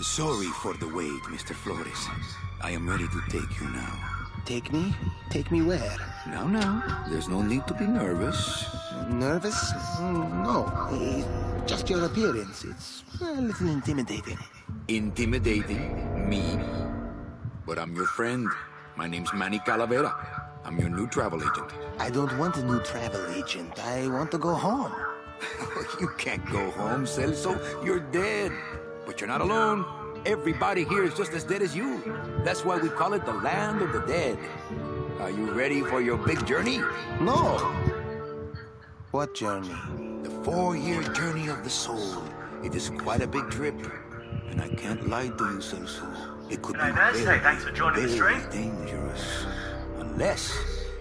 Sorry for the wait, Mr. Flores. I am ready to take you now. Take me? Take me where? Now, there's no need to be nervous. Nervous? No. Just your appearance. It's a little intimidating. Intimidating? Me? But I'm your friend. My name's Manny Calavera. I'm your new travel agent. I don't want a new travel agent. I want to go home. You can't go home, Celso. You're dead. But you're not alone. Everybody here is just as dead as you. That's why we call it the land of the dead. Are you ready for your big journey? No. What journey? The 4-year journey of the soul. It is quite a big trip. And I can't lie to you, Celso. It could be very, thanks for joining the very stream. dangerous. Unless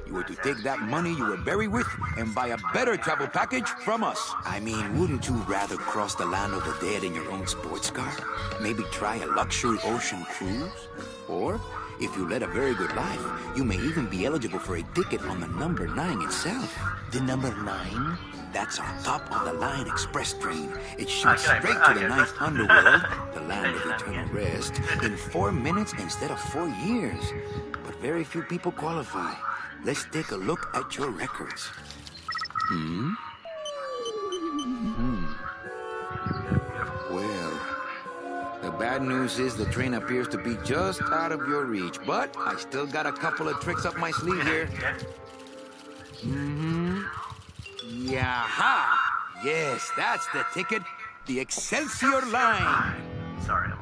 you were to take that money you were buried with and buy a better travel package from us. I mean, wouldn't you rather cross the land of the dead in your own sports car? Maybe try a luxury ocean cruise? Or, if you led a very good life, you may even be eligible for a ticket on the number 9 itself. The number 9? That's our top-of-the-line express train. It shoots straight to the ninth underworld, the land of eternal rest, in 4 minutes instead of 4 years. But very few people qualify. Let's take a look at your records. Well, the bad news is the train appears to be just out of your reach, but I still got a couple of tricks up my sleeve here. Yaha! Yes, that's the ticket. The Excelsior line. Sorry,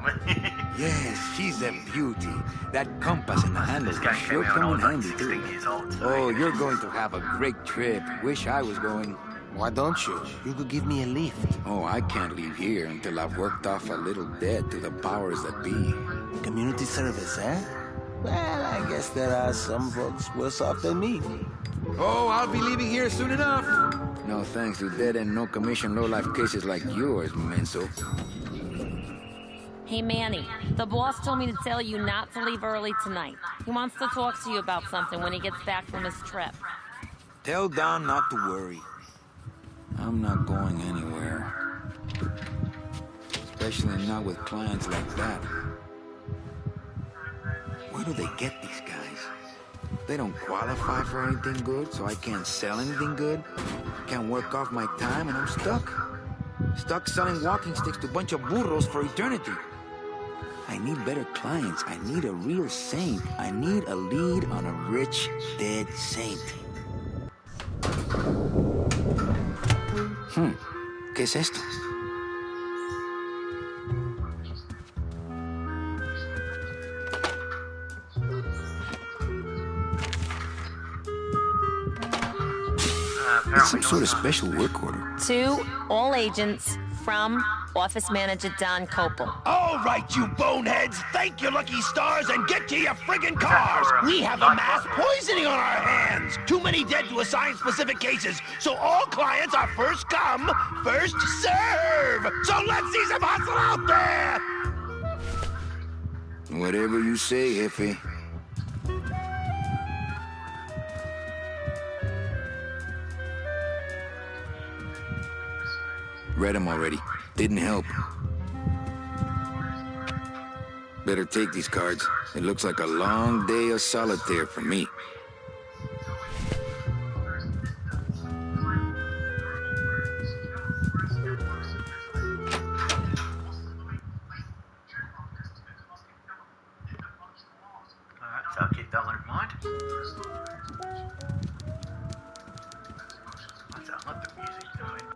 Yes, she's a beauty. That compass and the handle will sure come in handy, too. Oh, you're going to have a great trip. Wish I was going. Why don't you? You could give me a lift. Oh, I can't leave here until I've worked off a little debt to the powers that be. Community service, eh? Well, I guess there are some folks worse off than me. Oh, I'll be leaving here soon enough. No thanks to dead and no commission low-life cases like yours, Menso. Hey, Manny, the boss told me to tell you not to leave early tonight. He wants to talk to you about something when he gets back from his trip. Tell Don not to worry. I'm not going anywhere. Especially not with clients like that. Where do they get these guys? They don't qualify for anything good, so I can't sell anything good. Can't work off my time, and I'm stuck. Stuck selling walking sticks to a bunch of burros for eternity. I need better clients. I need a real saint. I need a lead on a rich, dead saint. ¿Qué es esto? It's some sort of special work order. To all agents from Office Manager Don Copel. All right, you boneheads, thank your lucky stars and get to your friggin' cars. We have a mass poisoning on our hands. Too many dead to assign specific cases, so all clients are first come, first serve. So let's see some hustle out there. Whatever you say, Jefe. Read them already. Didn't help. Better take these cards. It looks like a long day of solitaire for me. Alright, so I'll keep that one in mind. What's that? Let the music going.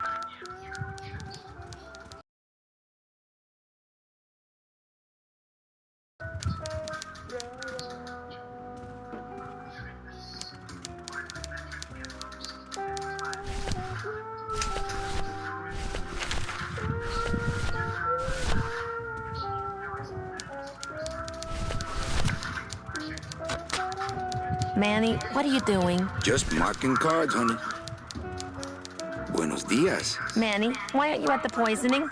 Manny, what are you doing? Just marking cards, honey. Buenos dias. Manny, why aren't you at the poisoning?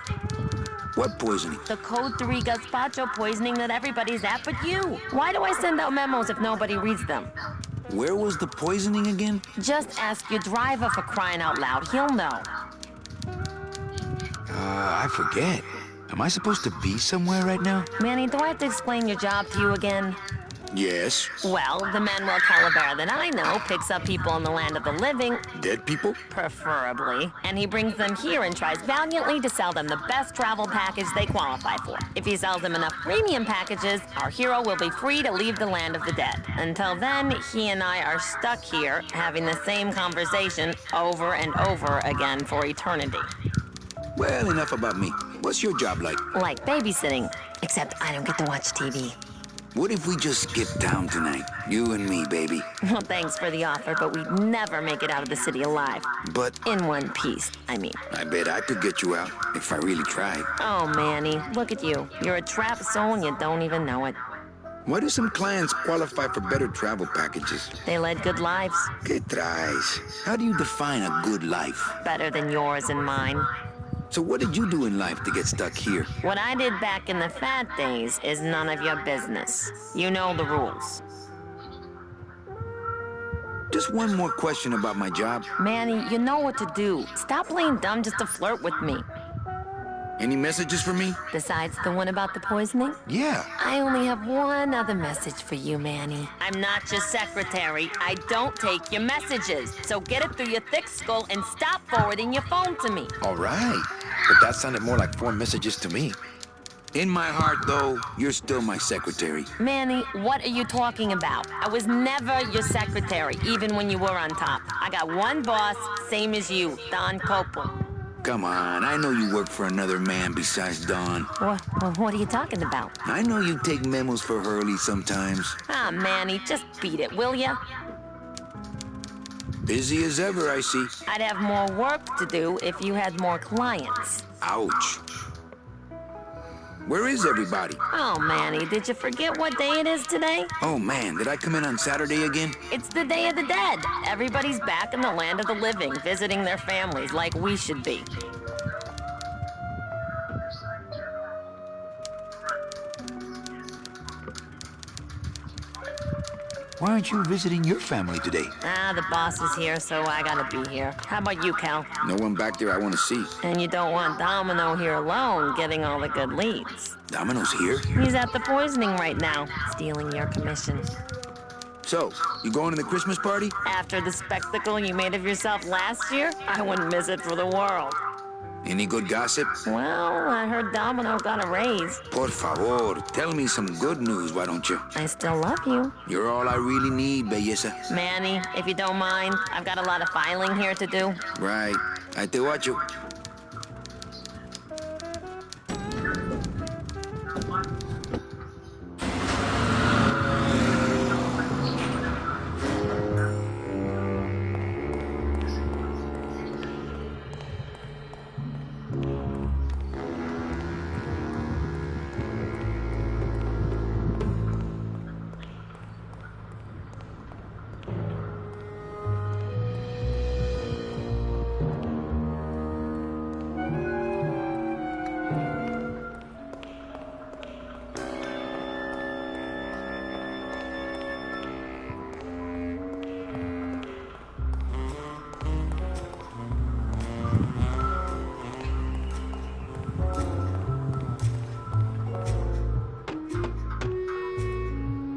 What poisoning? The Code 3 gazpacho poisoning that everybody's at but you. Why do I send out memos if nobody reads them? Where was the poisoning again? Just ask your driver, for crying out loud. He'll know. I forget. Am I supposed to be somewhere right now? Manny, do I have to explain your job to you again? Yes. Well, the Manny Calavera that I know picks up people in the land of the living, Dead people? preferably, and he brings them here and tries valiantly to sell them the best travel package they qualify for. If he sells them enough premium packages, our hero will be free to leave the land of the dead. Until then, he and I are stuck here, having the same conversation over and over again for eternity. Well, enough about me. What's your job like? Like babysitting, except I don't get to watch TV. What if we just skip town tonight? You and me, baby. Well, thanks for the offer, but we'd never make it out of the city alive. But In one piece, I mean. I bet I could get you out if I really tried. Oh, Manny, look at you. You're a trapped soul and you don't even know it. Why do some clients qualify for better travel packages? They led good lives, ¿Qué traes? How do you define a good life? better than yours and mine. So what did you do in life to get stuck here? What I did back in the fat days is none of your business. You know the rules. Just one more question about my job. Manny, you know what to do. Stop playing dumb just to flirt with me. Any messages for me? Besides the one about the poisoning? Yeah. I only have one other message for you, Manny. I'm not your secretary. I don't take your messages. So get it through your thick skull and stop forwarding your phone to me. All right. But that sounded more like 4 messages to me. In my heart, though, you're still my secretary. Manny, what are you talking about? I was never your secretary, even when you were on top. I got one boss, same as you, Don Copel. Come on, I know you work for another man besides Don. What are you talking about? I know you take memos for Hurley sometimes. Ah, Manny, just beat it, will ya? Busy as ever, I see. I'd have more work to do if you had more clients. Ouch. Where is everybody? Oh, Manny, did you forget what day it is today? Oh man, did I come in on Saturday again? It's the Day of the Dead. Everybody's back in the land of the living, visiting their families like we should be. Why aren't you visiting your family today? Ah, the boss is here, so I gotta be here. How about you, Cal? No one back there I want to see. And you don't want Domino here alone, getting all the good leads. Domino's here? He's at the poisoning right now, stealing your commission. So, you going to the Christmas party? After the spectacle you made of yourself last year, I wouldn't miss it for the world. Any good gossip? Well, I heard Domino got a raise. Por favor, tell me some good news, why don't you? I still love you. You're all I really need, belleza. Manny, if you don't mind, I've got a lot of filing here to do. Right. I te watcho.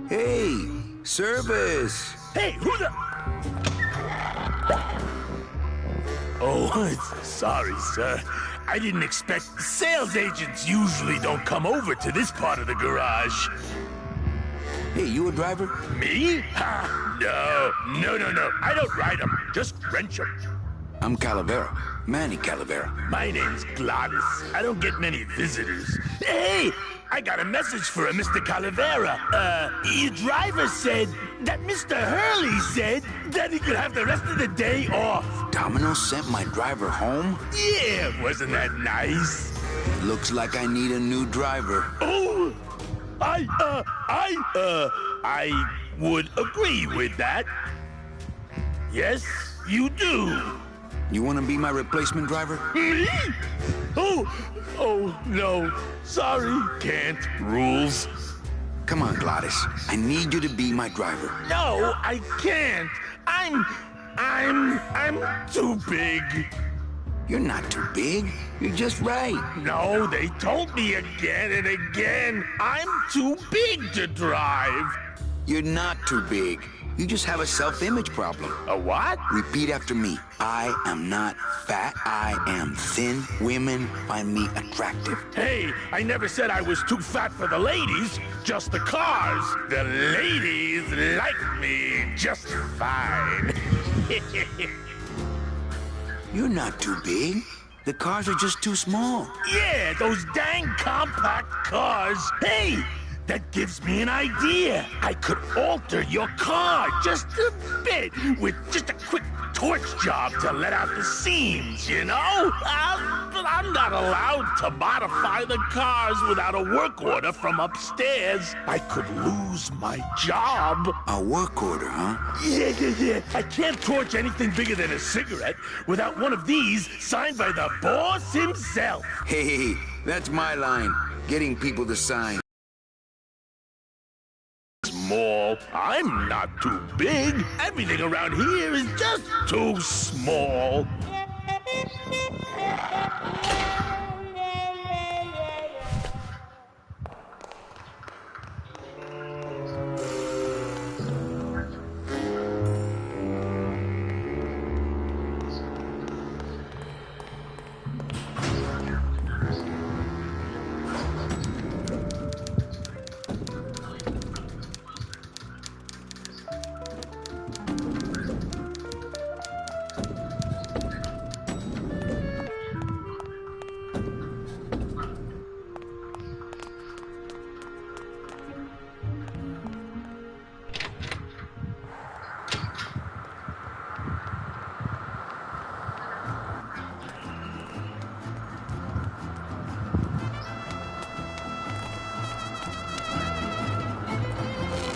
Hey, service. Hey, who the... Oh, sorry, sir. I didn't expect... Sales agents usually don't come over to this part of the garage. Hey, you a driver? Me? Ha! No. I don't ride them, just rent them. I'm Calavera. Manny Calavera. My name's Gladys. I don't get many visitors. Hey! I got a message for a Mr. Calavera. Your driver said that Mr. Hurley said that he could have the rest of the day off. Domino sent my driver home? Yeah, wasn't that nice? Looks like I need a new driver. Oh, I would agree with that. Yes, you do. You want to be my replacement driver? Me? Oh, no. Sorry, can't. Rules. Come on, Gladys. I need you to be my driver. No, I can't. I'm too big. You're not too big. You're just right. No, they told me again and again. I'm too big to drive. You're not too big. You just have a self-image problem. A what? Repeat after me. I am not fat. I am thin. Women find me attractive. Hey, I never said I was too fat for the ladies, just the cars. The ladies like me just fine. You're not too big. The cars are just too small. Yeah, those dang compact cars. Hey, that gives me an idea. I could alter your car just a bit with just a quick torch job to let out the seams, you know? But I'm not allowed to modify the cars without a work order from upstairs. I could lose my job. A work order, huh? Yeah. I can't torch anything bigger than a cigarette without one of these signed by the boss himself. Hey, that's my line. Getting people to sign. Small. I'm not too big. Everything around here is just too small.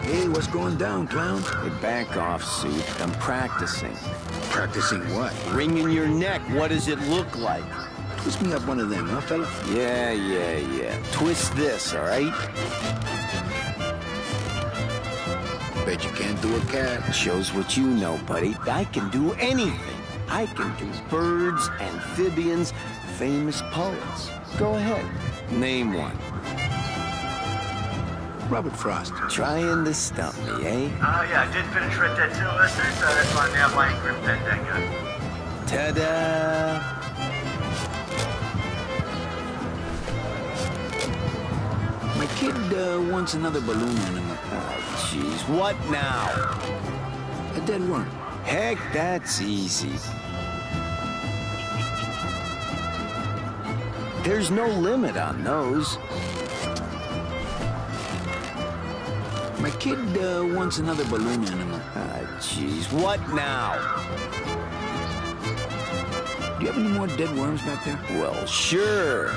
Hey, what's going down, clowns? Hey, back off, Suit. I'm practicing. Practicing what? Wringing your neck. What does it look like? Twist me up one of them, huh, fella? Yeah. Twist this, all right? Bet you can't do a cat. Shows what you know, buddy. I can do anything. I can do birds, amphibians, famous poets. Go ahead. Name one. Robert Frost. Trying to stump me, eh? Oh, yeah, I did finish Red Dead 2 listeners, so that's why I'm now playing Grim Fandango. Ta-da! My kid wants another balloon animal. Oh, jeez. What now? A dead worm. Heck, that's easy. There's no limit on those. My kid wants another balloon animal. Ah, jeez. What now? Do you have any more dead worms back there? Well, sure.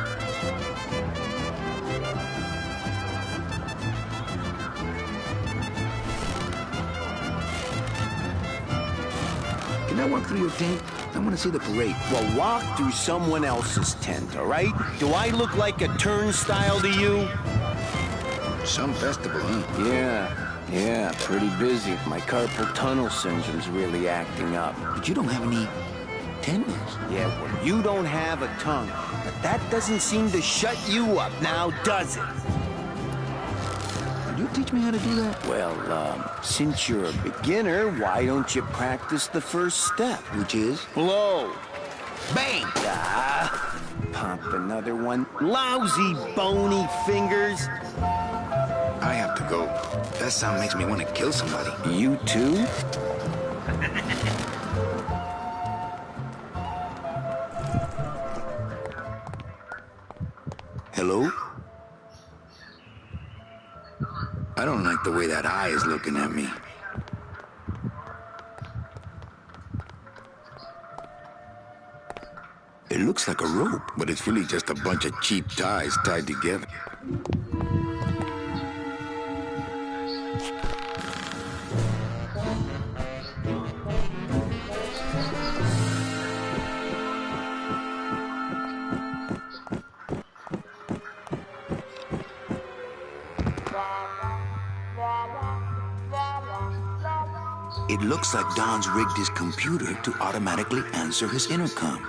Can I walk through your tent? I want to see the parade. Well, walk through someone else's tent, all right? Do I look like a turnstile to you? Some festival, huh? Yeah, pretty busy. My carpal tunnel syndrome's really acting up. But you don't have any tendons. Yeah, well, you don't have a tongue, but that doesn't seem to shut you up now, does it? Could you teach me how to do that? Well, since you're a beginner, why don't you practice the first step? Which is? Blow. Bang! Ah, pop another one. Lousy, bony fingers. I have to go. That sound makes me want to kill somebody. You too? Hello? I don't like the way that eye is looking at me. It looks like a rope, but it's really just a bunch of cheap ties tied together. It looks like Don's rigged his computer to automatically answer his intercom.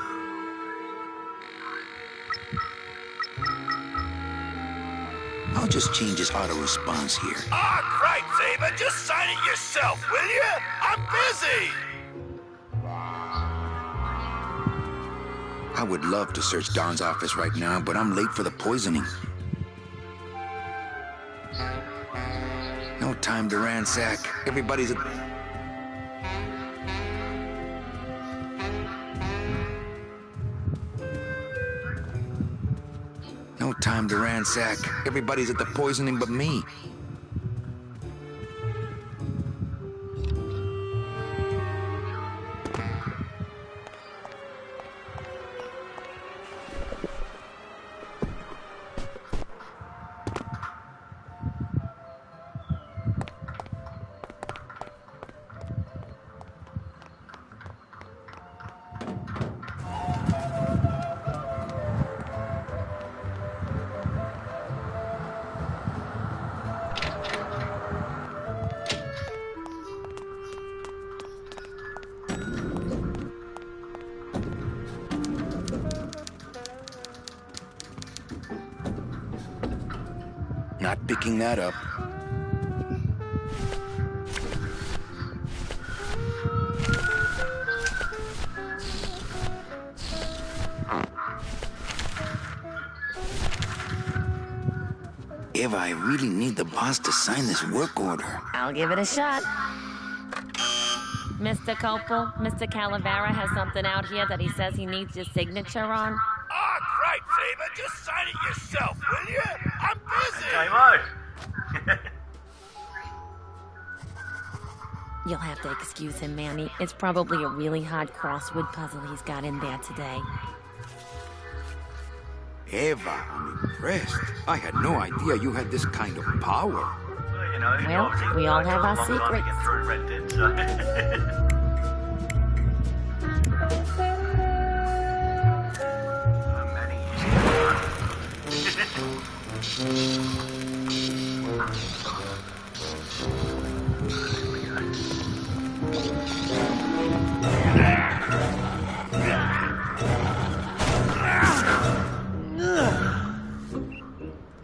I'll just change his auto response here. Ah, cripe, Saber, just sign it yourself, will you? I'm busy! I would love to search Don's office right now, but I'm late for the poisoning. No time to ransack. Everybody's at... No time to ransack. Everybody's at the poisoning but me. Not picking that up. Eva, I really need the boss to sign this work order. I'll give it a shot. Mr. Copel, Mr. Calavera has something out here that he says he needs your signature on. Ah, cripe, Saber, just sign it yourself, will you? I'm busy! Game You'll have to excuse him, Manny. It's probably a really hard crossword puzzle he's got in there today. Eva, I'm impressed. I had no idea you had this kind of power. Well, you know, Well, obviously we all took have a our long time to secrets. get through Red Dead, so. Manny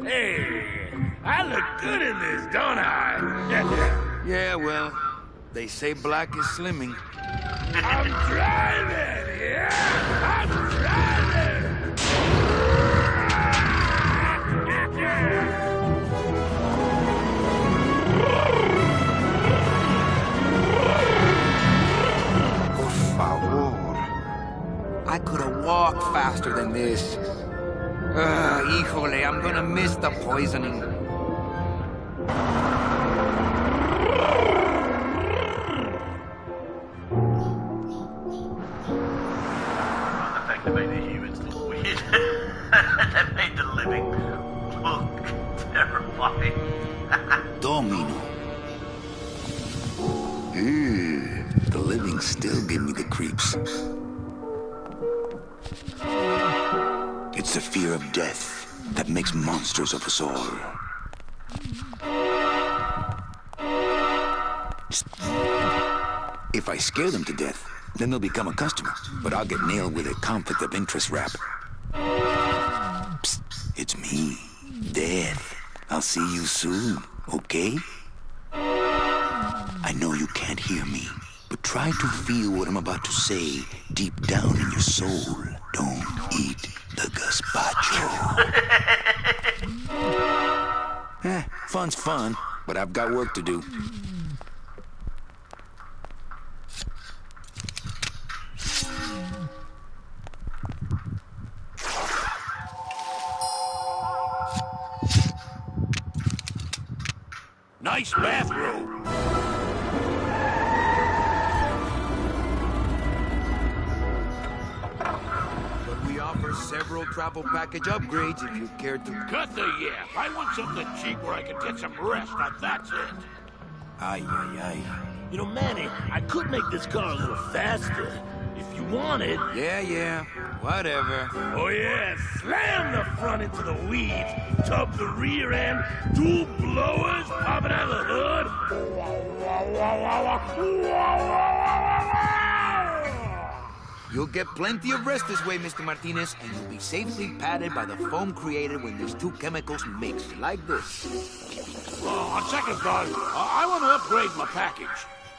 Hey, I look good in this, don't I? Yeah, well, they say black is slimming. I'm driving, yeah! I'm driving! Por favor. I could have walked faster than this. Híjole, I'm gonna miss the poisoning. The fact that made the humans look weird. That made the living look terrifying. Domino. The living still give me the creeps. It's the fear of death that makes monsters of us all. If I scare them to death, then they'll become a customer, but I'll get nailed with a conflict of interest rap. Psst, it's me, Death. I'll see you soon, okay? I know you can't hear me, but try to feel what I'm about to say deep down in your soul. Don't eat the gazpacho. Fun's fun, but I've got work to do. Nice bathrobe. But we offer several travel package upgrades if you care to... Cut the yap. I want something cheap where I can get some rest. Now that's it. Ay, ay, ay. You know, Manny, I could make this car a little faster. If you wanted. Yeah, whatever. Oh yeah, slam the front into the weeds, tub the rear end, dual blowers popping out of the hood. You'll get plenty of rest this way, Mr. Martinez, and you'll be safely padded by the foam created when these two chemicals mix, like this. On second thought, I want to upgrade my package.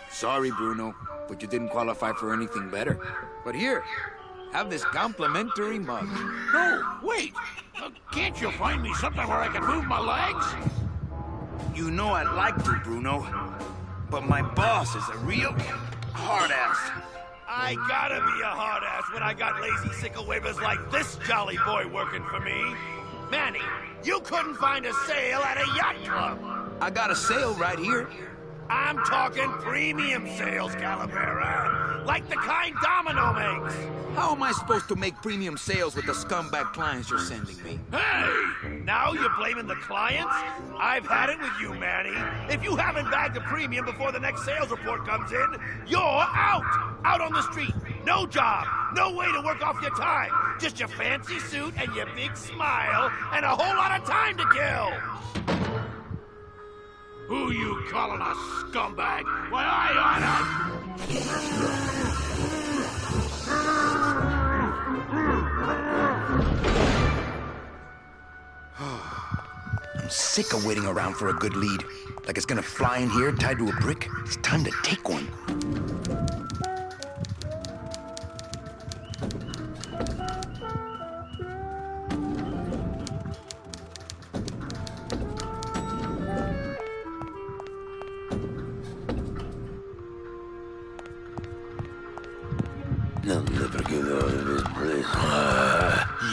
Sorry, Bruno, but you didn't qualify for anything better. But here, have this complimentary mug. No, wait. Can't you find me something where I can move my legs? You know I'd like to, Bruno, but my boss is a real hard-ass. I gotta be a hard-ass when I got lazy sickle wavers like this jolly boy working for me. Manny, you couldn't find a sale at a yacht club. I got a sale right here. I'm talking premium sales, Calavera. Like the kind Domino makes. How am I supposed to make premium sales with the scumbag clients you're sending me? Hey! Now you're blaming the clients? I've had it with you, Manny. If you haven't bagged a premium before the next sales report comes in, you're out! Out on the street. No job. No way to work off your time. Just your fancy suit and your big smile and a whole lot of time to kill. Who you calling a scumbag? Why, I oughta... I'm sick of waiting around for a good lead. Like it's gonna fly in here tied to a brick. It's time to take one. I'll never get out of this place.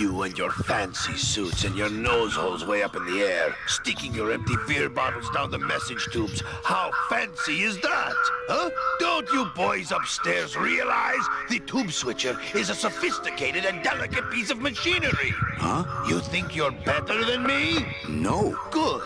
You and your fancy suits and your nose holes way up in the air, sticking your empty beer bottles down the message tubes. How fancy is that? Huh? Don't you boys upstairs realize the tube switcher is a sophisticated and delicate piece of machinery? Huh? You think you're better than me? No. Good.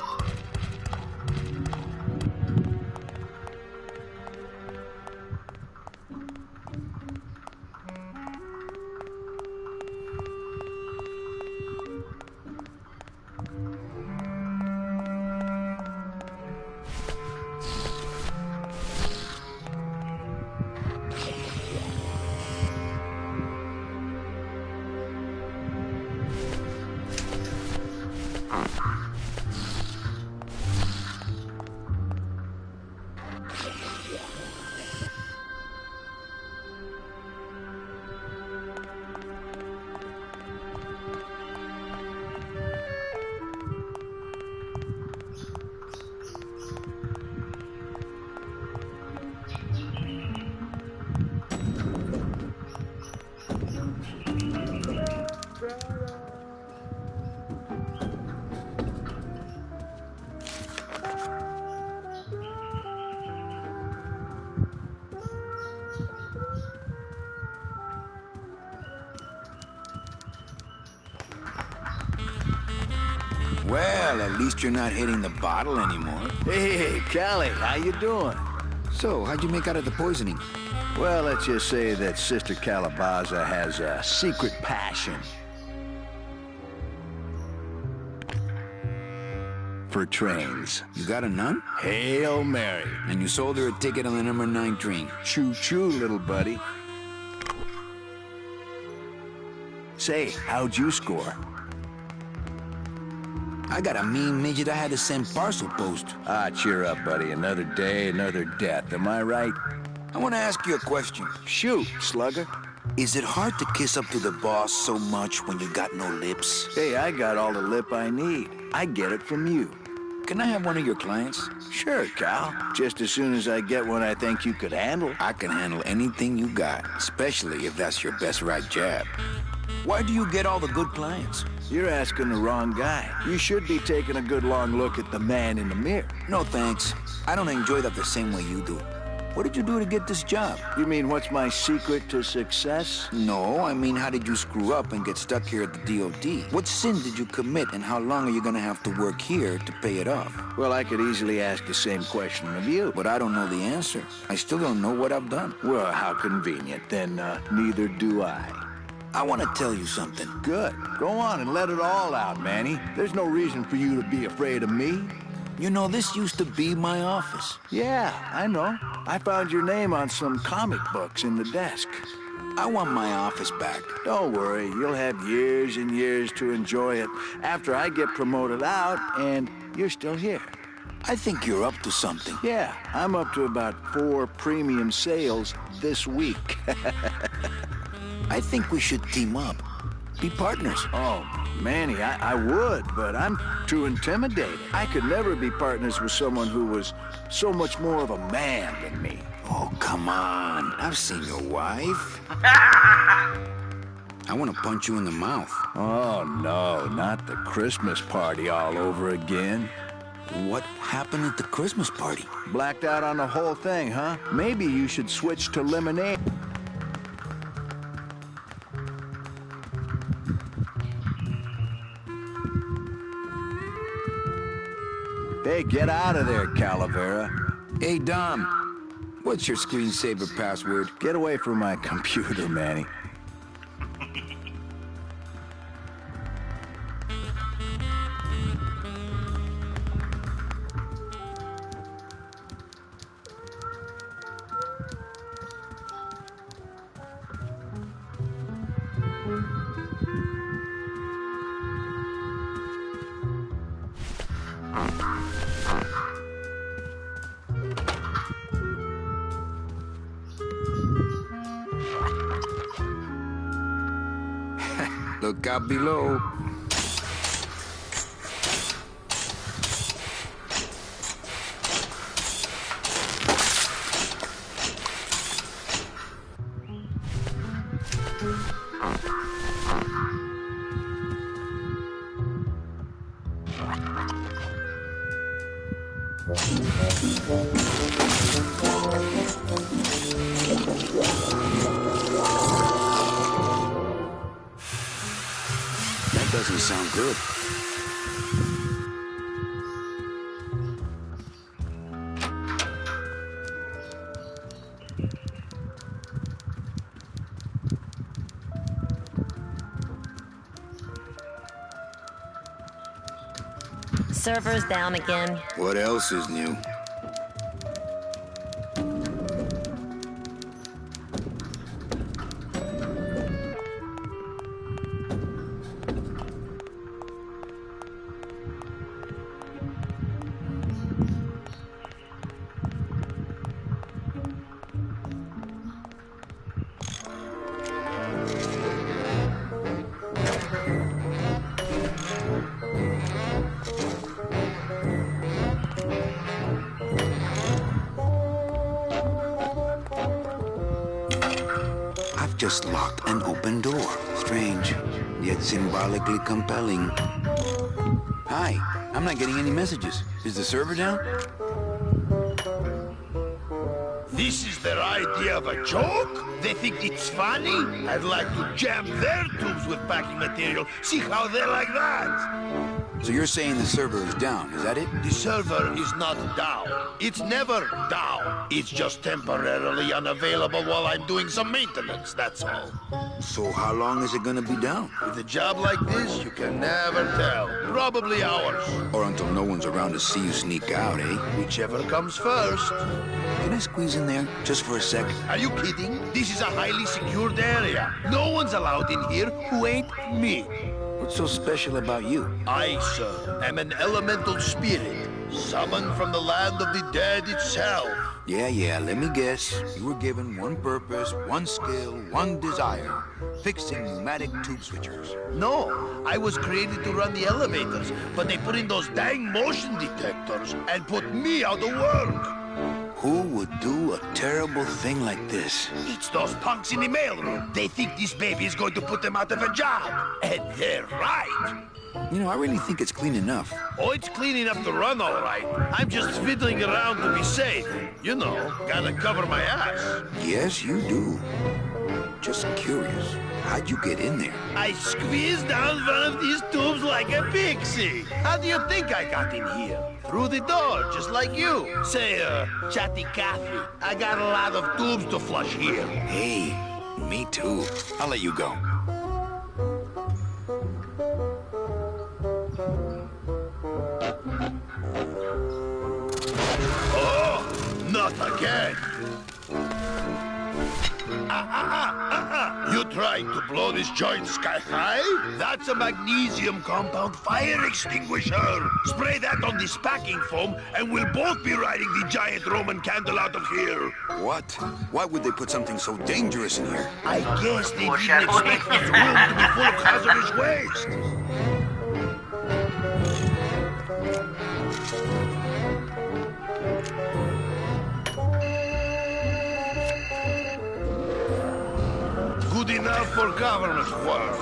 Well, at least you're not hitting the bottle anymore. Hey, Callie, how you doing? So, how'd you make out of the poisoning? Well, let's just say that Sister Calabaza has a secret passion for trains. You got a nun? Hail Mary. And you sold her a ticket on the number 9 train. Choo-choo, little buddy. Say, how'd you score? I got a mean midget I had to send parcel post. Ah, cheer up, buddy. Another day, another death. Am I right? I want to ask you a question. Shoot, slugger. Is it hard to kiss up to the boss so much when you got no lips? Hey, I got all the lip I need. I get it from you. Can I have one of your clients? Sure, Cal. Just as soon as I get one I think you could handle. I can handle anything you got, especially if that's your best right jab. Why do you get all the good clients? You're asking the wrong guy. You should be taking a good long look at the man in the mirror. No, thanks. I don't enjoy that the same way you do. What did you do to get this job? You mean what's my secret to success? No, I mean how did you screw up and get stuck here at the DOD? What sin did you commit and how long are you gonna have to work here to pay it off? Well, I could easily ask the same question of you. But I don't know the answer. I still don't know what I've done. Well, how convenient. Then neither do I. I want to tell you something. Good. Go on and let it all out, Manny. There's no reason for you to be afraid of me. You know, this used to be my office. Yeah, I know. I found your name on some comic books in the desk. I want my office back. Don't worry, you'll have years and years to enjoy it after I get promoted out and you're still here. I think you're up to something. Yeah, I'm up to about 4 premium sales this week. I think we should team up. Be partners. Oh, Manny, I would, but I'm too intimidated. I could never be partners with someone who was so much more of a man than me. Oh, come on. I've seen your wife. I want to punch you in the mouth. Oh, no, not the Christmas party all over again. What happened at the Christmas party? Blacked out on the whole thing, huh? Maybe you should switch to lemonade. Hey, get out of there, Calavera. Hey, Dom. What's your screensaver password? Get away from my computer, Manny. Look out below. That doesn't sound good. Server's down again. What else is new? Just locked an open door. Strange, yet symbolically compelling. Hi, I'm not getting any messages. Is the server down? This is their idea of a joke? They think it's funny? I'd like to jam their tubes with packing material. See how they like that. So you're saying the server is down, is that it? The server is not down. It's never down. It's just temporarily unavailable while I'm doing some maintenance, that's all. So how long is it gonna be down? With a job like this, you can never tell. Probably hours. Or until no one's around to see you sneak out, eh? Whichever comes first. Can I squeeze in there, just for a sec? Are you kidding? This is a highly secured area. No one's allowed in here who ain't me. What's so special about you? I, sir, am an elemental spirit, summoned from the land of the dead itself. Yeah, let me guess. You were given one purpose, one skill, one desire. Fixing pneumatic tube switchers. No, I was created to run the elevators, but they put in those dang motion detectors and put me out of work. Who would do a terrible thing like this? It's those punks in the mailroom. They think this baby is going to put them out of a job. And they're right. You know, I really think it's clean enough. Oh, it's clean enough to run, all right. I'm just fiddling around to be safe. You know, gotta cover my ass. Yes, you do. Just curious. How'd you get in there? I squeezed down one of these tubes like a pixie. How do you think I got in here? Through the door, just like you. Say, chatty Cathy, I got a lot of tubes to flush here. Hey, me too. I'll let you go. Oh, not again. trying to blow this joint sky high? That's a magnesium compound fire extinguisher. Spray that on this packing foam, and we'll both be riding the giant Roman candle out of here. What? Why would they put something so dangerous in here? I guess they didn't expect this room to be full of hazardous waste. Good enough for government work.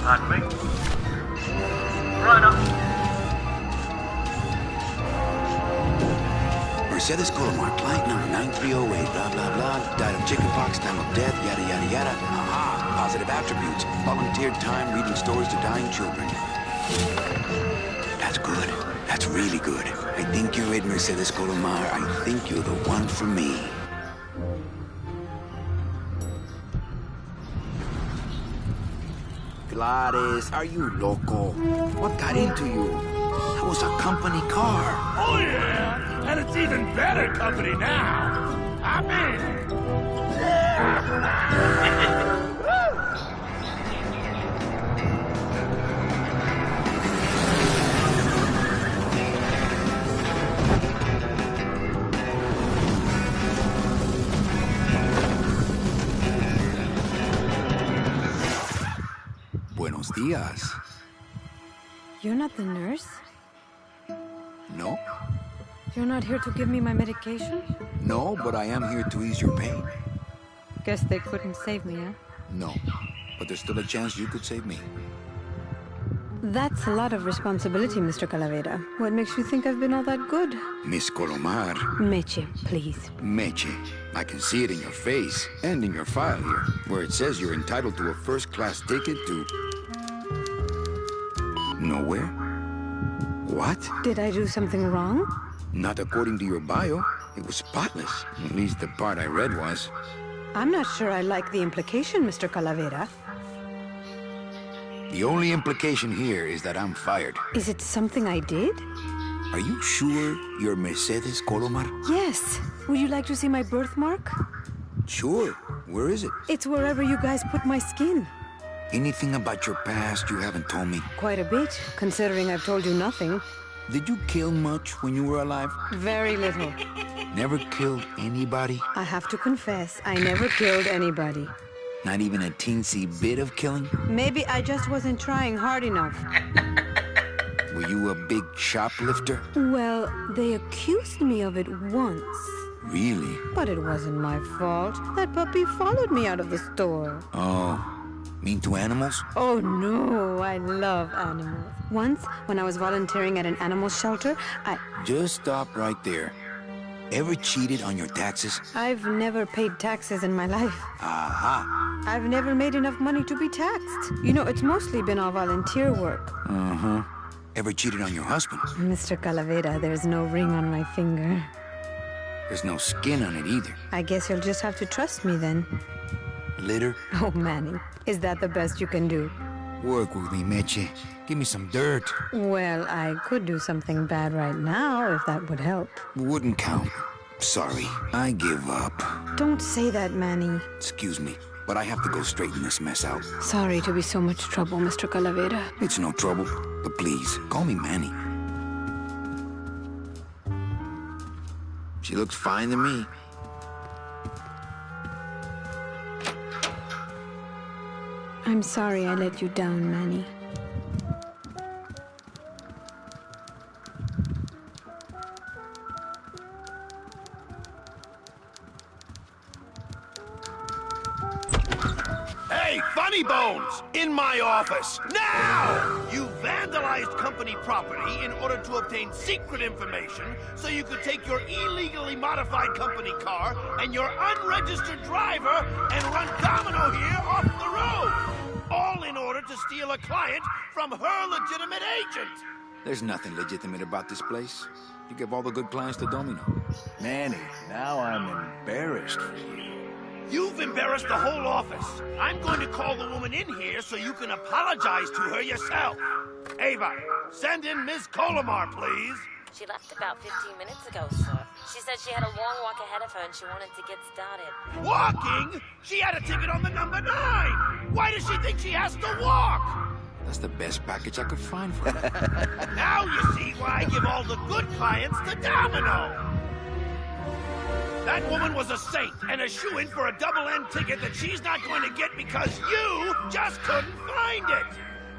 Pardon me. Right up. Mercedes Colomar, client number 9308, blah, blah, blah. Died of chickenpox, time of death, yada, yada, yada. Aha, positive attributes. Volunteered time reading stories to dying children. That's good. That's really good. I think you're it, Mercedes Colomar. I think you're the one for me. Gladys, are you loco? What got into you? That was a company car. Oh, yeah. And it's even better company now. I'm in. Buenos dias. You're not the nurse? No? You're not here to give me my medication? No, but I am here to ease your pain. Guess they couldn't save me, huh? No, but there's still a chance you could save me. That's a lot of responsibility, Mr. Calavera. What makes you think I've been all that good? Miss Colomar. Meche, please. Meche. I can see it in your face and in your file here, where it says you're entitled to a first-class ticket to... nowhere? What? Did I do something wrong? Not according to your bio. It was spotless. At least the part I read was. I'm not sure I like the implication, Mr. Calavera. The only implication here is that I'm fired. Is it something I did? Are you sure you're Mercedes Colomar? Yes. Would you like to see my birthmark? Sure. Where is it? It's wherever you guys put my skin. Anything about your past you haven't told me? Quite a bit, considering I've told you nothing. Did you kill much when you were alive? Very little. Never killed anybody? I have to confess, I never killed anybody. Not even a teensy bit of killing? Maybe I just wasn't trying hard enough. Were you a big shoplifter? Well, they accused me of it once. Really? But it wasn't my fault. That puppy followed me out of the store. Oh, mean to animals? Oh no, I love animals. Once, when I was volunteering at an animal shelter, Just stop right there. Ever cheated on your taxes? I've never paid taxes in my life. Aha. I've never made enough money to be taxed. You know, it's mostly been all volunteer work. Uh-huh. Ever cheated on your husband? Mr. Calavera, there's no ring on my finger. There's no skin on it either. I guess you'll just have to trust me then. Litter? Oh, Manny, is that the best you can do? Work with me, Meche. Give me some dirt. Well, I could do something bad right now, if that would help. Wouldn't count. Sorry, I give up. Don't say that, Manny. Excuse me, but I have to go straighten this mess out. Sorry to be so much trouble, Mr. Calavera. It's no trouble, but please, call me Manny. She looks fine to me. I'm sorry I let you down, Manny. Hey, Funny Bones! In my office! Now! You vandal! vandalized company property in order to obtain secret information so you could take your illegally modified company car and your unregistered driver and run domino here off the road. All in order to steal a client from her legitimate agent. There's nothing legitimate about this place. You give all the good clients to Domino. Manny, now I'm embarrassed for you. You've embarrassed the whole office. I'm going to call the woman in here so you can apologize to her yourself. Ava, send in Ms. Colomar, please. She left about 15 minutes ago, sir. She said she had a long walk ahead of her and she wanted to get started. Walking? She had a ticket on the number 9. Why does she think she has to walk? That's the best package I could find for her. Now you see why I give all the good clients to Domino. That woman was a saint and a shoo-in for a double-end ticket that she's not going to get because you just couldn't find it.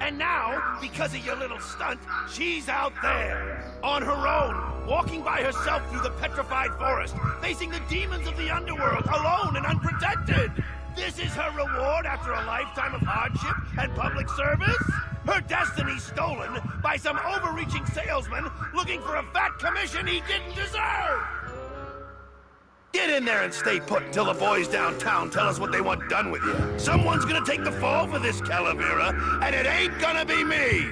And now, because of your little stunt, she's out there, on her own, walking by herself through the petrified forest, facing the demons of the underworld, alone and unprotected. This is her reward after a lifetime of hardship and public service? Her destiny stolen by some overreaching salesman looking for a fat commission he didn't deserve! Get in there and stay put until the boys downtown tell us what they want done with you. Someone's gonna take the fall for this, Calavera, and it ain't gonna be me!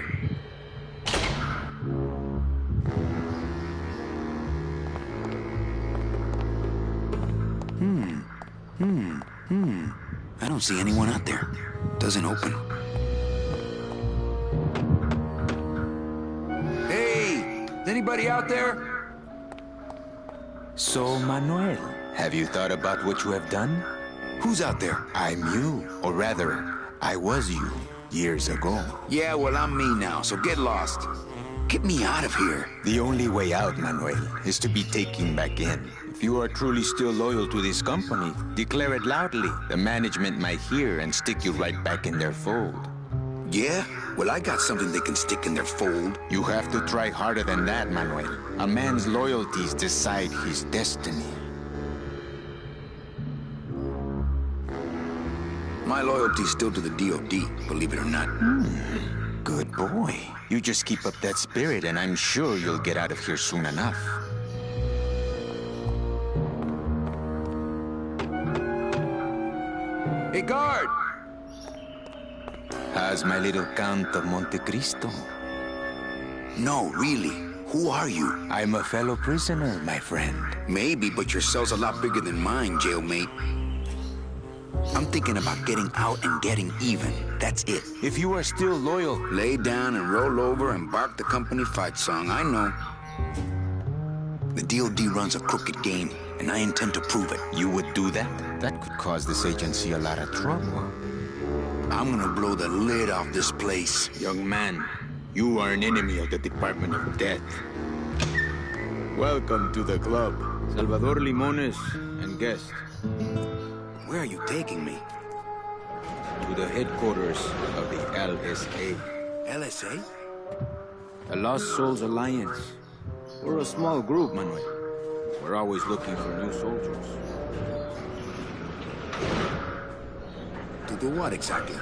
I don't see anyone out there. Doesn't open. Hey! Is anybody out there? So, Manuel, have you thought about what you have done? Who's out there? I'm you, or rather, I was you, years ago. Yeah, well, I'm me now, so get lost. Get me out of here. The only way out, Manuel, is to be taken back in. If you are truly still loyal to this company, declare it loudly. The management might hear and stick you right back in their fold. Yeah? Well, I got something they can stick in their fold. You have to try harder than that, Manuel. A man's loyalties decide his destiny. My loyalty's still to the DOD, believe it or not. Good boy. You just keep up that spirit and I'm sure you'll get out of here soon enough. Hey, guard! How's my little Count of Monte Cristo? No, really. Who are you? I'm a fellow prisoner, my friend. Maybe, but your cell's a lot bigger than mine, jailmate. I'm thinking about getting out and getting even. That's it. If you are still loyal... Lay down and roll over and bark the company fight song, I know. The DOD runs a crooked game, and I intend to prove it. You would do that? That could cause this agency a lot of trouble. I'm gonna blow the lid off this place. Young man, you are an enemy of the Department of Death. Welcome to the club. Salvador Limones and guest. Where are you taking me? To the headquarters of the LSA. LSA? The Lost Souls Alliance. We're a small group, Manuel. We're always looking for new soldiers. To do what exactly?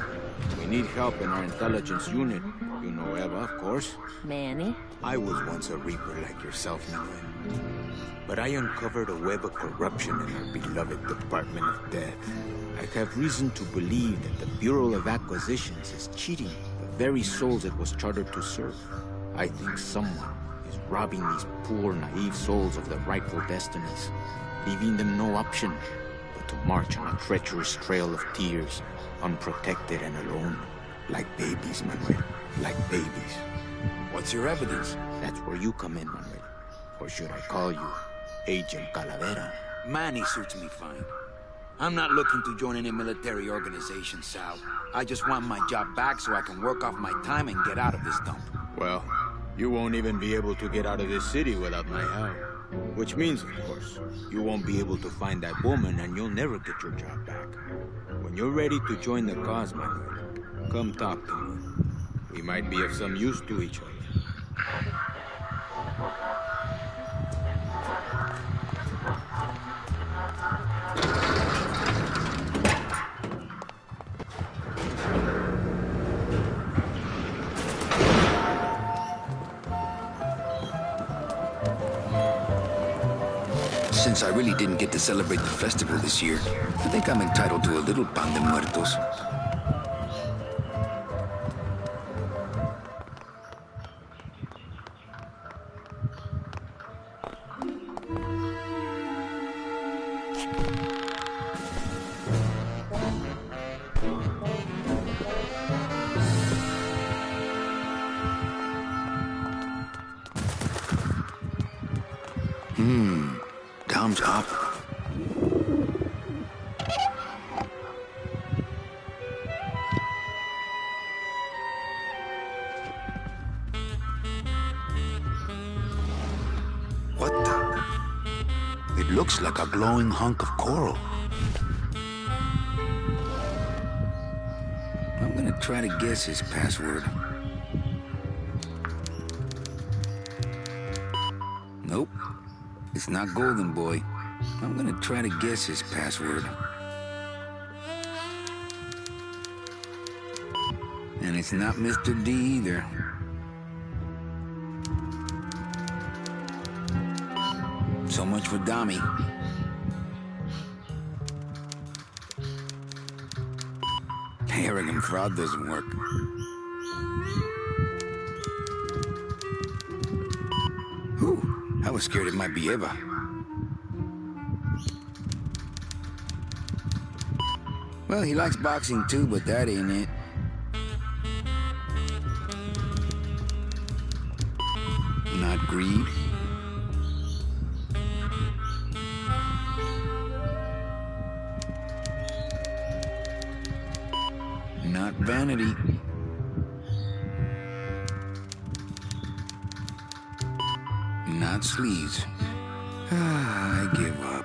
We need help in our intelligence unit. You know Eva, of course. Manny? I was once a Reaper like yourself, Manuel. But I uncovered a web of corruption in our beloved Department of Death. I have reason to believe that the Bureau of Acquisitions is cheating the very souls it was chartered to serve. I think someone is robbing these poor, naive souls of their rightful destinies, leaving them no option but to march on a treacherous trail of tears, unprotected and alone, like babies, Manuel, like babies. What's your evidence? That's where you come in, Manuel. Or should I call you Agent Calavera? Manny suits me fine. I'm not looking to join any military organization, Sal. I just want my job back so I can work off my time and get out of this dump. Well, you won't even be able to get out of this city without my help. Which means, of course, you won't be able to find that woman and you'll never get your job back. When you're ready to join the cause, Manuel, come talk to me. We might be of some use to each other. since I really didn't get to celebrate the festival this year, I think I'm entitled to a little pan de muertos. Thumbs up. What the? It looks like a glowing hunk of coral. I'm gonna try to guess his password. Nope. It's not Golden Boy. I'm gonna try to guess his password. And it's not Mr. D either. So much for Dami. Arrogant fraud doesn't work. Whew, I was scared it might be Eva. Well, he likes boxing too, but that ain't it. Not greed. Not vanity. Not sleaze. I give up.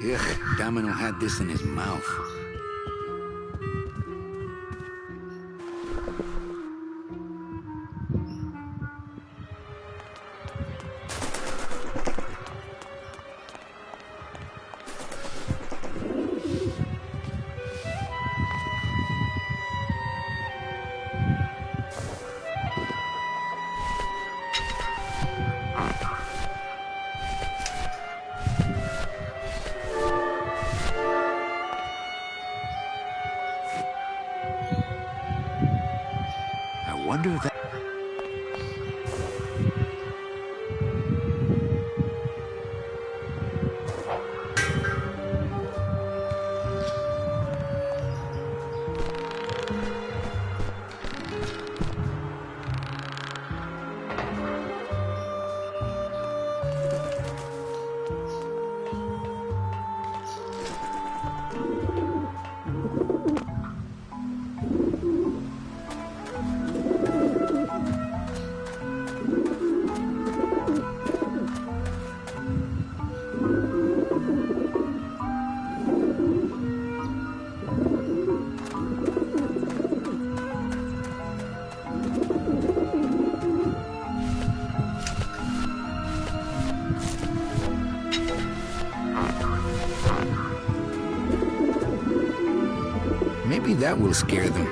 Ugh, Domino had this in his mouth. I wonder if that... Maybe that will scare them,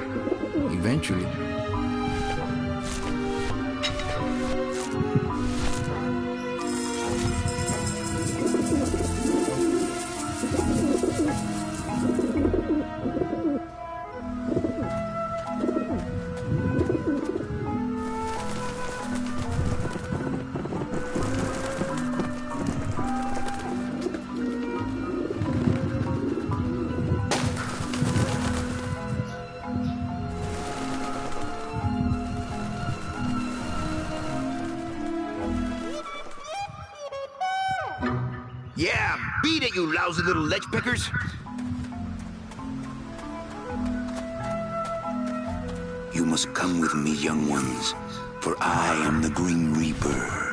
eventually. Yeah, beat it, you lousy little ledge pickers! You must come with me, young ones, for I am the Green Reaper.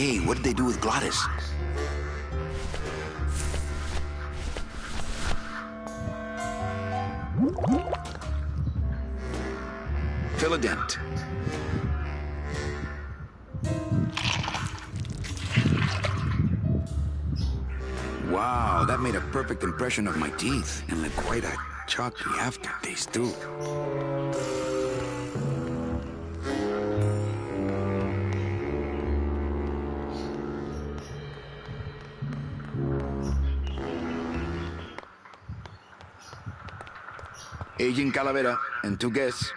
Hey, what did they do with Glottis? Fill a dent. Wow, that made a perfect impression of my teeth, and left quite a chalky aftertaste, too. Agent Calavera and 2 guests.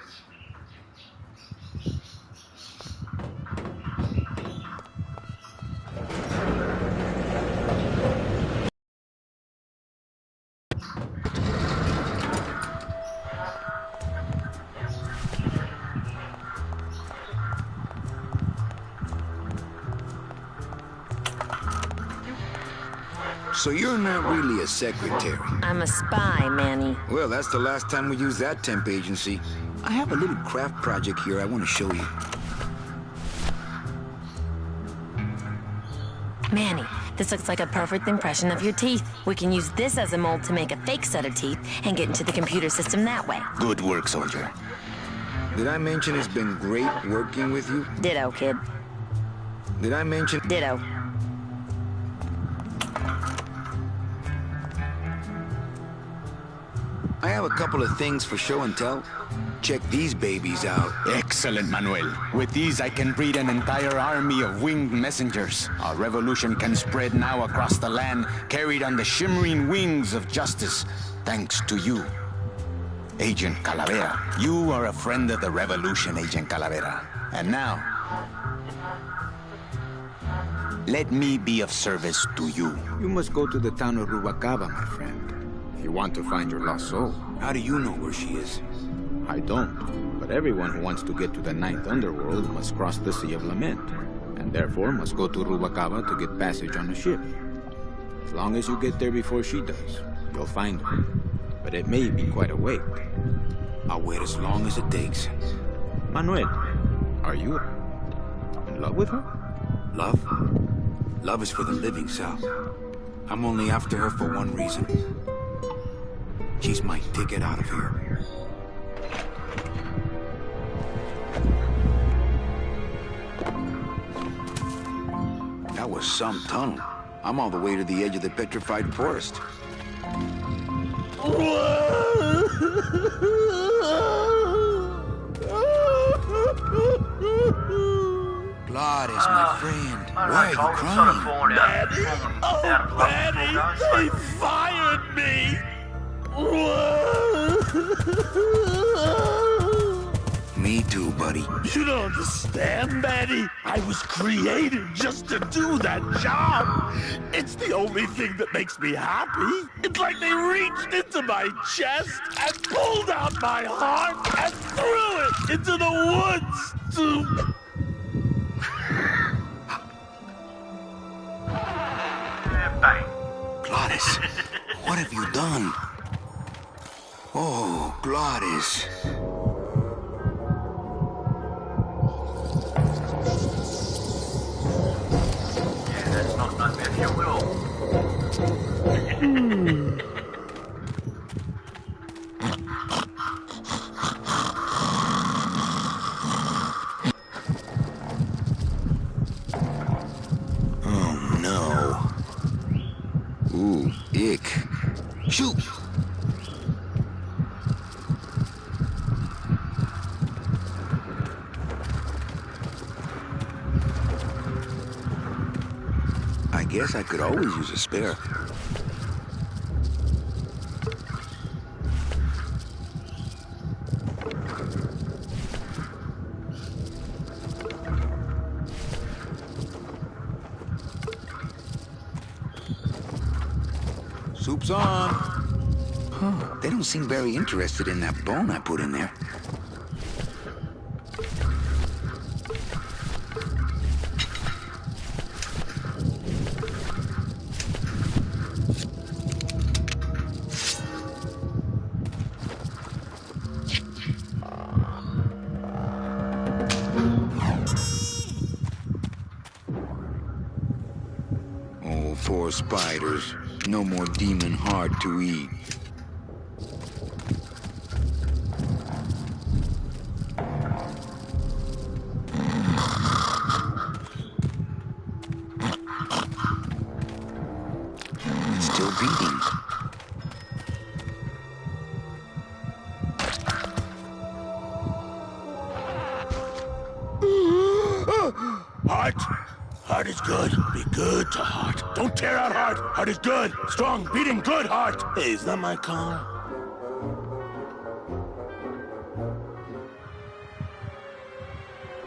So you're not really a secretary. I'm a spy, Manny. Well, that's the last time we used that temp agency. I have a little craft project here I want to show you. Manny, this looks like a perfect impression of your teeth. We can use this as a mold to make a fake set of teeth and get into the computer system that way. Good work, soldier. Did I mention it's been great working with you? Ditto, kid. Did I mention... Ditto. I have a couple of things for show and tell. Check these babies out. Excellent, Manuel. With these, I can breed an entire army of winged messengers. Our revolution can spread now across the land, carried on the shimmering wings of justice, thanks to you. Agent Calavera. You are a friend of the revolution, Agent Calavera. And now, let me be of service to you. You must go to the town of Rubalcaba, my friend. If you want to find your lost soul. How do you know where she is? I don't. But everyone who wants to get to the ninth underworld must cross the Sea of Lament. And therefore must go to Rubalcaba to get passage on a ship. As long as you get there before she does, you'll find her. But it may be quite a wait. I'll wait as long as it takes. Manuel, are you in love with her? Love? Love is for the living, Sal. I'm only after her for one reason. She's my ticket out of here. That was some tunnel. I'm all the way to the edge of the petrified forest. Glottis, my friend. Why are you crying? Manny! Oh, Manny! They fired me! Me too, buddy. You don't understand, Manny. I was created just to do that job. It's the only thing that makes me happy. It's like they reached into my chest and pulled out my heart and threw it into the woods to... Bang. Glottis, what have you done? Oh, Glottis. Yeah, that's not done if you will. Oh, no. Ooh, ick. Shoot! I guess I could always use a spare. Soup's on. Huh, they don't seem very interested in that bone I put in there. spiders. No more demon hard to eat. It's still beating. Heart. Heart is good. Be good to heart. Don't tear out heart. Heart is good. Strong, beating, good heart. Hey, is that my car?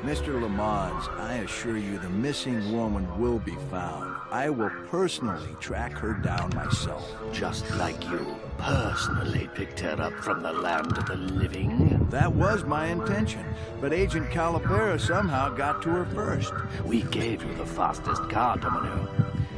Mr. Lamont, I assure you the missing woman will be found. I will personally track her down myself. Just like you personally picked her up from the land of the living. That was my intention, but Agent Calavera somehow got to her first. We gave you the fastest car, Domino.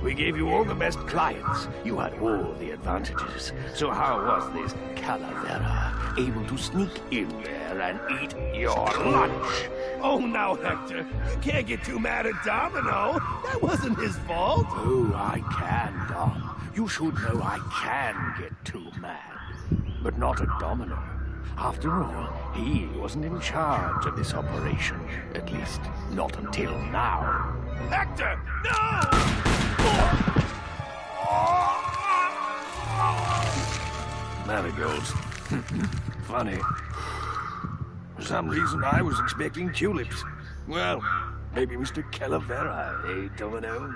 We gave you all the best clients. You had all the advantages. So how was this Calavera able to sneak in there and eat your lunch? Oh, now, Hector, you can't get too mad at Domino. That wasn't his fault. Oh, I can, Dom. You should know I can get too mad. But not at Domino. After all, he wasn't in charge of this operation. At least, not until now. Hector, no! There it goes. Funny. For some reason, I was expecting tulips. Well, maybe Mr. Calavera, eh, Domino?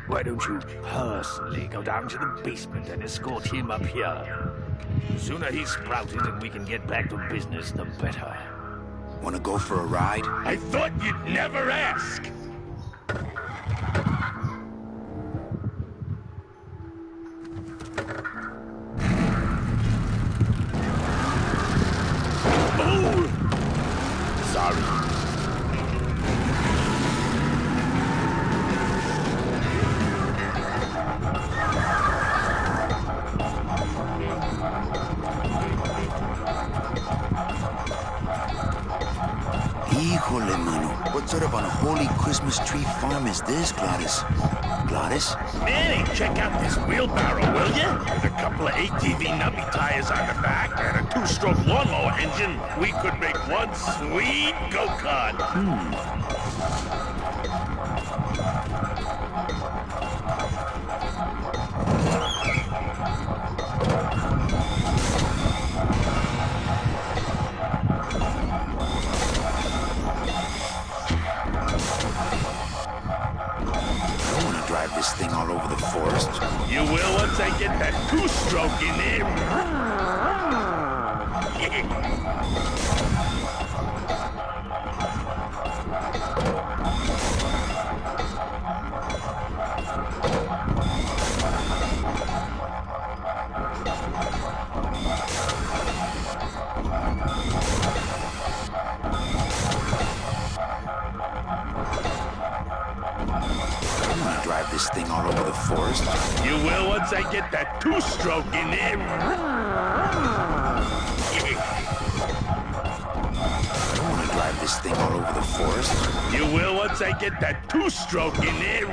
Why don't you personally go down to the basement and escort him up here? The sooner he's sprouted and we can get back to business, the better. Wanna go for a ride? I thought you'd never ask! Híjole, mano. What sort of unholy Christmas tree farm is this, Gladys? Gladys? Manny, check out this wheelbarrow, will you? With a couple of ATV nubby tires on the back and a two-stroke lawnmower engine, we could make one sweet go-kart. This thing all over the forest. You will once I get that two-stroke in there. Drive this thing all over the forest. You will once I get that two-stroke in there. I don't want to drive this thing all over the forest. You will once I get that two-stroke in there.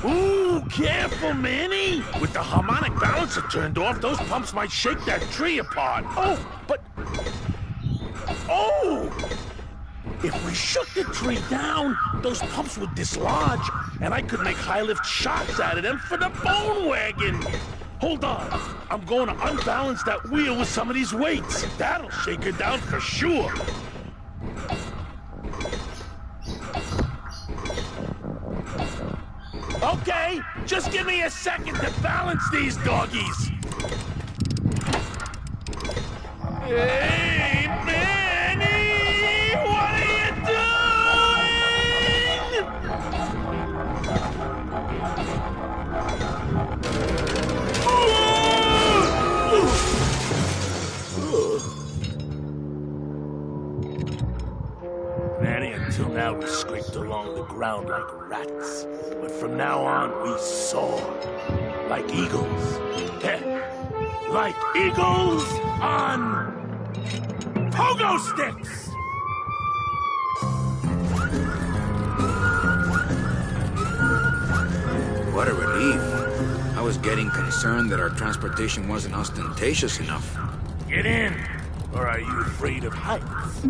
Ooh, careful, Manny! With the harmonic balancer turned off, those pumps might shake that tree apart. Oh, but... Oh! If we shook the tree down, those pumps would dislodge, and I could make high-lift shots out of them for the bone wagon. Hold on. I'm going to unbalance that wheel with some of these weights. That'll shake her down for sure. Okay, just give me a second to balance these doggies. Hey, Manny! What are you doing? Whoa! Till now we scraped along the ground like rats. But from now on we soar. Like eagles. Like eagles on pogo sticks! What a relief. I was getting concerned that our transportation wasn't ostentatious enough. Get in! Or are you afraid of heights?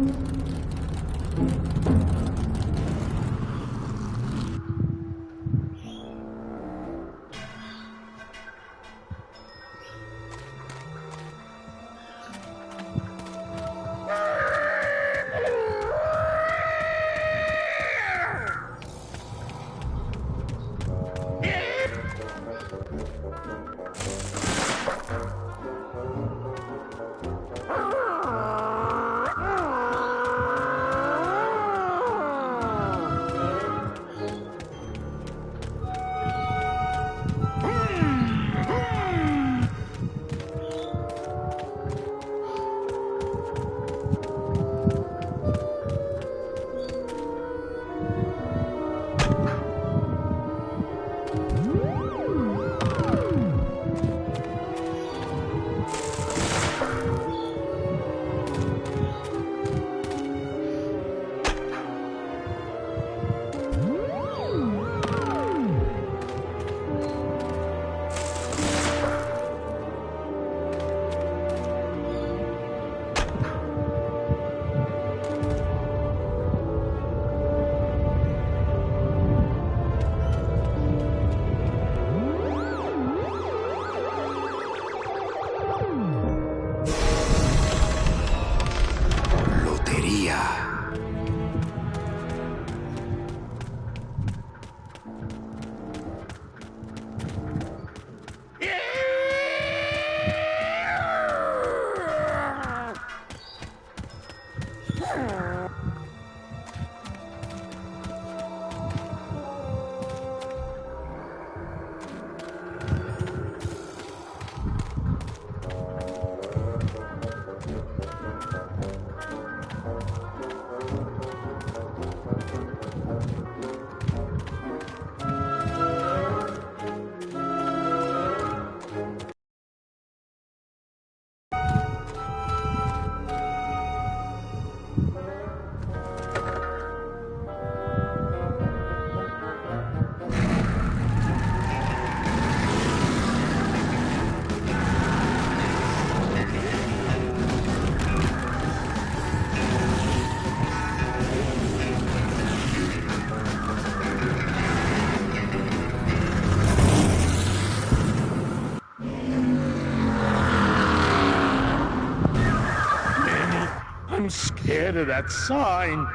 I'm scared of that sign.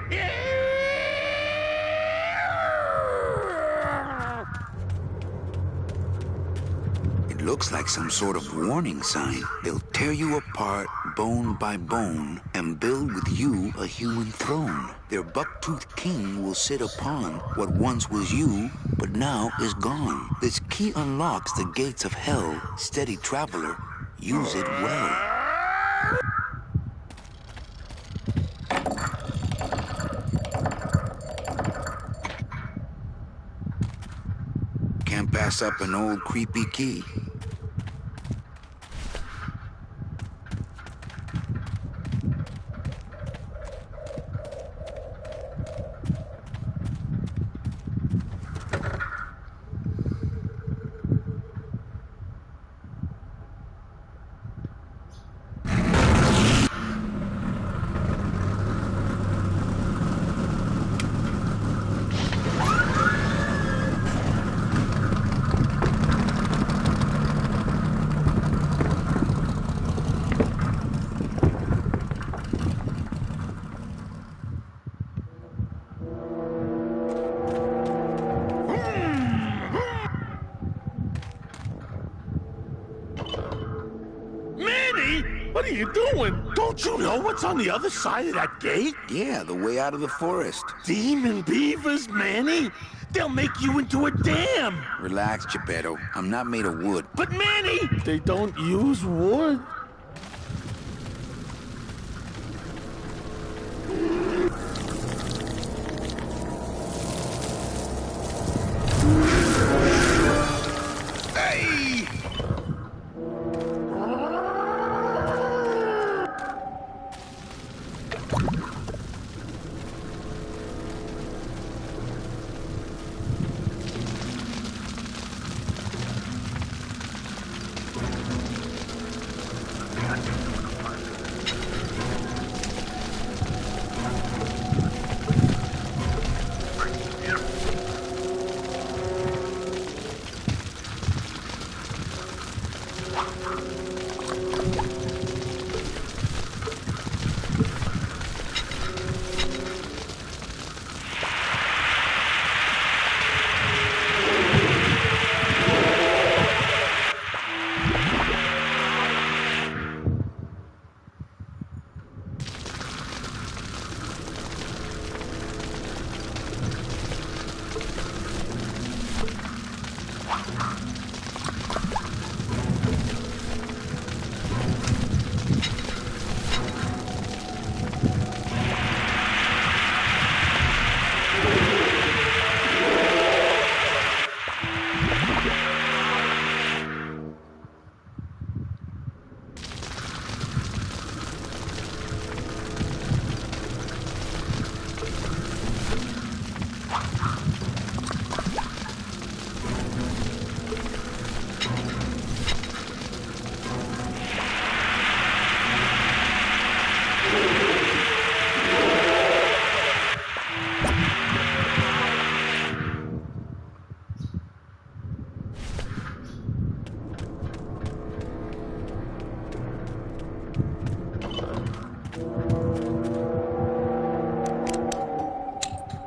It looks like some sort of warning sign. They'll tear you apart bone by bone and build with you a human throne. Their buck-toothed king will sit upon what once was you, but now is gone. This key unlocks the gates of hell. Steady traveler, use it well. Can't pass up an old creepy key. What are you doing? Don't you know what's on the other side of that gate? Yeah, the way out of the forest. Demon beavers, Manny? They'll make you into a dam. Relax, Geppetto. I'm not made of wood. But Manny, they don't use wood.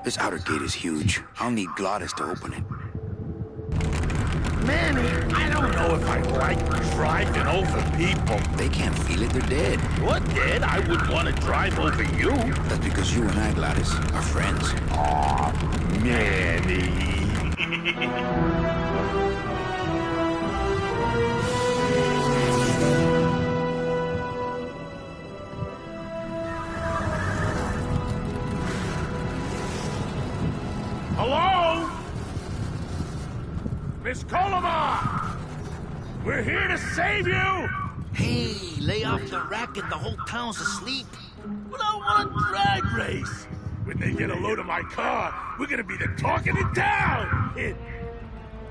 This outer gate is huge. I'll need Glottis to open it. Manny, I don't know if I like driving over people. They can't feel it, they're dead. You're dead? I wouldn't want to drive over you. That's because you and I, Glottis, are friends. Aw, Manny. Hello? Miss Calavera! We're here to save you! Hey, lay off the racket. The whole town's asleep. But I want a drag race! When they get a load of my car, we're gonna be the talk of the town!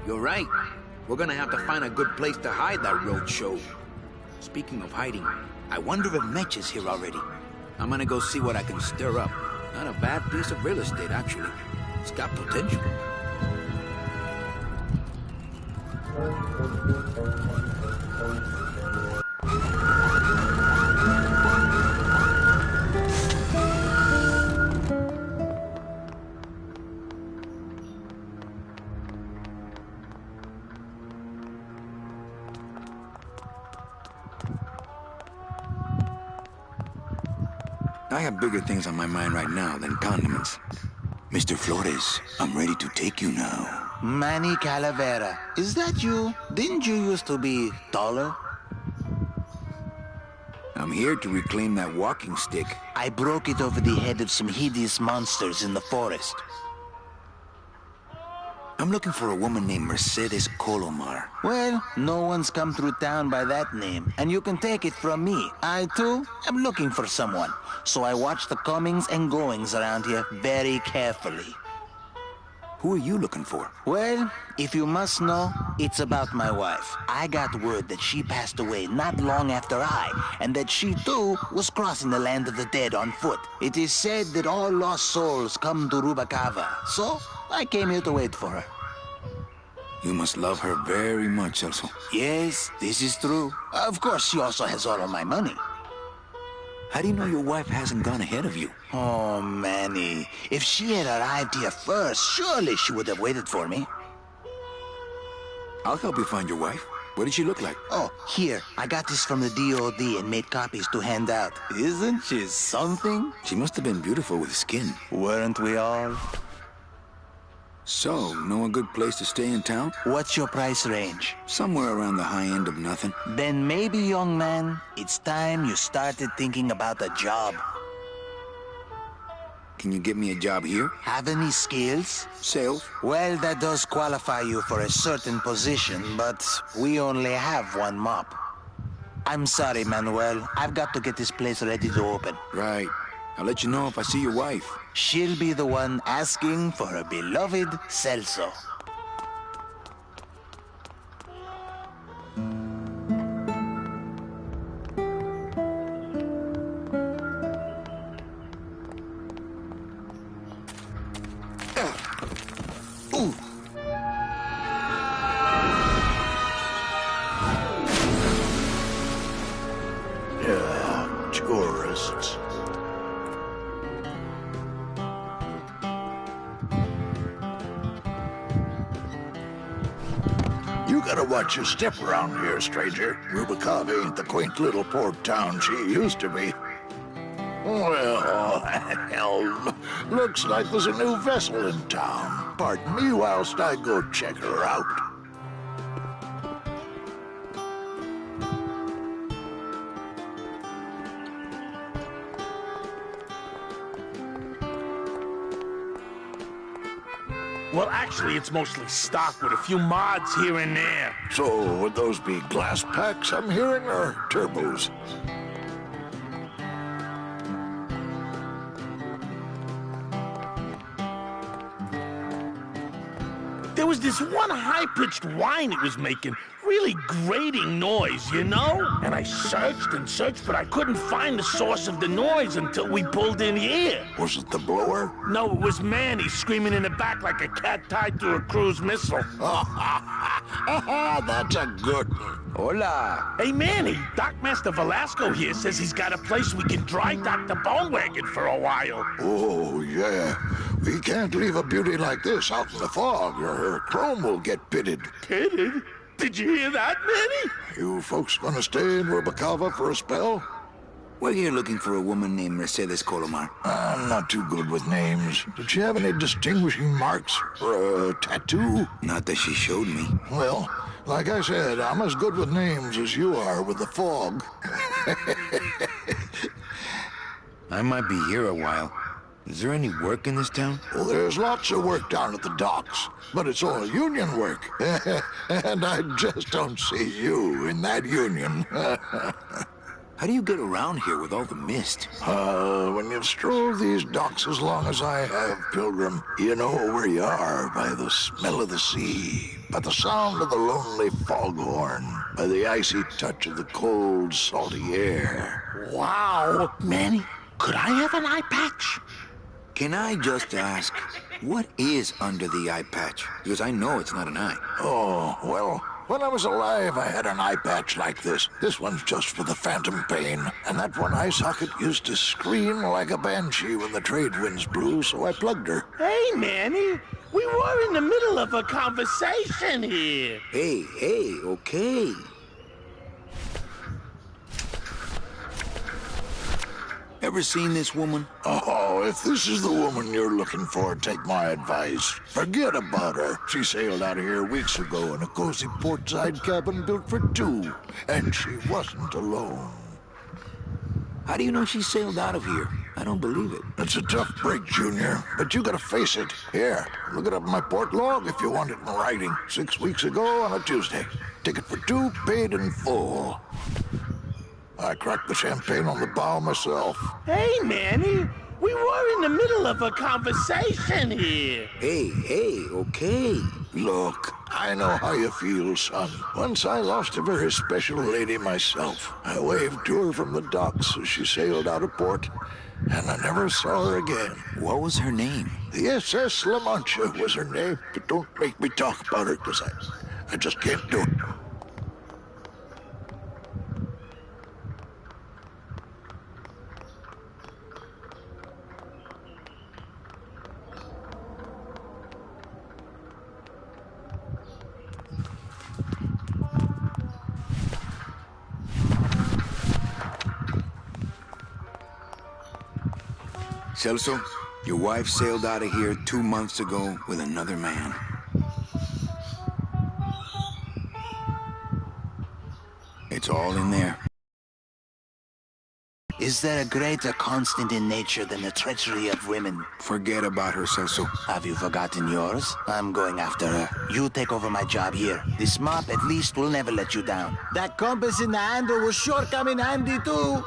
You're right. We're gonna have to find a good place to hide that road show. Speaking of hiding, I wonder if Mitch is here already. I'm gonna go see what I can stir up. Not a bad piece of real estate, actually. It's got potential. I have bigger things on my mind right now than condiments. Mr. Flores, I'm ready to take you now. Manny Calavera. Is that you? Didn't you used to be taller? I'm here to reclaim that walking stick. I broke it over the head of some hideous monsters in the forest. I'm looking for a woman named Mercedes Colomar. Well, no one's come through town by that name, and you can take it from me. I, too, am looking for someone, so I watch the comings and goings around here very carefully. Who are you looking for? Well, if you must know, it's about my wife. I got word that she passed away not long after I, and that she, too, was crossing the land of the dead on foot. It is said that all lost souls come to Rubacava, so I came here to wait for her. You must love her very much, Celso. Yes, this is true. Of course, she also has all of my money. How do you know your wife hasn't gone ahead of you? Oh, Manny. If she had arrived here first, surely she would have waited for me. I'll help you find your wife. What did she look like? Oh, here. I got this from the DOD and made copies to hand out. Isn't she something? She must have been beautiful with skin. Weren't we all? So, know a good place to stay in town? What's your price range? Somewhere around the high end of nothing. Then maybe, young man, it's time you started thinking about a job. Can you get me a job here? Have any skills? Sales? Well, that does qualify you for a certain position, but we only have one mop. I'm sorry, Manuel. I've got to get this place ready to open. Right. I'll let you know if I see your wife. She'll be the one asking for her beloved Celso. Yeah, tourists. You gotta watch your step around here, stranger. Rubicava ain't the quaint little port town she used to be. Well, hell, looks like there's a new vessel in town. Pardon me whilst I go check her out. Well, actually, it's mostly stock with a few mods here and there. So, would those be glass packs I'm hearing, or turbos? There was this one high-pitched whine it was making. Really grating noise, you know? And I searched and searched, but I couldn't find the source of the noise until we pulled in here. Was it the blower? No, it was Manny screaming in the back like a cat tied to a cruise missile. That's a good one. Hola. Hey, Manny, Dockmaster Velasco here says he's got a place we can dry dock the bone wagon for a while. Oh, yeah. We can't leave a beauty like this out in the fog, or her chrome will get pitted. Pitted? Did you hear that, Manny? You folks gonna stay in Rubicava for a spell? We're here looking for a woman named Mercedes Colomar. I'm not too good with names. Did she have any distinguishing marks or a tattoo? Not that she showed me. Well, like I said, I'm as good with names as you are with the fog. I might be here a while. Is there any work in this town? Well, there's lots of work down at the docks, but it's all union work. And I just don't see you in that union. How do you get around here with all the mist? When you've strolled these docks as long as I have, Pilgrim, you know where you are by the smell of the sea, by the sound of the lonely foghorn, by the icy touch of the cold, salty air. Wow. Manny, could I have an eye patch? Can I just ask, what is under the eye patch? Because I know it's not an eye. Oh, well, when I was alive, I had an eye patch like this. This one's just for the phantom pain. And that one eye socket used to scream like a banshee when the trade winds blew, so I plugged her. Hey, Manny, we were in the middle of a conversation here. Hey, okay. Ever seen this woman? Oh, if this is the woman you're looking for, take my advice. Forget about her. She sailed out of here weeks ago in a cozy portside cabin built for two. And she wasn't alone. How do you know she sailed out of here? I don't believe it. It's a tough break, Junior, but you gotta face it. Here, look it up in my port log if you want it in writing. 6 weeks ago on a Tuesday. Ticket for two, paid in full. I cracked the champagne on the bow myself. Hey, Manny, we were in the middle of a conversation here. Hey, okay. Look, I know how you feel, son. Once I lost a very special lady myself. I waved to her from the docks as she sailed out of port, and I never saw her again. What was her name? The SS La Mancha was her name, but don't make me talk about her, because I just can't do it. Celso, your wife sailed out of here 2 months ago with another man. It's all in there. Is there a greater constant in nature than the treachery of women? Forget about her, Celso. Have you forgotten yours? I'm going after her. You take over my job here. This mop at least will never let you down. That compass in the handle will sure come in handy too.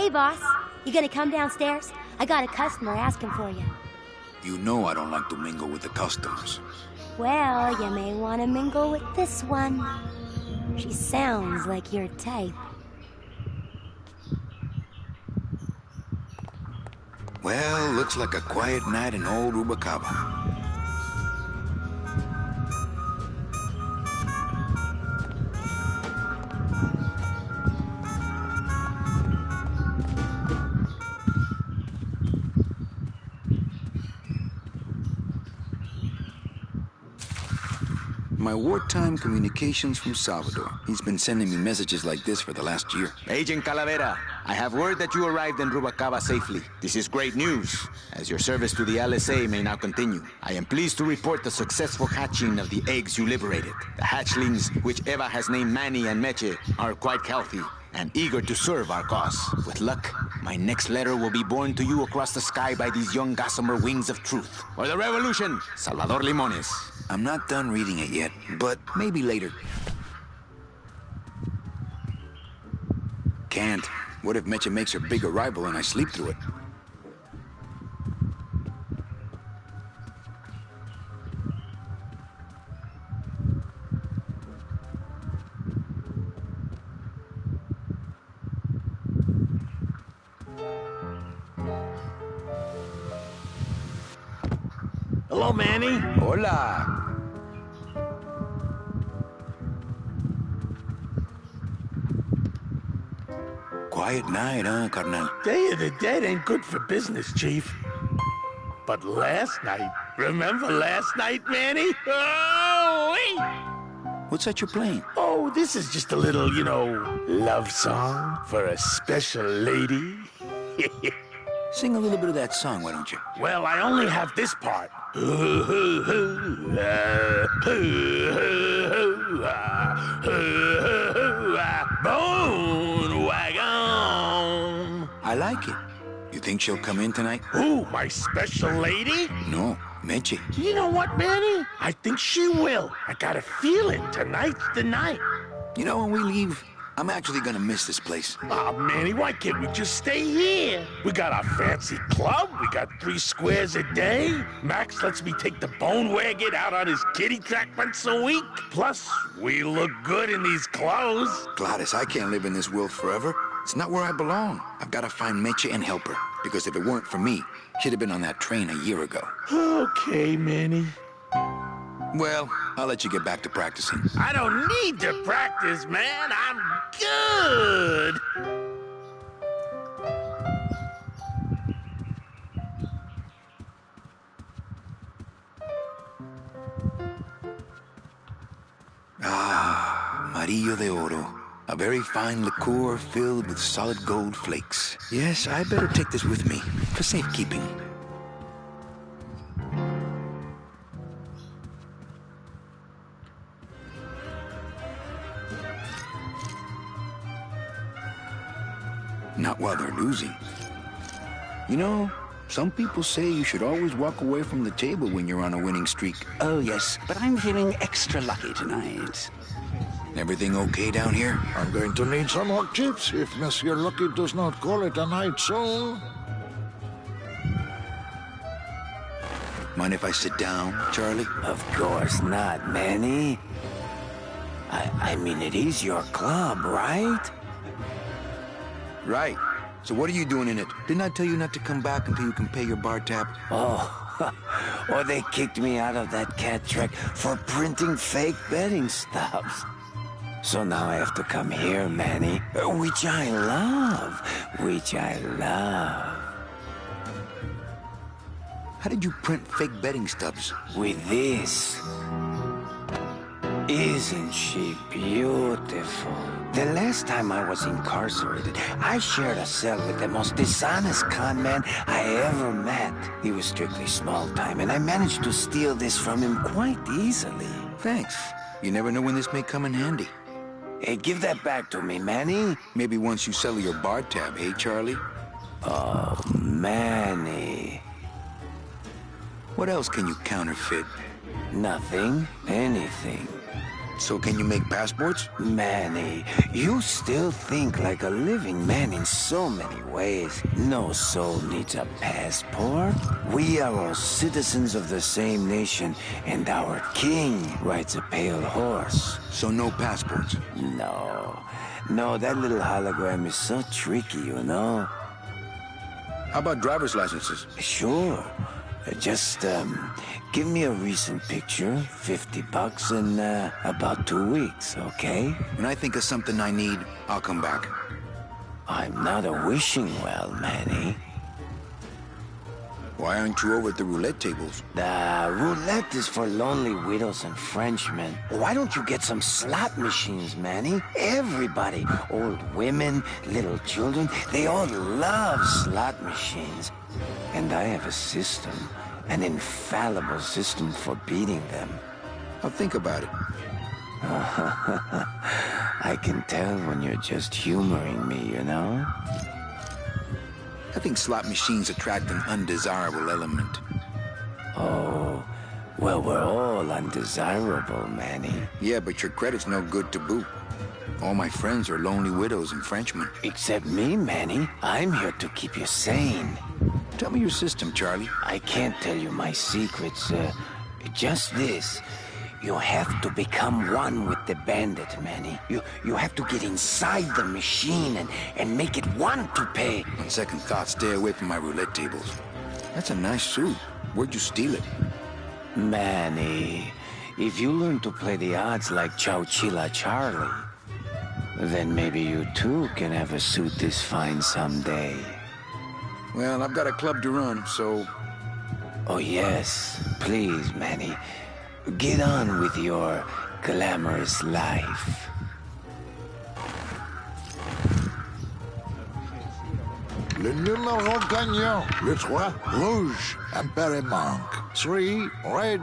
Hey, boss. You gonna come downstairs? I got a customer asking for you. You know I don't like to mingle with the customers. Well, you may want to mingle with this one. She sounds like your type. Well, looks like a quiet night in old Rubacava. My wartime communications from Salvador. He's been sending me messages like this for the last year. Agent Calavera, I have word that you arrived in Rubacava safely. This is great news, as your service to the LSA may now continue. I am pleased to report the successful hatching of the eggs you liberated. The hatchlings, which Eva has named Manny and Meche, are quite healthy and eager to serve our cause. With luck, my next letter will be borne to you across the sky by these young gossamer wings of truth. For the revolution, Salvador Limones. I'm not done reading it yet, but maybe later. Can't. What if Meche makes her big arrival and I sleep through it? Hello, Manny. Hola. Quiet night, huh, carnal? Day of the Dead ain't good for business, Chief. But last night, remember last night, Manny? Oh, wait! What's that you're playing? Oh, this is just a little, love song for a special lady. Sing a little bit of that song, why don't you? Well, I only have this part. Bone wagon. I like it. You think she'll come in tonight? Who, my special lady? No, Meche. You know what, Manny? I think she will. I got a feeling tonight's the night. You know, when we leave, I'm actually gonna miss this place. Aw, Manny, why can't we just stay here? We got our fancy club, we got 3 squares a day. Max lets me take the bone wagon out on his kiddie track once a week. Plus, we look good in these clothes. Gladys, I can't live in this world forever. It's not where I belong. I've gotta find Meche and help her. Because if it weren't for me, she'd have been on that train a year ago. Okay, Manny. Well, I'll let you get back to practicing. I don't need to practice, man. I'm good. Ah, Amarillo de Oro. A very fine liqueur filled with solid gold flakes. Yes, I better take this with me for safekeeping. Not while they're losing. You know, some people say you should always walk away from the table when you're on a winning streak. Oh, yes, but I'm feeling extra lucky tonight. Everything okay down here? I'm going to need some hot chips if Monsieur Lucky does not call it a night soon. Mind if I sit down, Charlie? Of course not, Manny. I mean, it is your club, right? Right. So what are you doing in it? Didn't I tell you not to come back until you can pay your bar tab? Oh, or they kicked me out of that cat track for printing fake betting stubs. So now I have to come here, Manny, which I love. How did you print fake betting stubs? With this. Isn't she beautiful? The last time I was incarcerated, I shared a cell with the most dishonest con man I ever met. He was strictly small time, and I managed to steal this from him quite easily. Thanks. You never know when this may come in handy. Hey, give that back to me, Manny. Maybe once you settle your bar tab, hey, Charlie? Oh, Manny. What else can you counterfeit? Nothing. Anything. So can you make passports? Manny, you still think like a living man in so many ways. No soul needs a passport. We are all citizens of the same nation, and our king rides a pale horse. So no passports? No, that little hologram is so tricky, you know? How about driver's licenses? Sure. Just, give me a recent picture, $50 in, about 2 weeks, okay? When I think of something I need, I'll come back. I'm not a wishing well, Manny. Why aren't you over at the roulette tables? The roulette is for lonely widows and Frenchmen. Why don't you get some slot machines, Manny? Everybody, old women, little children, they all love slot machines. And I have a system, an infallible system for beating them. I'll think about it. I can tell when you're just humoring me, you know? I think slot machines attract an undesirable element. Oh, well, we're all undesirable, Manny. Yeah, but your credit's no good to boot. All my friends are lonely widows and Frenchmen. Except me, Manny. I'm here to keep you sane. Tell me your system, Charlie. I can't tell you my secrets. Just this. You have to become one with the bandit, Manny. You have to get inside the machine and make it want to pay. On second thought, stay away from my roulette tables. That's a nice suit. Where'd you steal it? Manny, if you learn to play the odds like Chowchilla Charlie, then maybe you too can have a suit this fine someday. Well, I've got a club to run, so... Oh yes, please, Manny. Get on with your glamorous life. Le numéro gagnant, le 3, rouge, impair et manque. 3, red.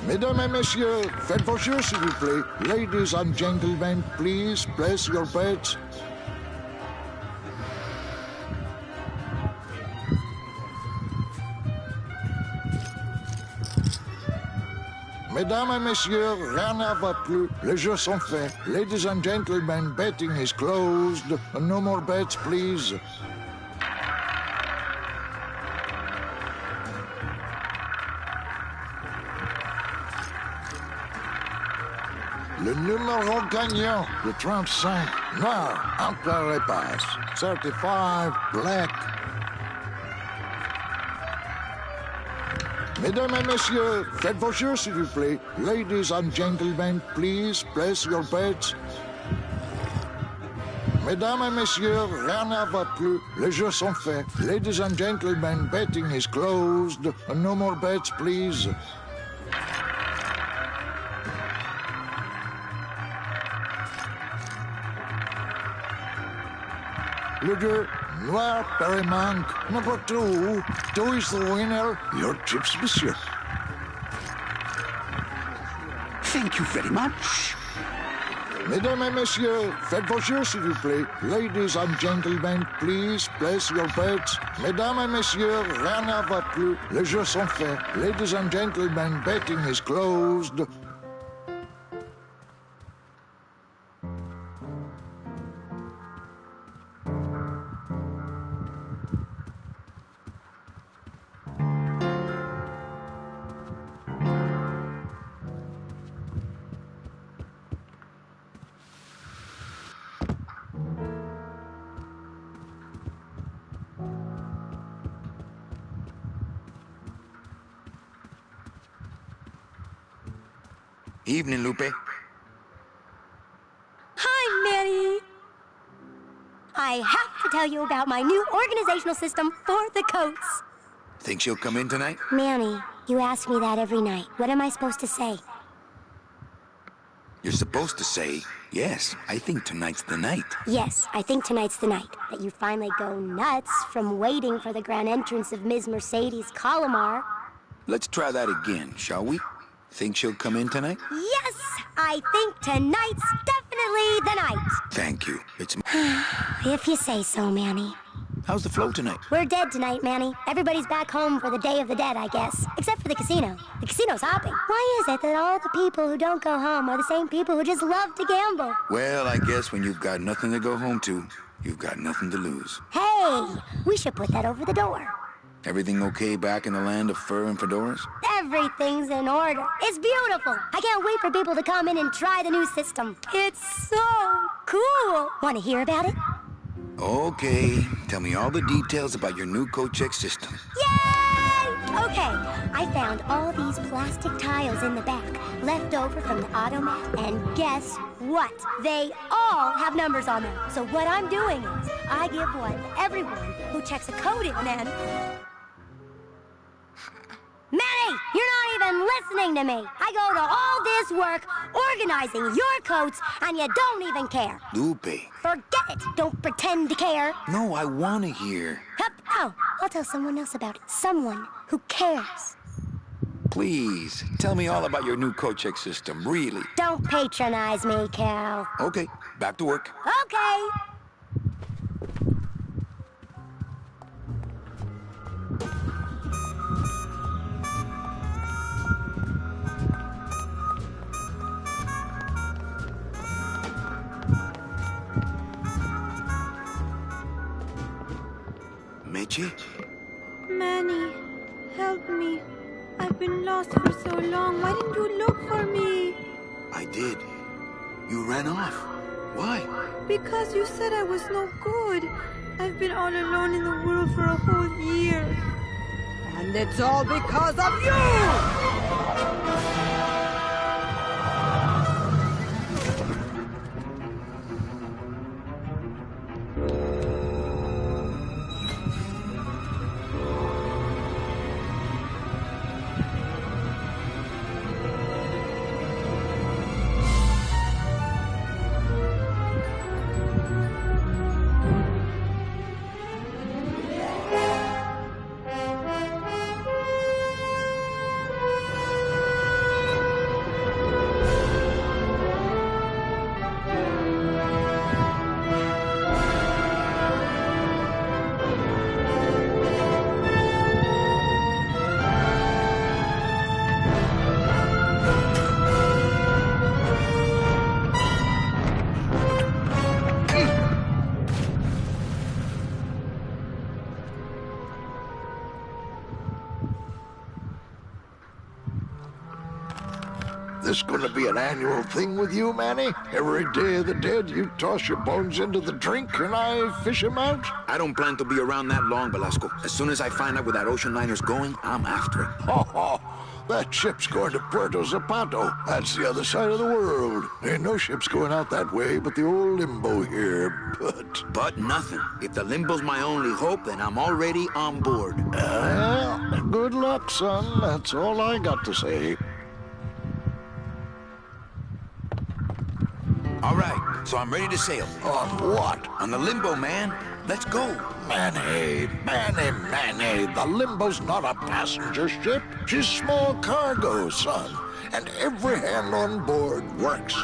Mesdames et messieurs, faites vos jeux, s'il vous plaît. Ladies and gentlemen, please place your bets. Mesdames et messieurs, rien ne va plus. Les jeux sont faits. Ladies and gentlemen, betting is closed. No more bets, please. Le numéro gagnant, le 35, noir, impair et passe. 35, black. Mesdames et messieurs, faites vos jeux, s'il vous plaît. Ladies and gentlemen, please place your bets. Mesdames et messieurs, rien ne va plus. Les jeux sont faits. Ladies and gentlemen, betting is closed. No more bets, please. Le jeu, noir, pair et manque. Number 2. 2 is the winner. Your chips, monsieur. Thank you very much. Mesdames et messieurs, faites vos jeux, s'il vous plaît. Ladies and gentlemen, please place your bets. Mesdames et messieurs, rien ne va plus. Les jeux sont faits. Ladies and gentlemen, betting is closed. Evening, Lupe. Hi, Manny. I have to tell you about my new organizational system for the coats. Think she'll come in tonight? Manny, you ask me that every night. What am I supposed to say? You're supposed to say, yes, I think tonight's the night. Yes, I think tonight's the night. That you finally go nuts from waiting for the grand entrance of Ms. Mercedes Colomar. Let's try that again, shall we? Think she'll come in tonight? Yes, I think tonight's definitely the night. Thank you. It's... If you say so, Manny. How's the flow tonight? We're dead tonight, Manny. Everybody's back home for the Day of the Dead, I guess. Except for the casino. The casino's hopping. Why is it that all the people who don't go home are the same people who just love to gamble? Well, I guess when you've got nothing to go home to, you've got nothing to lose. Hey, we should put that over the door. Everything okay back in the land of fur and fedoras? Everything's in order. It's beautiful. I can't wait for people to come in and try the new system. It's so cool. Want to hear about it? Okay, tell me all the details about your new coat check system. Yay! Okay, I found all these plastic tiles in the back, left over from the automat, and guess what? They all have numbers on them. So what I'm doing is, I give one to everyone who checks a code in, man. Manny, you're not even listening to me. I go to all this work organizing your coats, and you don't even care. Lupe. Forget it. Don't pretend to care. No, I want to hear. Hup. Oh, I'll tell someone else about it. Someone who cares. Please, tell me all about your new coat check system, really. Don't patronize me, Cal. Okay, back to work. Okay. Meche? Manny, help me. I've been lost for so long. Why didn't you look for me? I did. You ran off. Why? Because you said I was no good. I've been all alone in the world for a whole year. And it's all because of you! This gonna be an annual thing with you, Manny? Every Day of the Dead, you toss your bones into the drink and I fish 'em out? I don't plan to be around that long, Velasco. As soon as I find out where that ocean liner's going, I'm after it. Oh, that ship's going to Puerto Zapato. That's the other side of the world. Ain't no ships going out that way but the old limbo here, But nothing. If the limbo's my only hope, then I'm already on board. Well, good luck, son. That's all I got to say. All right, so I'm ready to sail. On what? On the limbo, man. Let's go. Manny, the Limbo's not a passenger ship. She's small cargo, son. And every hand on board works.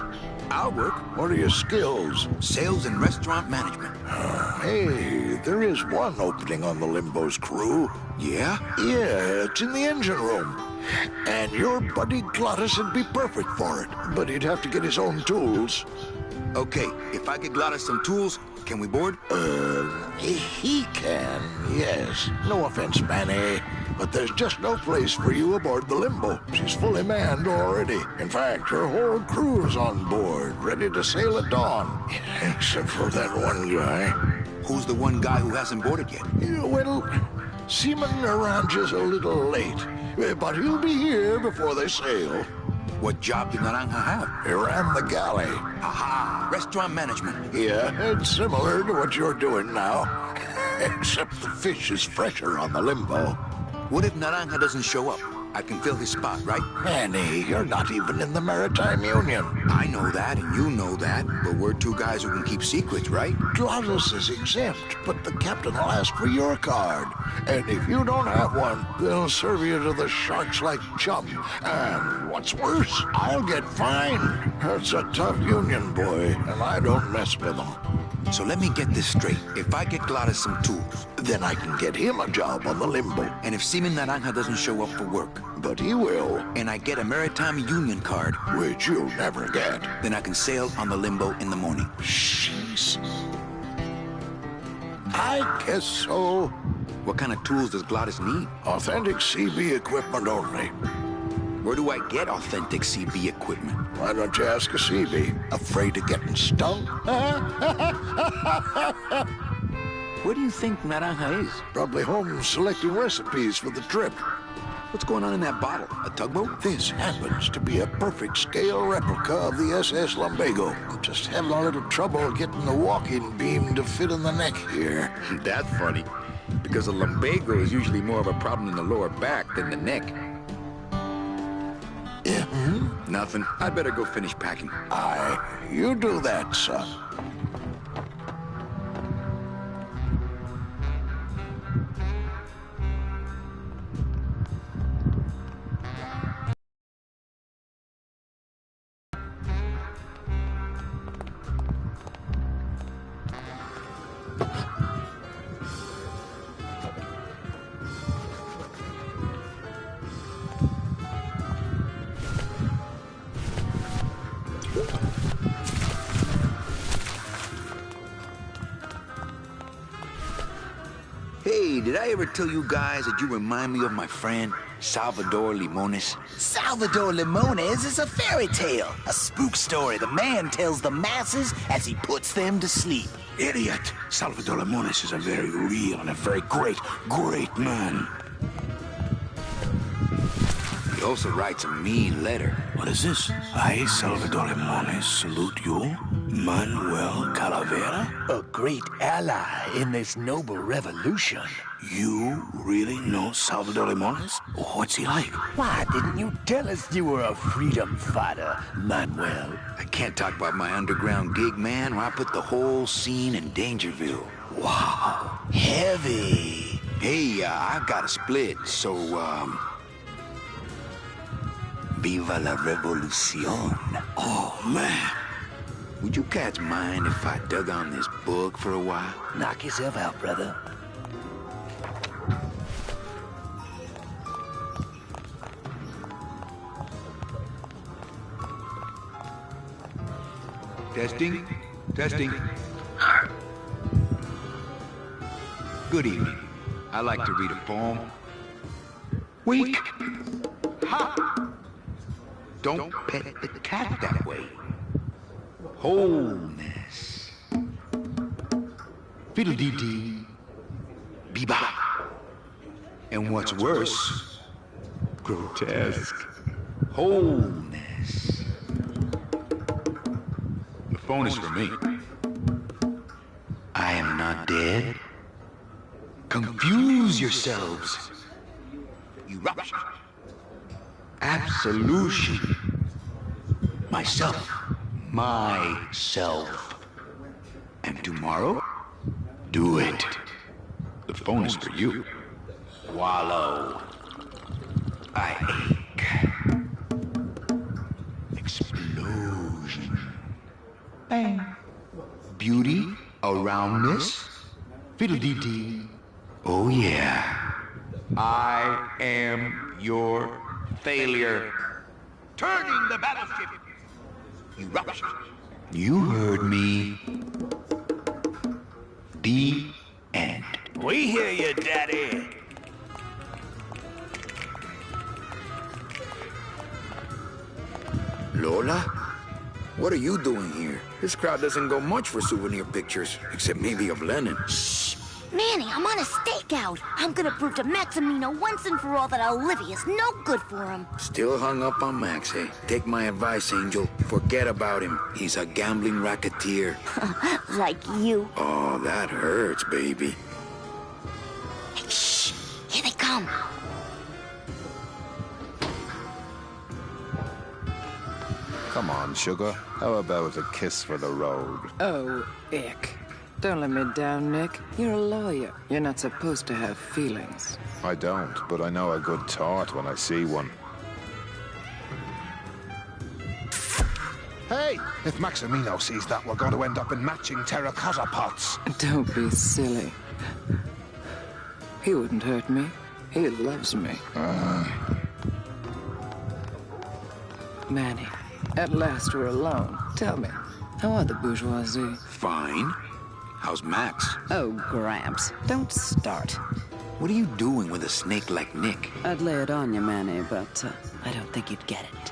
I'll work. What are your skills? Sales and restaurant management. Hey, there is one opening on the Limbo's crew. Yeah? Yeah, it's in the engine room. And your buddy Glottis would be perfect for it. But he'd have to get his own tools. Okay, if I get Glottis some tools, can we board? He can, yes. No offense, Manny, but there's just no place for you aboard the Limbo. She's fully manned already. In fact, her whole crew's on board, ready to sail at dawn. Except for that one guy. Who's the one guy who hasn't boarded yet? Well, Seaman Naranja's a little late, but he'll be here before they sail. What job did Naranja have? He ran the galley. Aha! Restaurant management. Yeah, it's similar to what you're doing now. Except the fish is fresher on the Limbo. What if Naranja doesn't show up? I can fill his spot, right? Manny, you're not even in the Maritime Union. I know that, and you know that, but we're two guys who can keep secrets, right? Glottis is exempt, but the captain will ask for your card. And if you don't have one, they'll serve you to the sharks like chum. And what's worse, I'll get fined. That's a tough union, boy, and I don't mess with them. So let me get this straight. If I get Gladys some tools, Then I can get him a job on the limbo. and if Seaman Naranja doesn't show up for work, But he will, and I get a Maritime Union card, which you'll never get. then I can sail on the limbo in the morning. Jeez. I guess so. What kind of tools does Gladys need? Authentic CB equipment only. Where do I get authentic CB equipment? Why don't you ask a CB? Afraid of getting stung? Where do you think Naranja is? Probably home selecting recipes for the trip. What's going on in that bottle? A tugboat? This happens to be a perfect scale replica of the SS Lumbago. Just having a little trouble getting the walking beam to fit in the neck here. That's funny, because a lumbago is usually more of a problem in the lower back than the neck. Yeah? Nothing. I'd better go finish packing. Aye, you do that, son. Hey, did I ever tell you guys that you remind me of my friend, Salvador Limones? Salvador Limones is a fairy tale, a spook story the man tells the masses as he puts them to sleep. Idiot! Salvador Limones is a very real and a very great man. He also writes a mean letter. What is this? I, Salvador Limones, salute you, Manuel Calavera. A great ally in this noble revolution. You really know Salvador Limones? What's he like? Why didn't you tell us you were a freedom fighter, Manuel? I can't talk about my underground gig, man, where I put the whole scene in Dangerville. Wow, heavy. Hey, I've got a split, so, Viva la revolución. Oh, man. Would you cats mind if I dug on this book for a while? Knock yourself out, brother. Testing? Testing. Good evening. I like to read a poem. Weak. Ha! Don't pet the cat that way. Wholeness. Fiddle-dee-dee. Bebop. And what's worse, grotesque. Wholeness. The phone is for me. I am not dead. Confuse yourselves. Eruption. Absolution. Myself. Myself. And tomorrow, do it. The phone is for you. Wallow. I ache. Explosion. Bang. Beauty around this. Fiddle-dee-dee. Oh yeah. I am your failure. Turning the battleship. Eruption. You heard me. The end. We hear you, Daddy. Lola? What are you doing here? This crowd doesn't go much for souvenir pictures, except maybe of Lenin. Shh! Manny, I'm on a stakeout. I'm gonna prove to Maximino once and for all that Olivia's no good for him. Still hung up on Max, eh? Take my advice, Angel. Forget about him. He's a gambling racketeer. Like you. Oh, that hurts, baby. Hey, shh! Here they come. Come on, sugar. How about a kiss for the road? Oh, ick. Don't let me down, Nick. You're a lawyer. You're not supposed to have feelings. I don't, but I know a good tart when I see one. Hey, if Maximino sees that, we're going to end up in matching terracotta pots. Don't be silly. He wouldn't hurt me. He loves me. Manny, at last we're alone. Tell me, how are the bourgeoisie? Fine. How's Max? Oh, Gramps, don't start. What are you doing with a snake like Nick? I'd lay it on you, Manny, but I don't think you'd get it.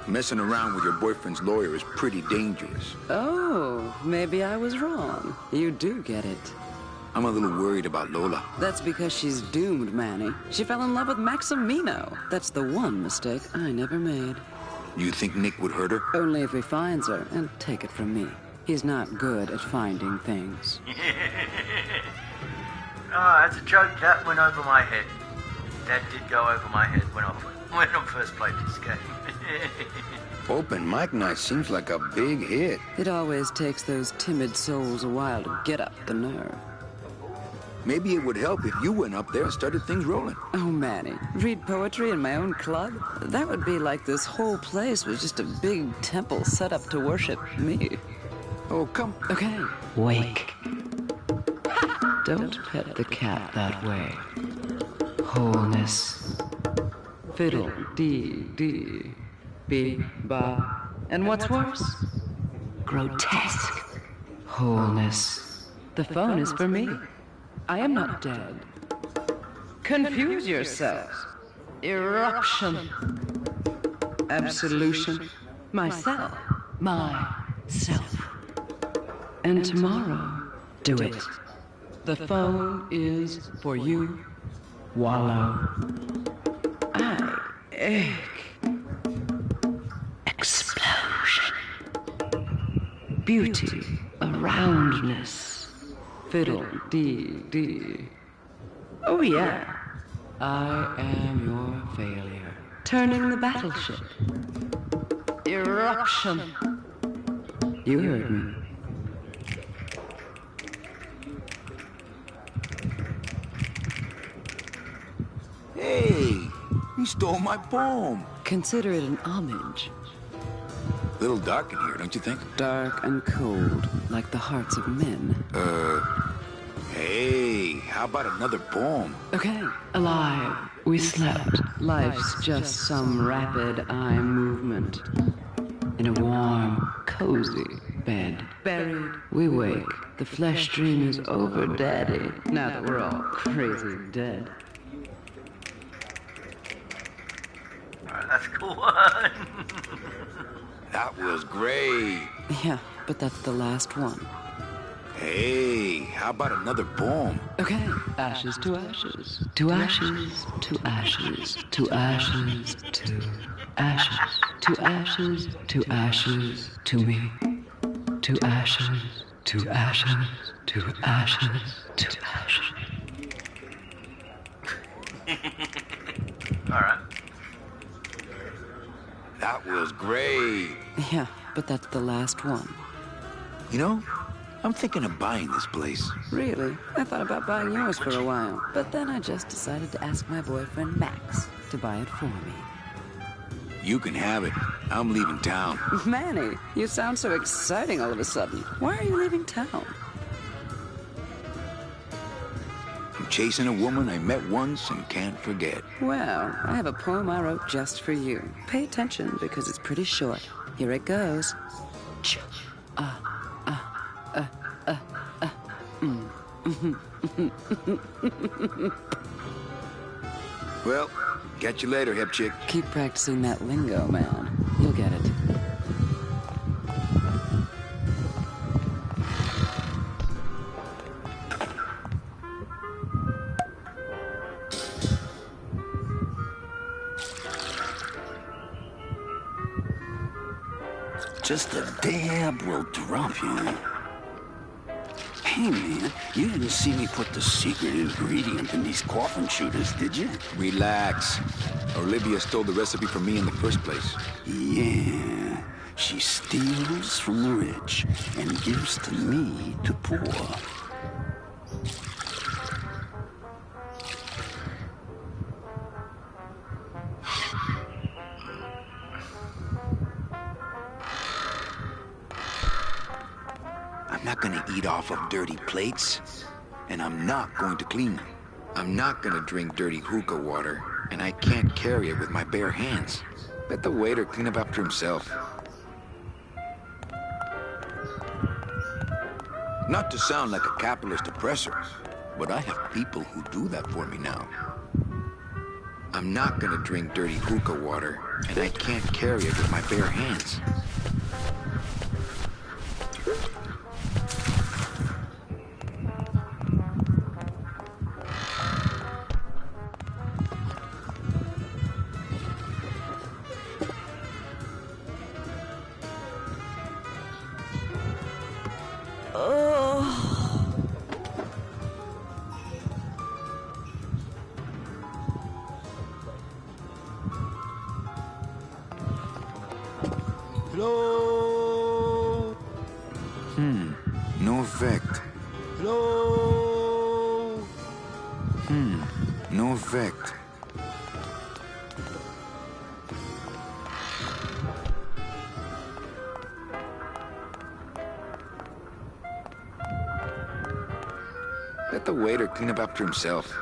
Messing around with your boyfriend's lawyer is pretty dangerous. Oh, maybe I was wrong. You do get it. I'm a little worried about Lola. That's because she's doomed, Manny. She fell in love with Maximino. That's the one mistake I never made. You think Nick would hurt her? Only if he finds her, and take it from me. He's not good at finding things. That's a joke that went over my head. That did go over my head when I first played this game. Open mic night seems like a big hit. It always takes those timid souls a while to get up the nerve. Maybe it would help if you went up there and started things rolling. Oh, Manny, read poetry in my own club? That would be like this whole place was just a big temple set up to worship me. Oh, come. Okay. Wake. Don't pet the cat that way. Wholeness. Fiddle, dee, dee, be, ba. And what's worse? Grotesque. Wholeness. The phone is for me. I am not dead. Confuse yourselves. Eruption. Absolution. Myself. Myself. And tomorrow, do it. The phone is for you. Wallow. I ache. Explosion. Beauty. Aroundness. Fiddle, dee, dee. Oh, yeah. I am your failure. Turning the battleship. Eruption. You heard me. Hey, you stole my poem. Consider it an homage. A little dark in here, don't you think? Dark and cold, like the hearts of men. Hey, how about another poem? Okay. Alive, we slept. Life's just some rapid eye movement. In a warm, cozy bed. Buried, we wake. The flesh dream is over, Daddy. Now that we're all crazy dead. That's cool one. That was great. Yeah, but that's the last one. Hey, how about another poem? Okay. Ashes to ashes. To ashes. To ashes. To ashes. To ashes. To ashes. To ashes. To me. To ashes. To ashes. To ashes. To ashes. All right. That was great. Yeah, but that's the last one. You know, I'm thinking of buying this place. Really? I thought about buying yours for a while, but then I just decided to ask my boyfriend Max to buy it for me. You can have it. I'm leaving town. Manny, you sound so exciting all of a sudden. Why are you leaving town? I'm chasing a woman I met once and can't forget. Well, I have a poem I wrote just for you. Pay attention because it's pretty short. Here it goes. Well, catch you later, hip chick. Keep practicing that lingo, man. You'll get it. Just a dab will drop you. Hey, man, you didn't see me put the secret ingredient in these coffin shooters, did you? Relax. Olivia stole the recipe from me in the first place. Yeah. She steals from the rich and gives to me to poor. I'm not gonna eat off of dirty plates, and I'm not going to clean them. I'm not gonna drink dirty hookah water, and I can't carry it with my bare hands. Let the waiter clean up after himself. Not to sound like a capitalist oppressor, but I have people who do that for me now. I'm not gonna drink dirty hookah water, and I can't carry it with my bare hands. Hello? No effect. Hello? No effect. Let the waiter clean up after himself.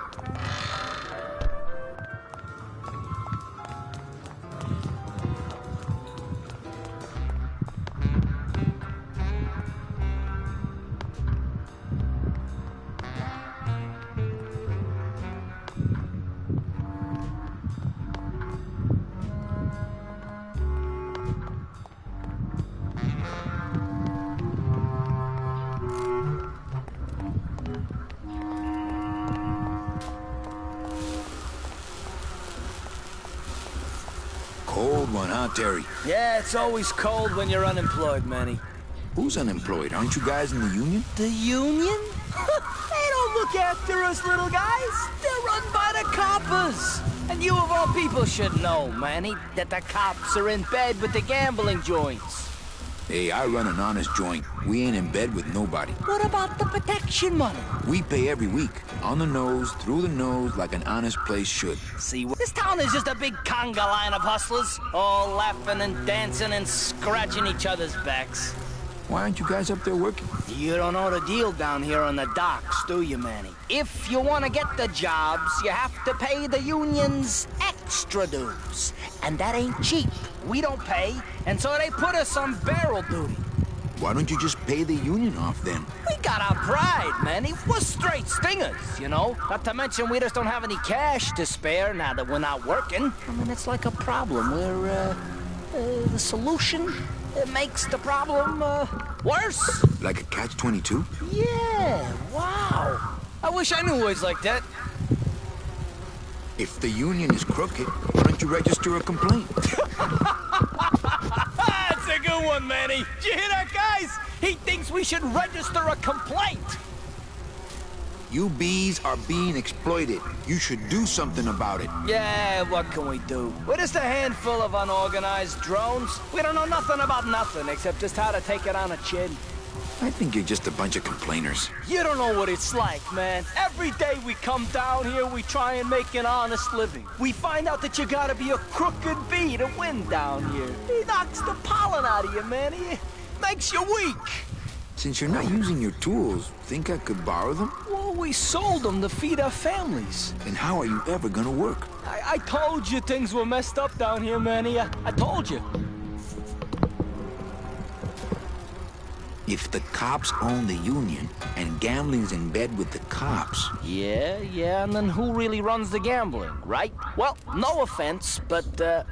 Cold one, huh, Terry? Yeah, it's always cold when you're unemployed, Manny. Who's unemployed? Aren't you guys in the union? The union? They don't look after us little guys. They're run by the coppers. And you of all people should know, Manny, that the cops are in bed with the gambling joints. Hey, I run an honest joint. We ain't in bed with nobody. What about the protection money? We pay every week. On the nose, through the nose, like an honest place should. See, this town is just a big conga line of hustlers, all laughing and dancing and scratching each other's backs. Why aren't you guys up there working? You don't know the deal down here on the docks, do you, Manny? If you want to get the jobs, you have to pay the unions extra dues. And that ain't cheap. We don't pay, and so they put us on barrel duty. Why don't you just pay the union off then? We got our pride, Manny. We're straight stingers, you know? Not to mention we just don't have any cash to spare now that we're not working. I mean, it's like a problem where, the solution makes the problem, worse. Like a catch-22? Yeah, wow. I wish I knew words like that. If the union is crooked, why don't you register a complaint? That's a good one, Manny. Did you hear that, guys? He thinks we should register a complaint. You bees are being exploited. You should do something about it. Yeah, what can we do? We're just a handful of unorganized drones. We don't know nothing about nothing except just how to take it on the chin. I think you're just a bunch of complainers. You don't know what it's like, man. Every day we come down here, we try and make an honest living. We find out that you gotta be a crooked bee to win down here. He knocks the pollen out of you, man. He makes you weak. Since you're not using your tools, think I could borrow them? Well, we sold them to feed our families. Then how are you ever gonna work? I told you things were messed up down here, Manny. I told you. If the cops own the union, and gambling's in bed with the cops... Yeah, and then who really runs the gambling, right? Well, no offense, but,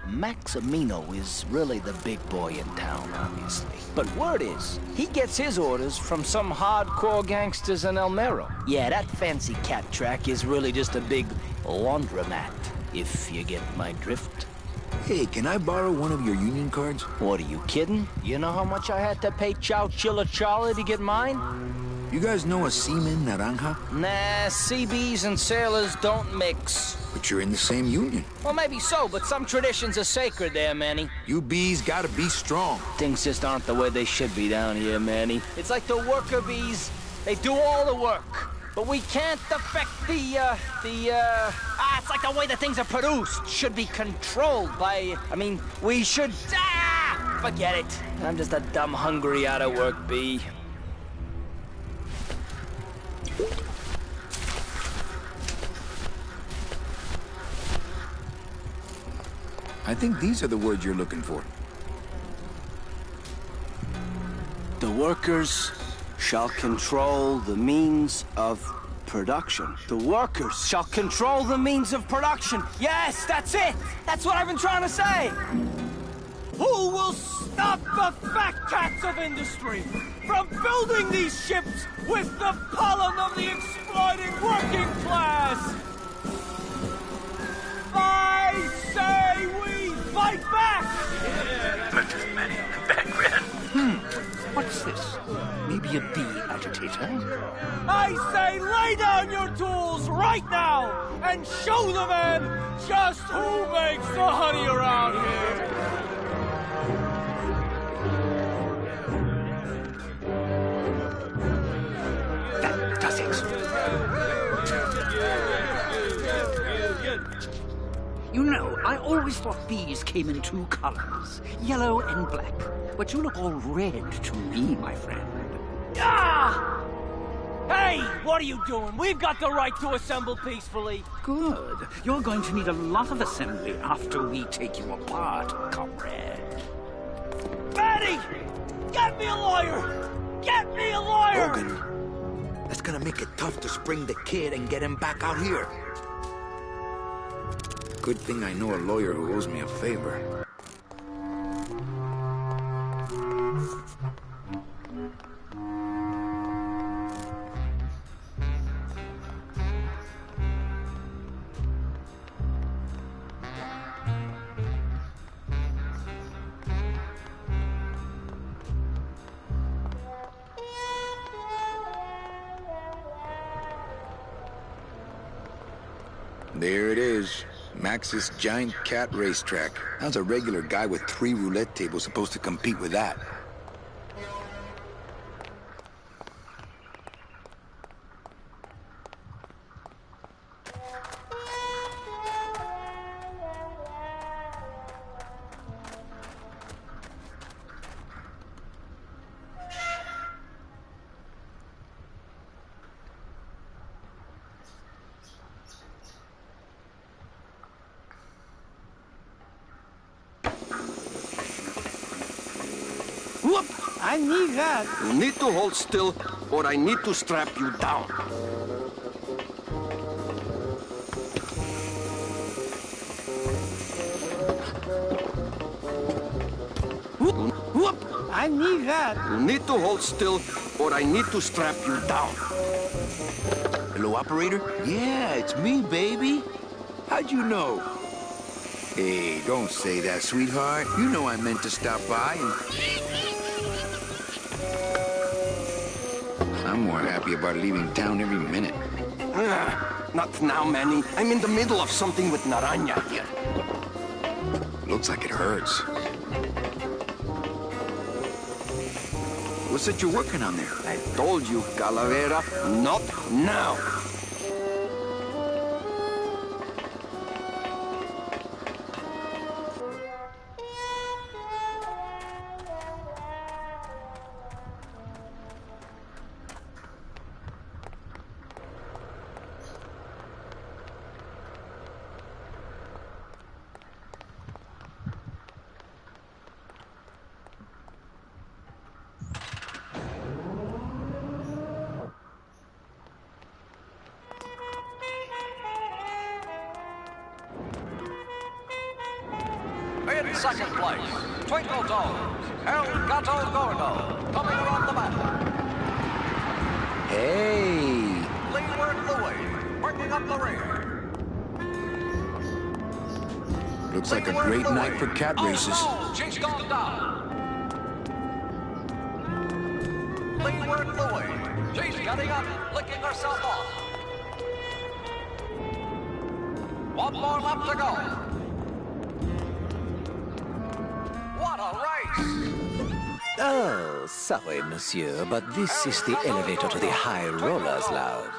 Maximino is really the big boy in town, obviously. But word is, he gets his orders from some hardcore gangsters in El Mero. Yeah, that fancy cat track is really just a big laundromat, if you get my drift. Hey, can I borrow one of your union cards? What, are you kidding? You know how much I had to pay Chow Chilla Charlie to get mine? You guys know a seaman naranja? Nah, CBs and sailors don't mix. But you're in the same union. Well, maybe so, but some traditions are sacred there, Manny. You bees gotta be strong. Things just aren't the way they should be down here, Manny. It's like the worker bees. They do all the work. But we can't affect it's like the way the things are produced. Should be controlled by, we should, forget it. I'm just a dumb, hungry, out-of-work bee. I think these are the words you're looking for. The workers shall control the means of production. The workers shall control the means of production. Yes, that's it! That's what I've been trying to say! Who will stop the fat cats of industry from building these ships with the pollen of the exploiting working class? I say we fight back! Look at Manny in the background. What's this? Maybe a bee agitator? I say lay down your tools right now and show the men just who makes the honey around here! That does it. You know, I always thought bees came in two colors, yellow and black. But you look all red to me, my friend. Ah! Hey, what are you doing? We've got the right to assemble peacefully. Good. You're going to need a lot of assembly after we take you apart, comrade. Manny! Get me a lawyer! Get me a lawyer! Logan, that's gonna make it tough to spring the kid and get him back out here. Good thing I know a lawyer who owes me a favor. There it is. Max's giant cat racetrack. How's a regular guy with 3 roulette tables supposed to compete with that? Whoop! I need that. You need to hold still, or I need to strap you down. Whoop! I need that. You need to hold still, or I need to strap you down. Hello, operator? Yeah, it's me, baby. How'd you know? Hey, don't say that, sweetheart. You know I meant to stop by and... I'm more happy about leaving town every minute. Not now, Manny. I'm in the middle of something with Naranja here. Looks like it hurts. What's it you're working on there? I told you, Calavera, not now. In second place, Twinkle Toes, El Gato Gordo, coming around the map. Hey! Leeward Louie, bringing up the rear. Looks like a great night for cat races. Oh, no, she's gone down. Leeward Louie, she's getting up, licking herself off. One more lap to go. What a race! Oh, sorry, monsieur, but this is the elevator to the High Rollers Lounge.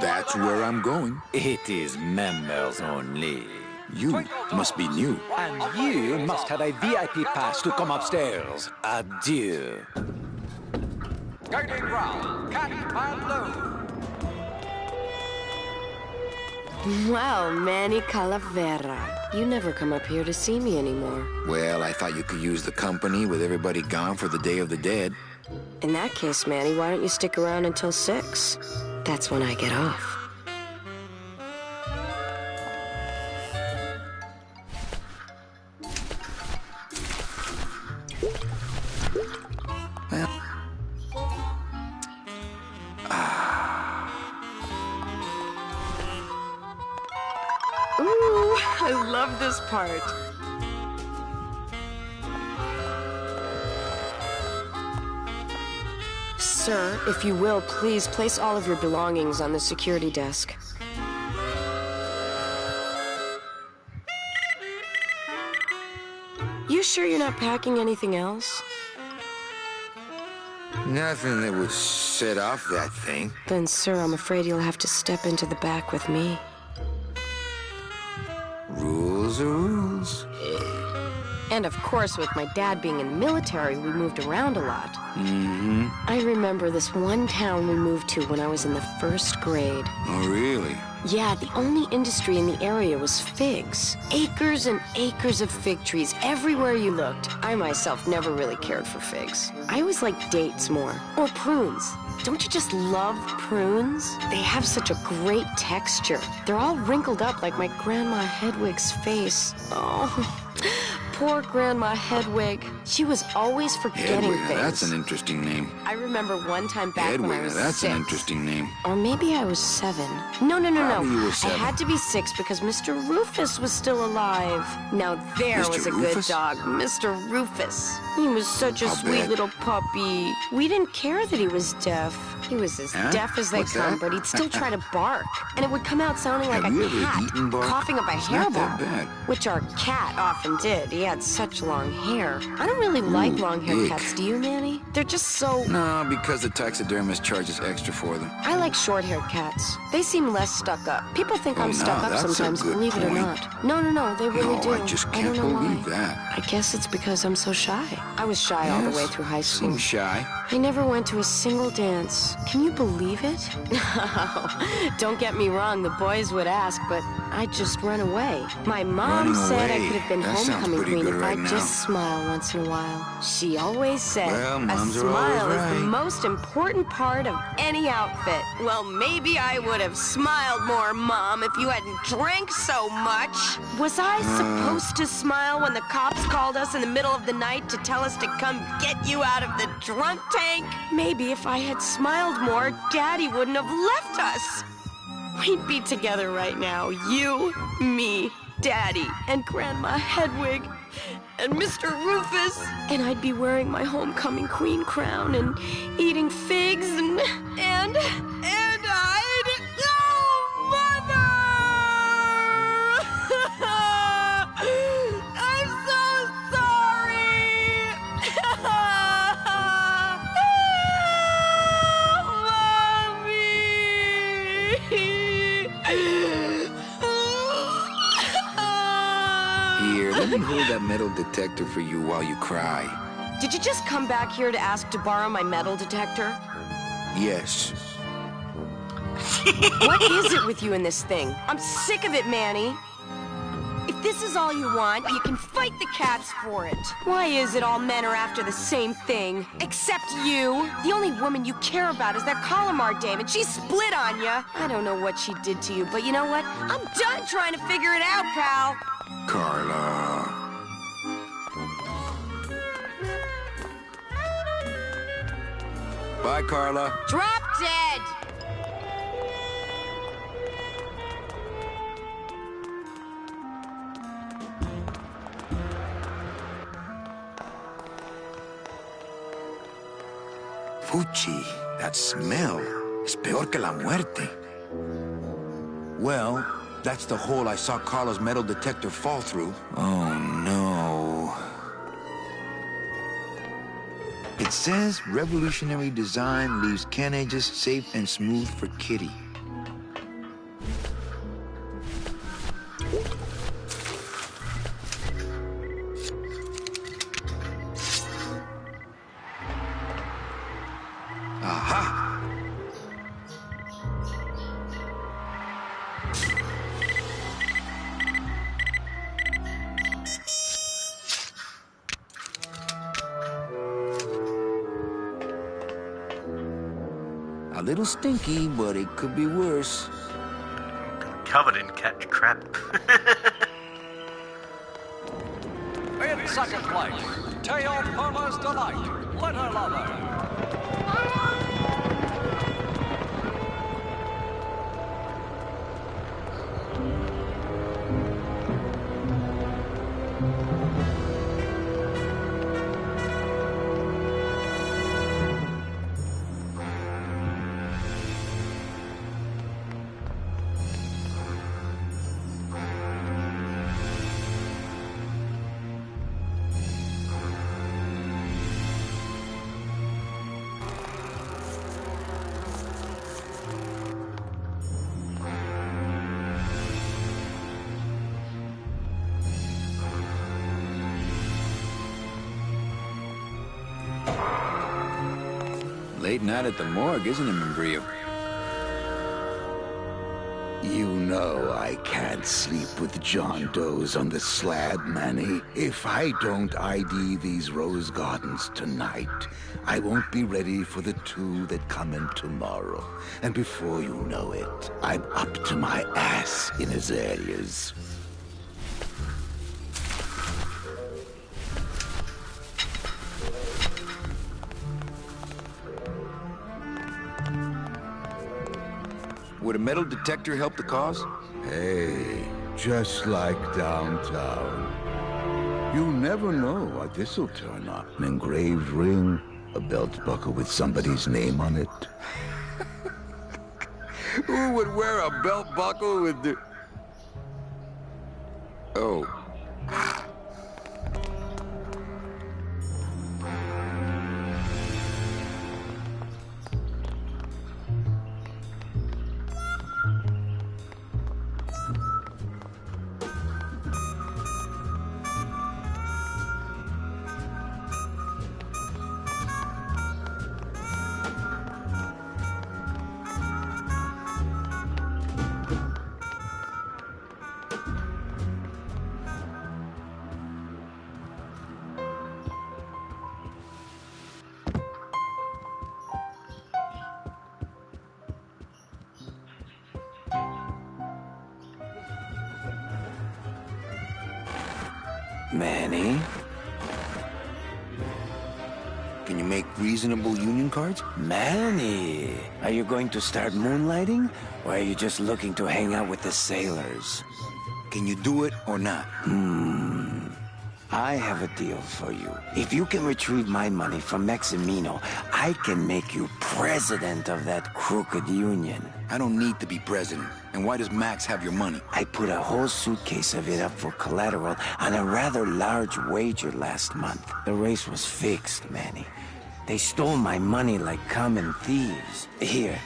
That's where I'm going. It is members only. You must be new. And you must have a VIP pass to come upstairs. Adieu. Gaining ground, Kathmandu. Wow, Manny Calavera. You never come up here to see me anymore. Well, I thought you could use the company with everybody gone for the Day of the Dead. In that case, Manny, why don't you stick around until 6? That's when I get off. Ooh, I love this part. Sir, if you will, please place all of your belongings on the security desk. You sure you're not packing anything else? Nothing that would set off that thing. Then, sir, I'm afraid you'll have to step into the back with me. Rules are rules. And of course, with my dad being in the military, we moved around a lot. Mm-hmm. I remember this one town we moved to when I was in the 1st grade. Oh, really? Yeah, the only industry in the area was figs. Acres and acres of fig trees everywhere you looked. I myself never really cared for figs. I always liked dates more. Or prunes. Don't you just love prunes? They have such a great texture. They're all wrinkled up like my Grandma Hedwig's face. Oh, poor Grandma Hedwig. She was always forgetting Hedwig, things. that's an interesting name. I remember one time back when I was that's 6. an interesting name. Or maybe I was 7. No. Probably you were I 7. had to be 6 because Mr. Rufus was still alive. Now there Mr. was a Rufus? good dog, Mr. Rufus. He was such a I'll sweet bet. little puppy. We didn't care that he was deaf. He was as Huh? deaf as they What's come, that? but he'd still try to bark. And it would come out sounding like Have you a ever cat, eaten bark? coughing up a It's not that hairball. bad. Which our cat often did. He had such long hair. I don't really like long-haired ick. cats, do you, Manny? They're just so... No, because the taxidermist charges extra for them. I like short-haired cats. They seem less stuck up. People think I'm Oh, stuck no, up that's a sometimes, good believe it or point. not. No, they really No, do. I just don't can't know believe why. that. I guess it's because I'm so shy. I was shy all the way Yes, through high school. Seems shy. I never went to a single dance. Can you believe it? Don't get me wrong, the boys would ask, but I'd just run away. My mom Running said I away? could have been That sounds homecoming pretty queen good if right I'd now. just smile once in a while. She always said Well, a moms are smile always is the right. most important part of any outfit. Well, maybe I would have smiled more, Mom, if you hadn't drank so much. Was I supposed to smile when the cops called us in the middle of the night to tell us to come get you out of the drunk tank? Maybe if I had smiled more, Daddy wouldn't have left us. We'd be together right now. You, me, Daddy, and Grandma Hedwig, and Mr. Rufus. And I'd be wearing my homecoming queen crown and eating figs and I'd... Oh, Mother! I'm so sorry! Here, let me hold that metal detector for you while you cry. Did you just come back here to ask to borrow my metal detector? Yes. What is it with you in this thing? I'm sick of it, Manny. If this is all you want, you can fight the cats for it. Why is it all men are after the same thing? Except you. The only woman you care about is that Calamar dame, and she split on you. I don't know what she did to you, but you know what? I'm done trying to figure it out, pal. Carla. Bye, Carla. Drop dead. Fuchi, that smell is peor que la muerte. Well, that's the hole I saw Carla's metal detector fall through. Oh, no. It says revolutionary design leaves can edges safe and smooth for Kitty. Aha! A little stinky, but it could be worse. Covered in cat crap. In second place, Teo Perla's Delight, Letter Lover. Late night at the morgue, isn't it, Membrillo? You know I can't sleep with John Doe's on the slab, Manny. If I don't ID these rose gardens tonight, I won't be ready for the two that come in tomorrow. And before you know it, I'm up to my ass in azaleas. Would a metal detector help the cause? Hey, just like downtown. You never know what this'll turn up. An engraved ring, a belt buckle with somebody's name on it. Who would wear a belt buckle with the... Oh. Manny? Can you make reasonable union cards? Manny! Are you going to start moonlighting? Or are you just looking to hang out with the sailors? Can you do it or not? I have a deal for you. If you can retrieve my money from Maximino, I can make you president of that crooked union. I don't need to be president. And why does Max have your money? I put a whole suitcase of it up for collateral on a rather large wager last month. The race was fixed, Manny. They stole my money like common thieves. Here,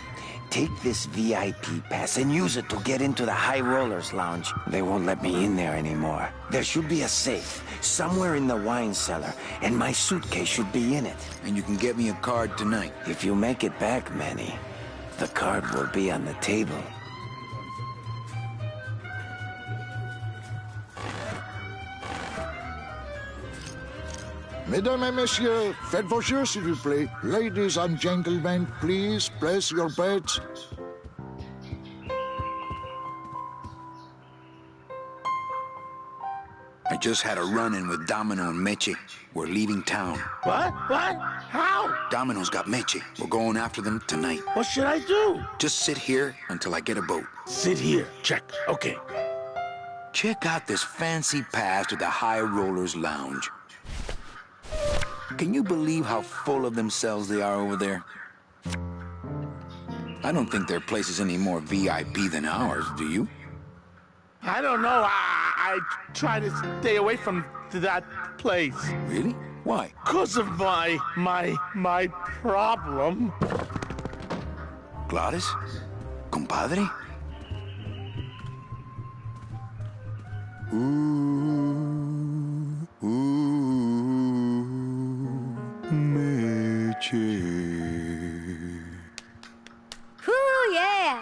take this VIP pass and use it to get into the High Rollers Lounge. They won't let me in there anymore. There should be a safe somewhere in the wine cellar, and my suitcase should be in it. And you can get me a card tonight. If you make it back, Manny, the card will be on the table. Mesdames et messieurs, faites vos jeux, s'il vous plaît. Ladies and gentlemen, please place your bets. I just had a run-in with Domino and Meche. We're leaving town. What? What? How? Domino's got Meche. We're going after them tonight. What should I do? Just sit here until I get a boat. Sit here. Check. Okay. Check out this fancy pass to the High Rollers Lounge. Can you believe how full of themselves they are over there? I don't think their place is any more VIP than ours, do you? I don't know. I try to stay away from that place. Really? Why? 'Cause of my problem. Gladys? Compadre? Meche. Whoo, yeah!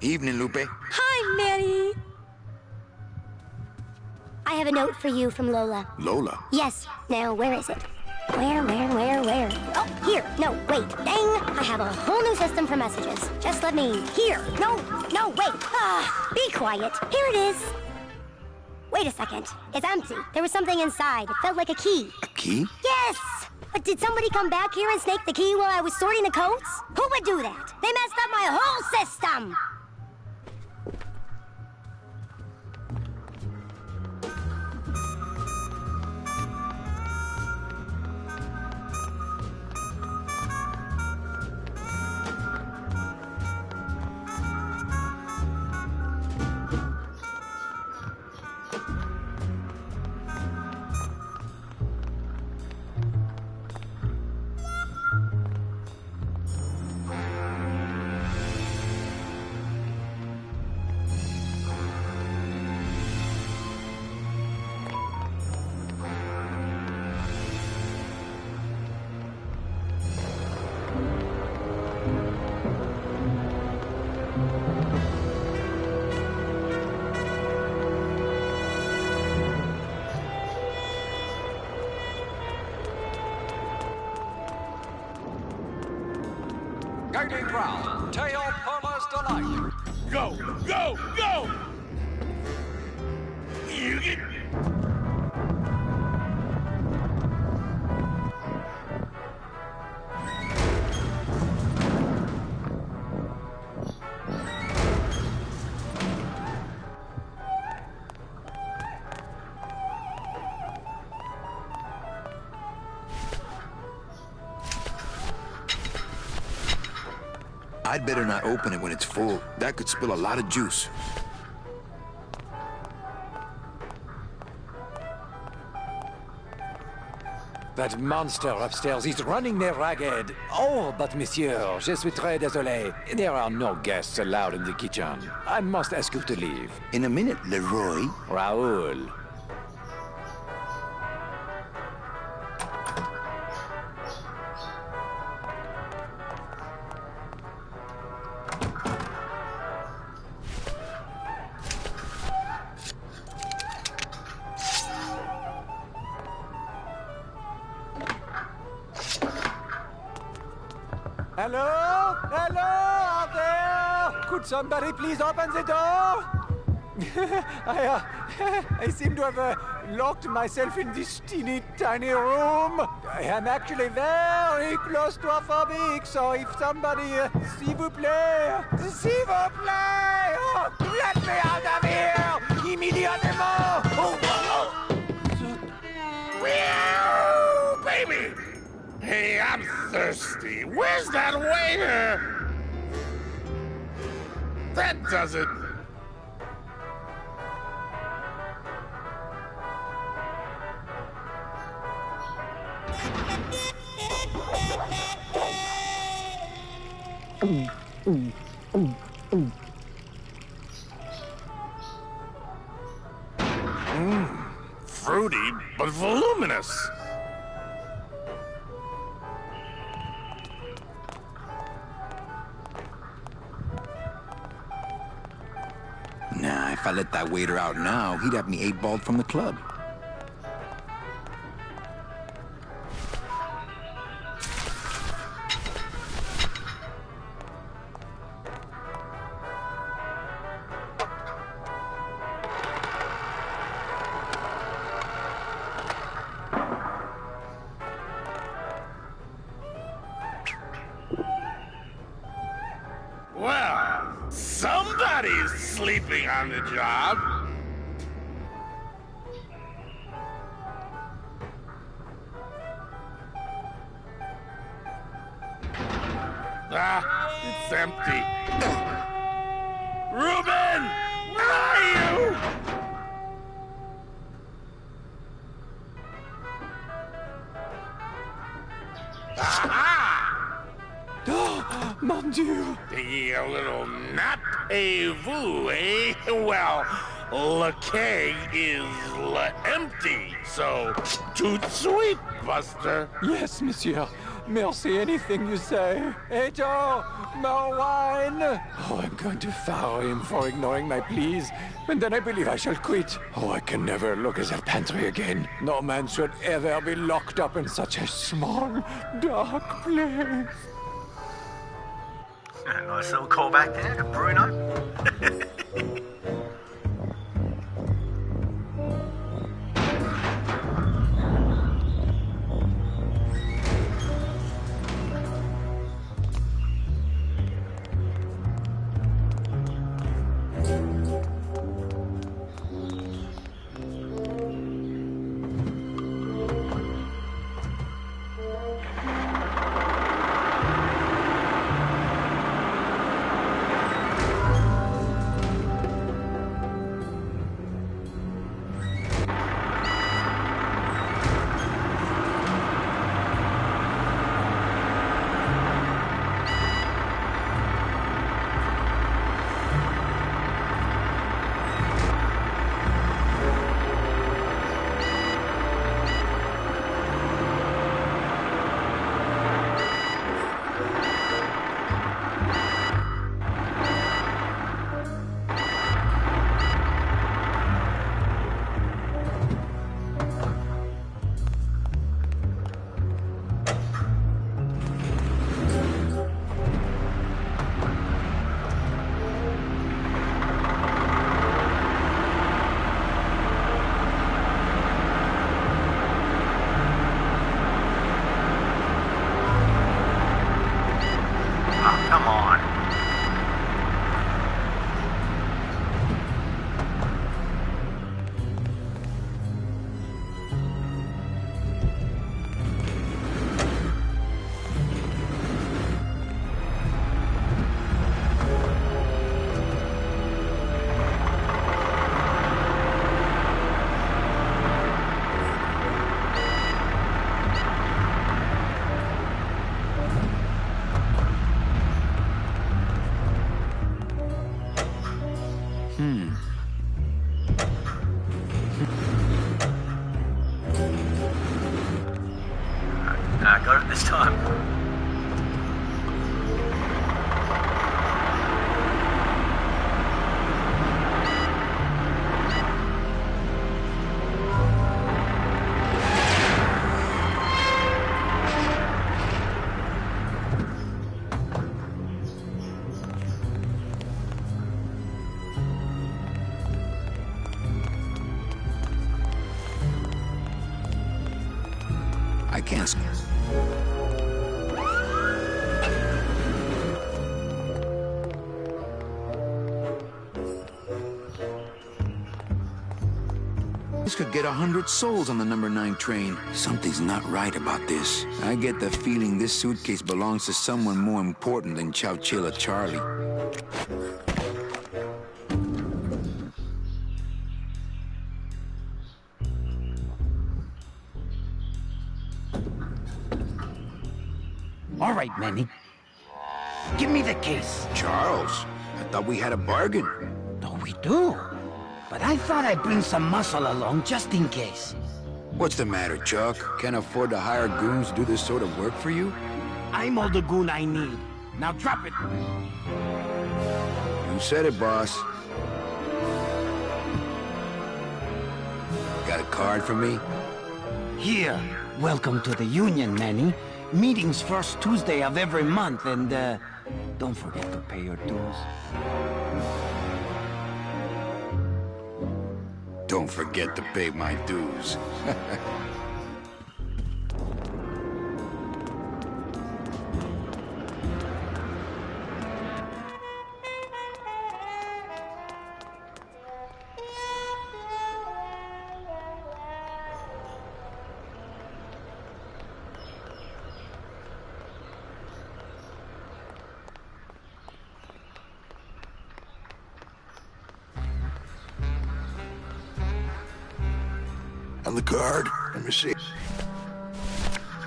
Evening, Lupe. Hi, Manny. I have a note for you from Lola. Lola? Yes. Now, where is it? Where? Oh, here. No, wait. Dang. I have a whole new system for messages. Just let me... Here. No, wait. Be quiet. Here it is. Wait a second. It's empty. There was something inside. It felt like a key. A key? Yes! But did somebody come back here and snake the key while I was sorting the coats? Who would do that? They messed up my whole system! Gaining ground. Tail Perla's Delight. Go! You get... I'd better not open it when it's full. That could spill a lot of juice. That monster upstairs is running me ragged. Oh, but monsieur, je suis très désolé. There are no guests allowed in the kitchen. I must ask you to leave. In a minute, Leroy. Raoul. Hello? Hello out there? Could somebody please open the door? I seem to have locked myself in this teeny tiny room. I am actually very claustrophobic, so if somebody, s'il vous plaît, oh, let me out of here immediately! Meow, baby! Hey, I'm thirsty. Where's that waiter? That does it. Fruity, but voluminous. Nah, if I let that waiter out now, he'd have me 8-balled from the club. Well, somebody's sleeping on the job. Ah, it's empty. Reuben! Where are you? Aha! Oh, mon Dieu! Taking a little nap, vous, eh? Well, le keg is empty, so tout sweet, Buster. Yes, monsieur. Merci, anything you say. Hey, Joe, more wine. Oh, I'm going to fire him for ignoring my pleas, and then I believe I shall quit. Oh, I can never look at that pantry again. No man should ever be locked up in such a small, dark place. Nice little callback there to Bruno. Got it this time. I can't. This could get 100 souls on the number 9 train. Something's not right about this. I get the feeling this suitcase belongs to someone more important than Chowchilla Charlie. All right, Manny. Give me the case. Charles, I thought we had a bargain. No, we do. But I thought I'd bring some muscle along just in case. What's the matter, Chuck? Can't afford to hire goons to do this sort of work for you? I'm all the goon I need. Now drop it. You said it, boss. Got a card for me? Here. Welcome to the Union, Manny. Meetings first Tuesday of every month, and don't forget to pay your dues. Don't forget to pay my dues. And the card? Let me see.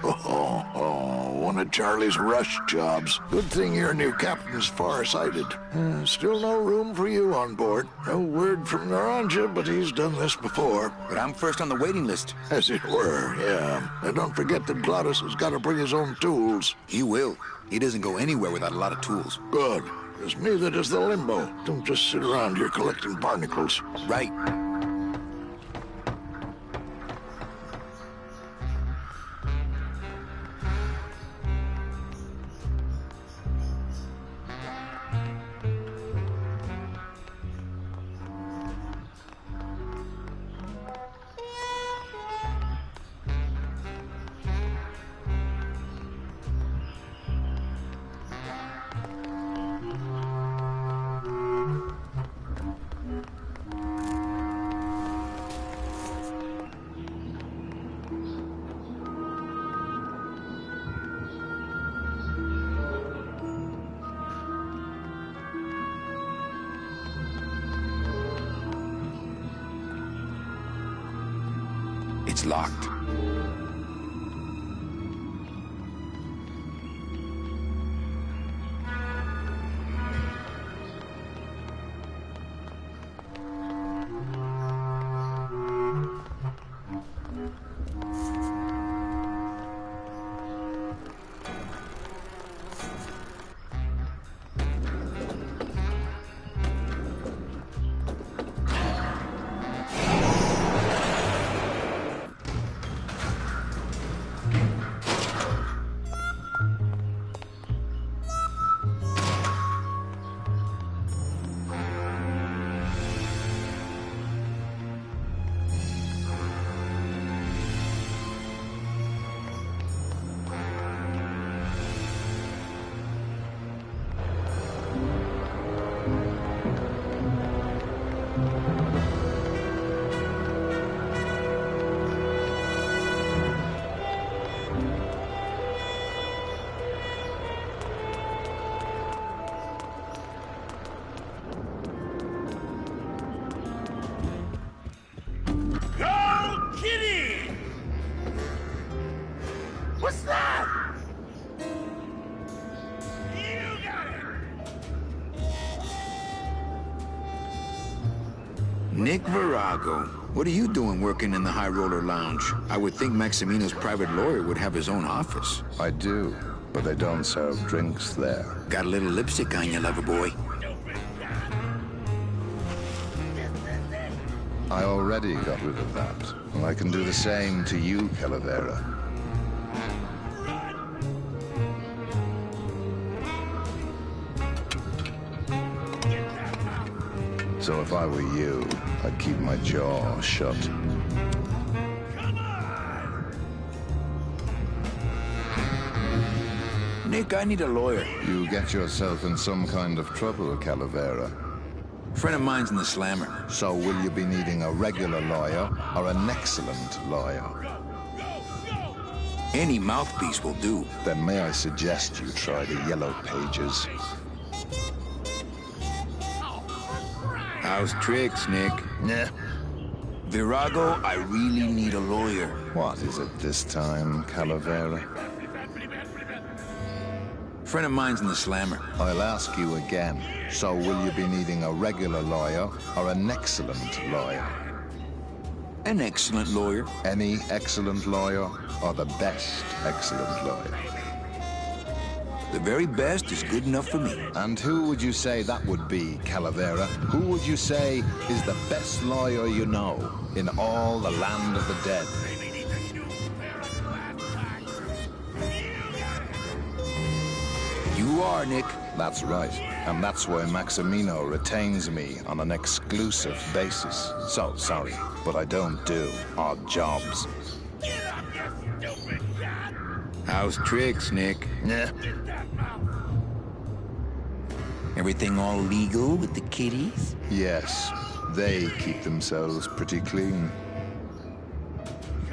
One one of Charlie's rush jobs. Good thing your new captain's far-sighted. Still no room for you on board. No word from Naranja, but he's done this before. But I'm first on the waiting list. As it were, yeah. And don't forget that Glottis has got to bring his own tools. He will. He doesn't go anywhere without a lot of tools. Good. Because neither does the Limbo. Don't just sit around here collecting barnacles. Right. It's locked. What's that? Nick Virago. What are you doing working in the High Roller Lounge? I would think Maximino's private lawyer would have his own office. I do, but they don't serve drinks there. Got a little lipstick on you, lover boy. I already got rid of that. And I can do the same to you, Calavera. So if I were you, I'd keep my jaw shut. Nick, I need a lawyer. You get yourself in some kind of trouble, Calavera. Friend of mine's in the slammer. So will you be needing a regular lawyer or an excellent lawyer? Any mouthpiece will do. Then may I suggest you try the Yellow Pages? How's tricks, Nick? Yeah. Virago, I really need a lawyer. What is it this time, Calavera? Friend of mine's in the slammer. I'll ask you again. So will you be needing a regular lawyer or an excellent lawyer? An excellent lawyer. Any excellent lawyer or the best excellent lawyer? The very best is good enough for me. And who would you say that would be, Calavera? Who would you say is the best lawyer you know in all the land of the dead? You are, Nick. That's right. And that's why Maximino retains me on an exclusive basis. So, sorry, but I don't do odd jobs. How's tricks, Nick? Yeah. Everything all legal with the kiddies? Yes. They keep themselves pretty clean.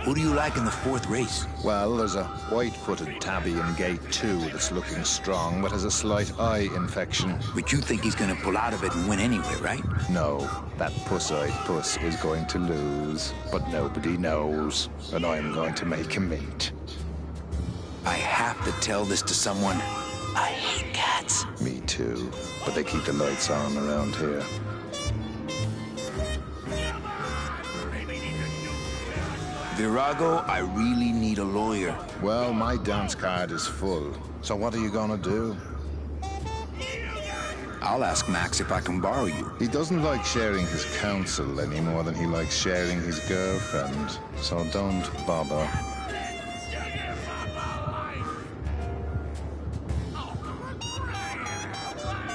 Who do you like in the fourth race? Well, there's a white-footed tabby in gate 2 that's looking strong, but has a slight eye infection. But you think he's gonna pull out of it and win anyway, right? No, that puss-eyed puss is going to lose, but nobody knows, and I'm going to make him eat. I have to tell this to someone. I hate cats. Me too. But they keep the lights on around here. Virago, I really need a lawyer. Well, my dance card is full. So what are you gonna do? I'll ask Max if I can borrow you. He doesn't like sharing his counsel any more than he likes sharing his girlfriend. So don't bother.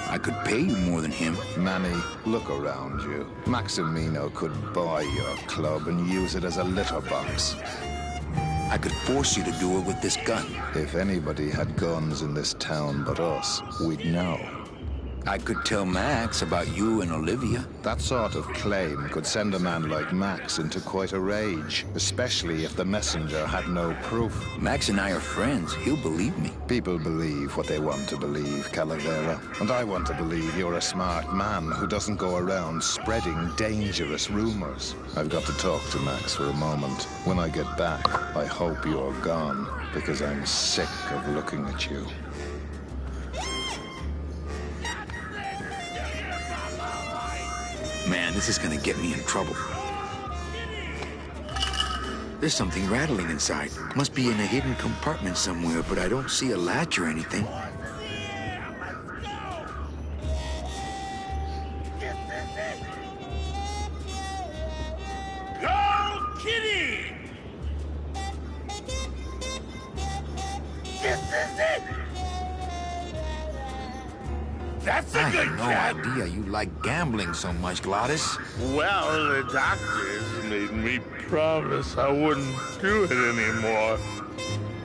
I could pay you more than him. Manny, look around you. Maximino could buy your club and use it as a litter box. I could force you to do it with this gun. If anybody had guns in this town but us, we'd know. I could tell Max about you and Olivia. That sort of claim could send a man like Max into quite a rage, especially if the messenger had no proof. Max and I are friends. He'll believe me. People believe what they want to believe, Calavera. And I want to believe you're a smart man who doesn't go around spreading dangerous rumors. I've got to talk to Max for a moment. When I get back, I hope you're gone, because I'm sick of looking at you. Man, this is gonna get me in trouble. There's something rattling inside. Must be in a hidden compartment somewhere, but I don't see a latch or anything. Go, Kitty! This is it! That's a good cat! I had no idea you like gambling so much, Glottis. Well, the doctors made me promise I wouldn't do it anymore.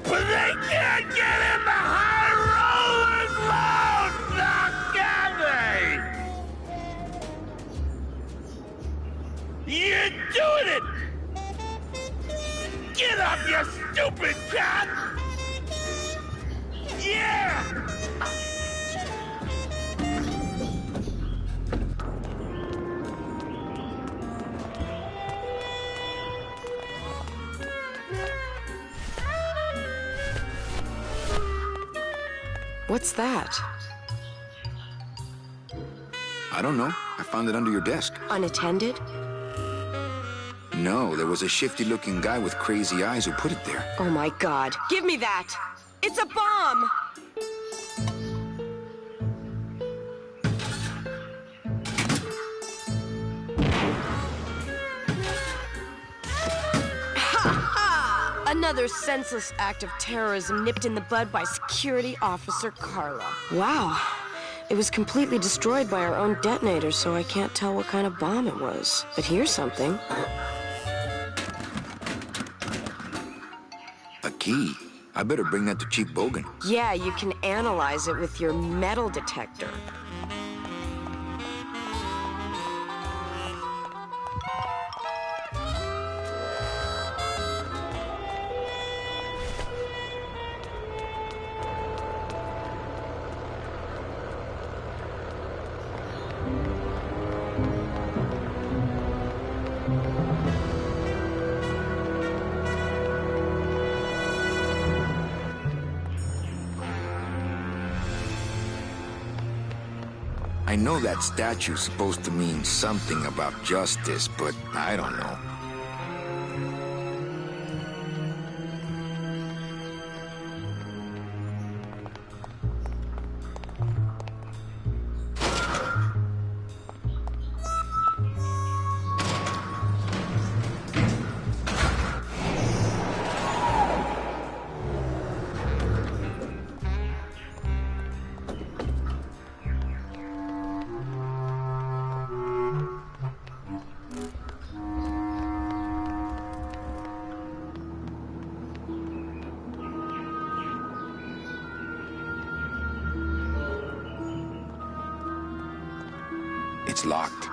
But they can't get in the high rollers load! Now can they? You're doing it! Get up, you stupid cat! Yeah! What's that? I don't know. I found it under your desk. Unattended? No, there was a shifty-looking guy with crazy eyes who put it there. Oh my God. Give me that! It's a bomb! Another senseless act of terrorism nipped in the bud by Security Officer Carla. Wow. It was completely destroyed by our own detonator, so I can't tell what kind of bomb it was. But here's something. A key. I better bring that to Chief Bogan. Yeah, you can analyze it with your metal detector. I know that statue's supposed to mean something about justice, but I don't know. It's locked.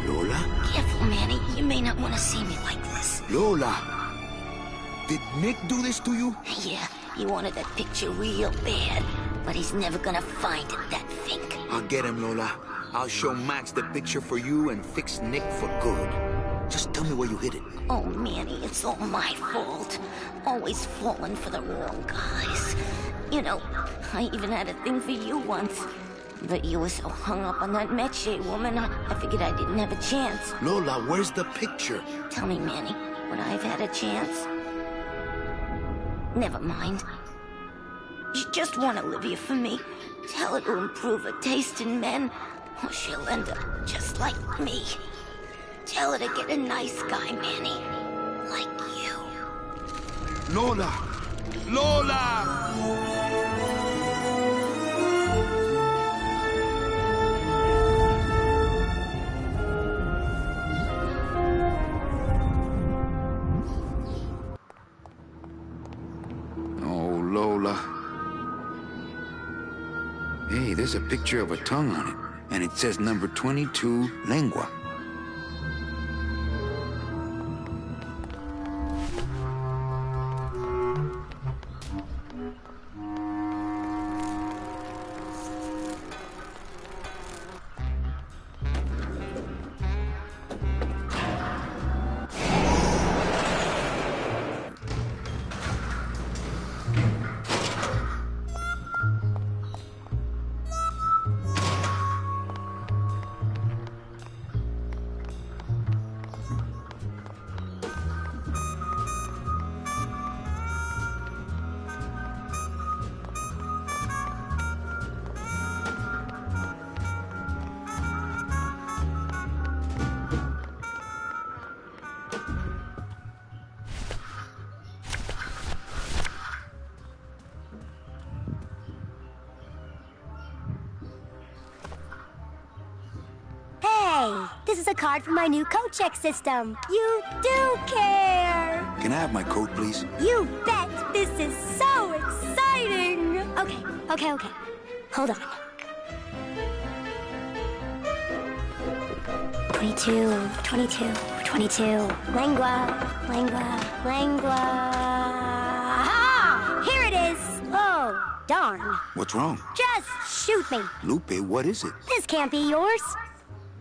Lola? Careful, Manny. You may not want to see me like this. Lola! Did Nick do this to you? Yeah, he wanted that picture real bad, but he's never gonna find it, that fink. I'll get him, Lola. I'll show Max the picture for you and fix Nick for good. Just tell me where you hid it. Oh, Manny, it's all my fault. Always falling for the wrong guys. You know, I even had a thing for you once. But you were so hung up on that Meche woman, I figured I didn't have a chance. Lola, where's the picture? Tell me, Manny, would I have had a chance? Never mind. You just want Olivia for me. Tell her to improve her taste in men, or she'll end up just like me. Tell her to get a nice guy, Manny. Like you. Lola! Lola! Hey, there's a picture of a tongue on it, and it says number 22, lengua. This is a card from my new coat check system. You do care. Can I have my coat, please? You bet. This is so exciting. Okay. Hold on. 22. Lengua. Aha! Here it is. Oh, darn. What's wrong? Just shoot me. Lupe, what is it? This can't be yours.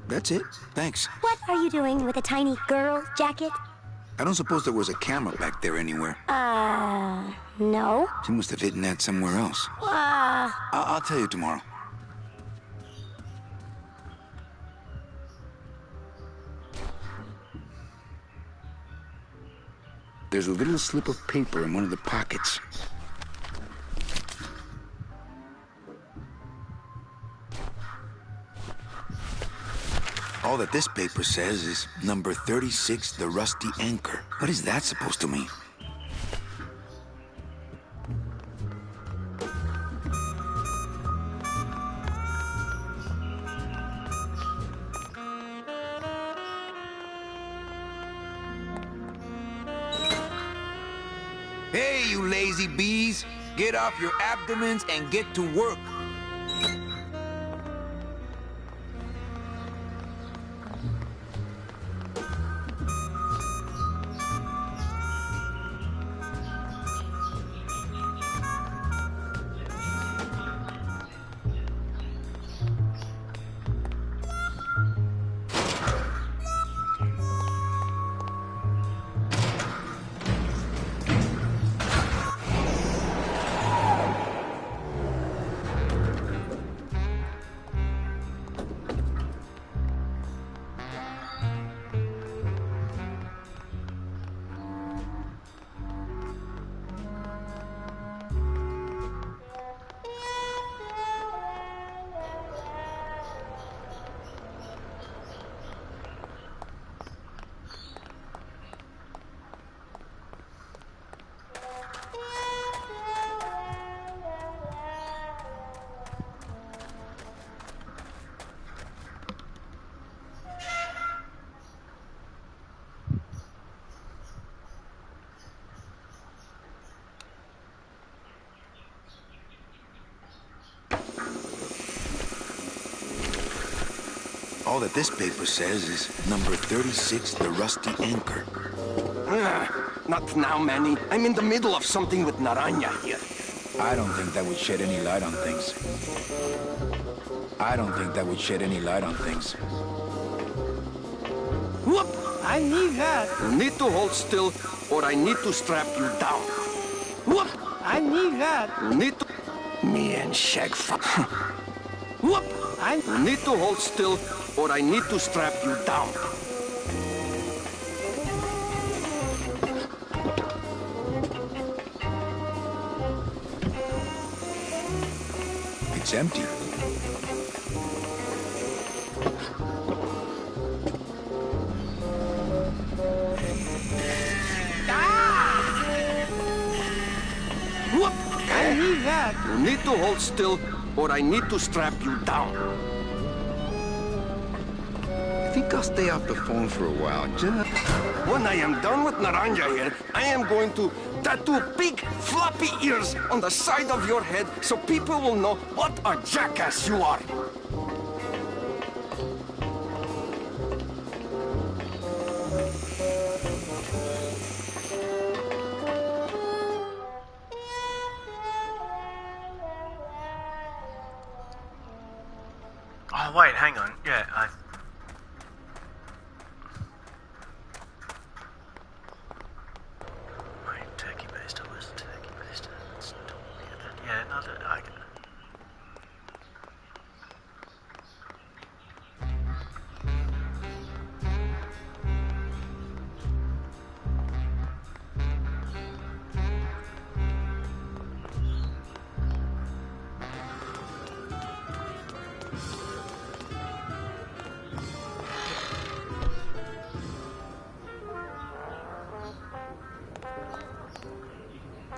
That's it. Thanks. What are you doing with a tiny girl jacket? I don't suppose there was a camera back there anywhere. No. She must have hidden that somewhere else. I'll tell you tomorrow. There's a little slip of paper in one of the pockets. All that this paper says is number 36, the rusty anchor. What is that supposed to mean? Hey, you lazy bees! Get off your abdomens and get to work! All that this paper says is number 36, the rusty anchor. Not now, Manny. I'm in the middle of something with Naranja here. I don't think that would shed any light on things. I don't think that would shed any light on things. Whoop! I need that. You need to hold still, or I need to strap you down. Whoop! I need that. You need to... Me and Shag... Whoop! You need to hold still, or I need to strap you down. It's empty. Whoop! I need that. You need to hold still, or I need to strap you down. I think I'll stay off the phone for a while, just... When I am done with Naranja here, I am going to tattoo big, floppy ears on the side of your head so people will know what a jackass you are. Oh, wait, hang on. Yeah, Wait, turkey baster, where's the turkey baster? Yeah, no, I can...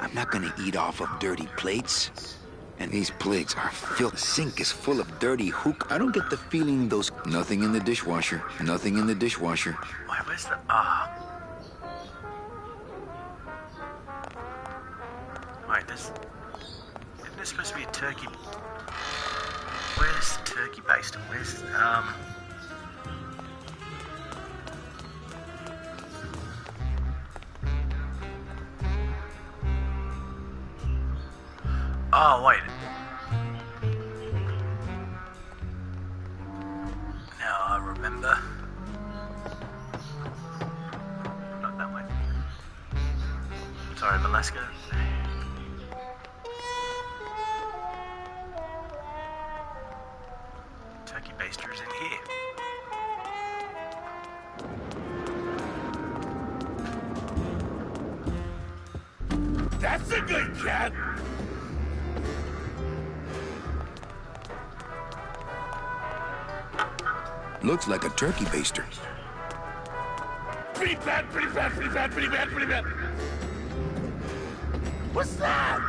I'm not gonna eat off of dirty plates. And these plates are filled. The sink is full of dirty hook. I don't get the feeling those... Nothing in the dishwasher. Nothing in the dishwasher. Wait, where's the... Wait, this... Isn't there supposed to be a turkey... Where's the turkey baster? Where's... Oh, wait. Now I remember. Not that way. Sorry, Velasco. Turkey baster is in here. That's a good cat! Looks like a turkey baster. Pretty bad, pretty bad, pretty bad, pretty bad, pretty bad. What's that?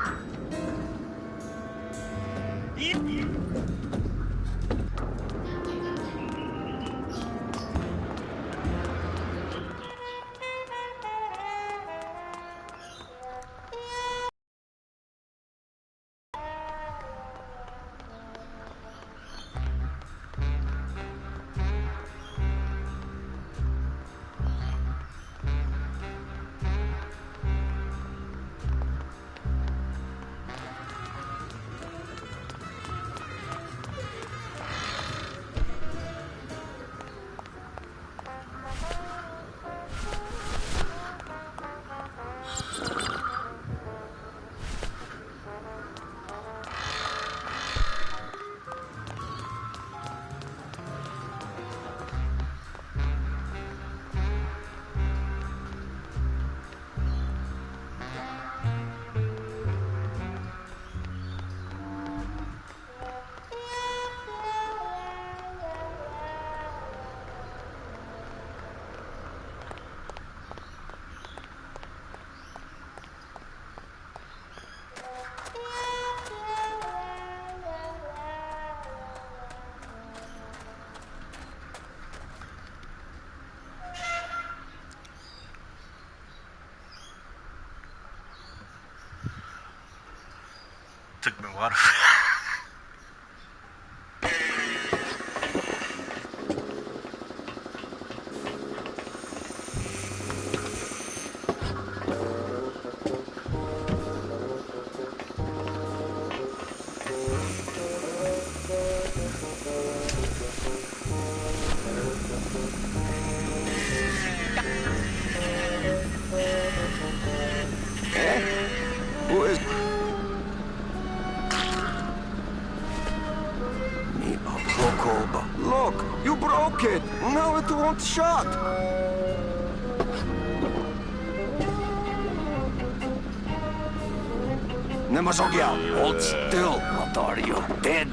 Took me a while to... broke it. Now it won't shut. Nemazogia, hold still. What are you, dead?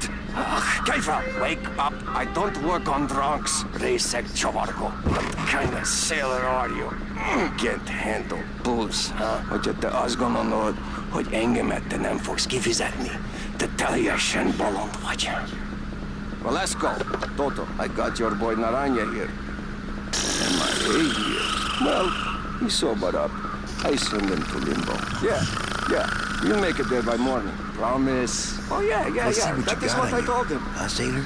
Kaifa, wake up. I don't work on drunks. Resek Chovargo. What kind of sailor are you? Can't handle booze, huh? Hogy te azt gondolod, hogy engemet te nem fogsz kifizetni? Te teljesen bolond vagy. Well, let's go. Toto, I got your boy Naranja here. MIA here. Well, he sobered up. I send him to limbo. Yeah. You'll make it there by morning. Promise. Oh, yeah. That is what I told him. Sailor?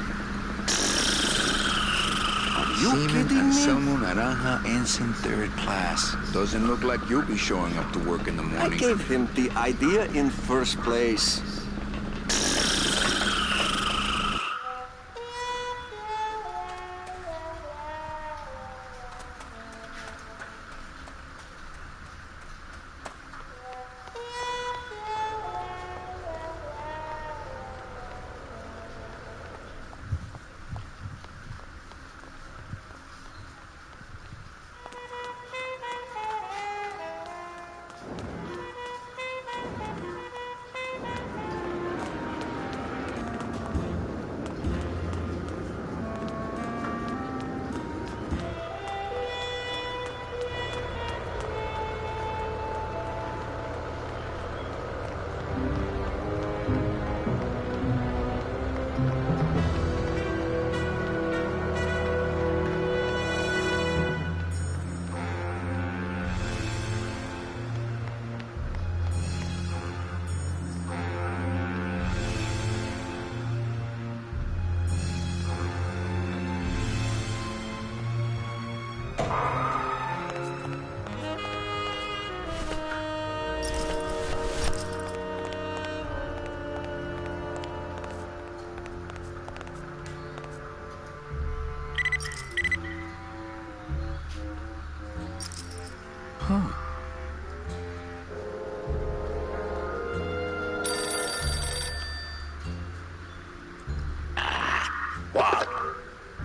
Are you Seaman kidding me? Anselmo Naranja, ensign 3rd class. Doesn't look like you'll be showing up to work in the morning. I gave him the idea in first place.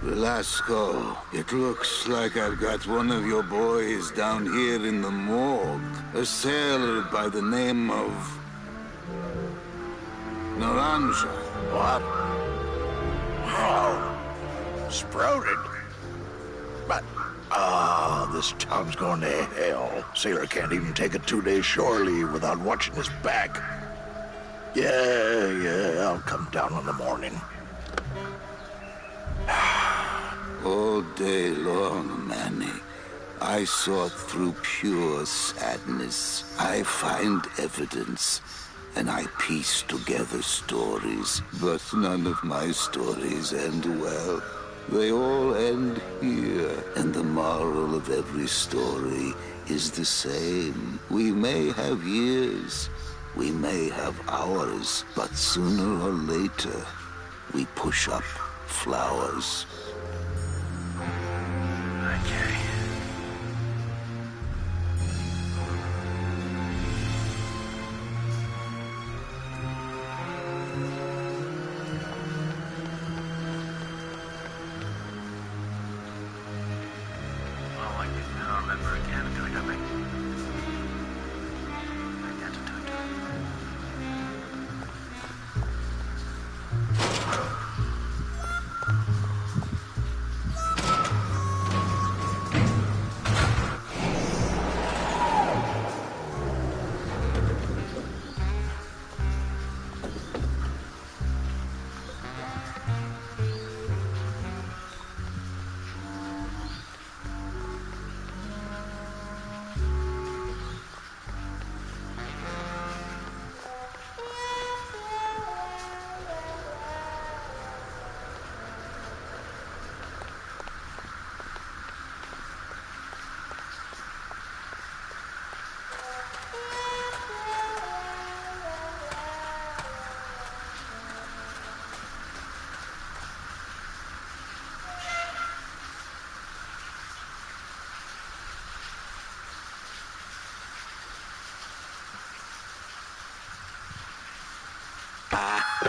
Velasco, it looks like I've got one of your boys down here in the morgue. A sailor by the name of... Naranja. What? Oh, sprouted. But, this town's going to hell. Sailor can't even take a 2-day shore leave without watching his back. Yeah, I'll come down in the morning. All day long, Manny, I sought through pure sadness. I find evidence, and I piece together stories. But none of my stories end well. They all end here. And the moral of every story is the same. We may have years, we may have hours, but sooner or later, we push up flowers. Okay. Oh, I can't remember again. I'm gonna go back.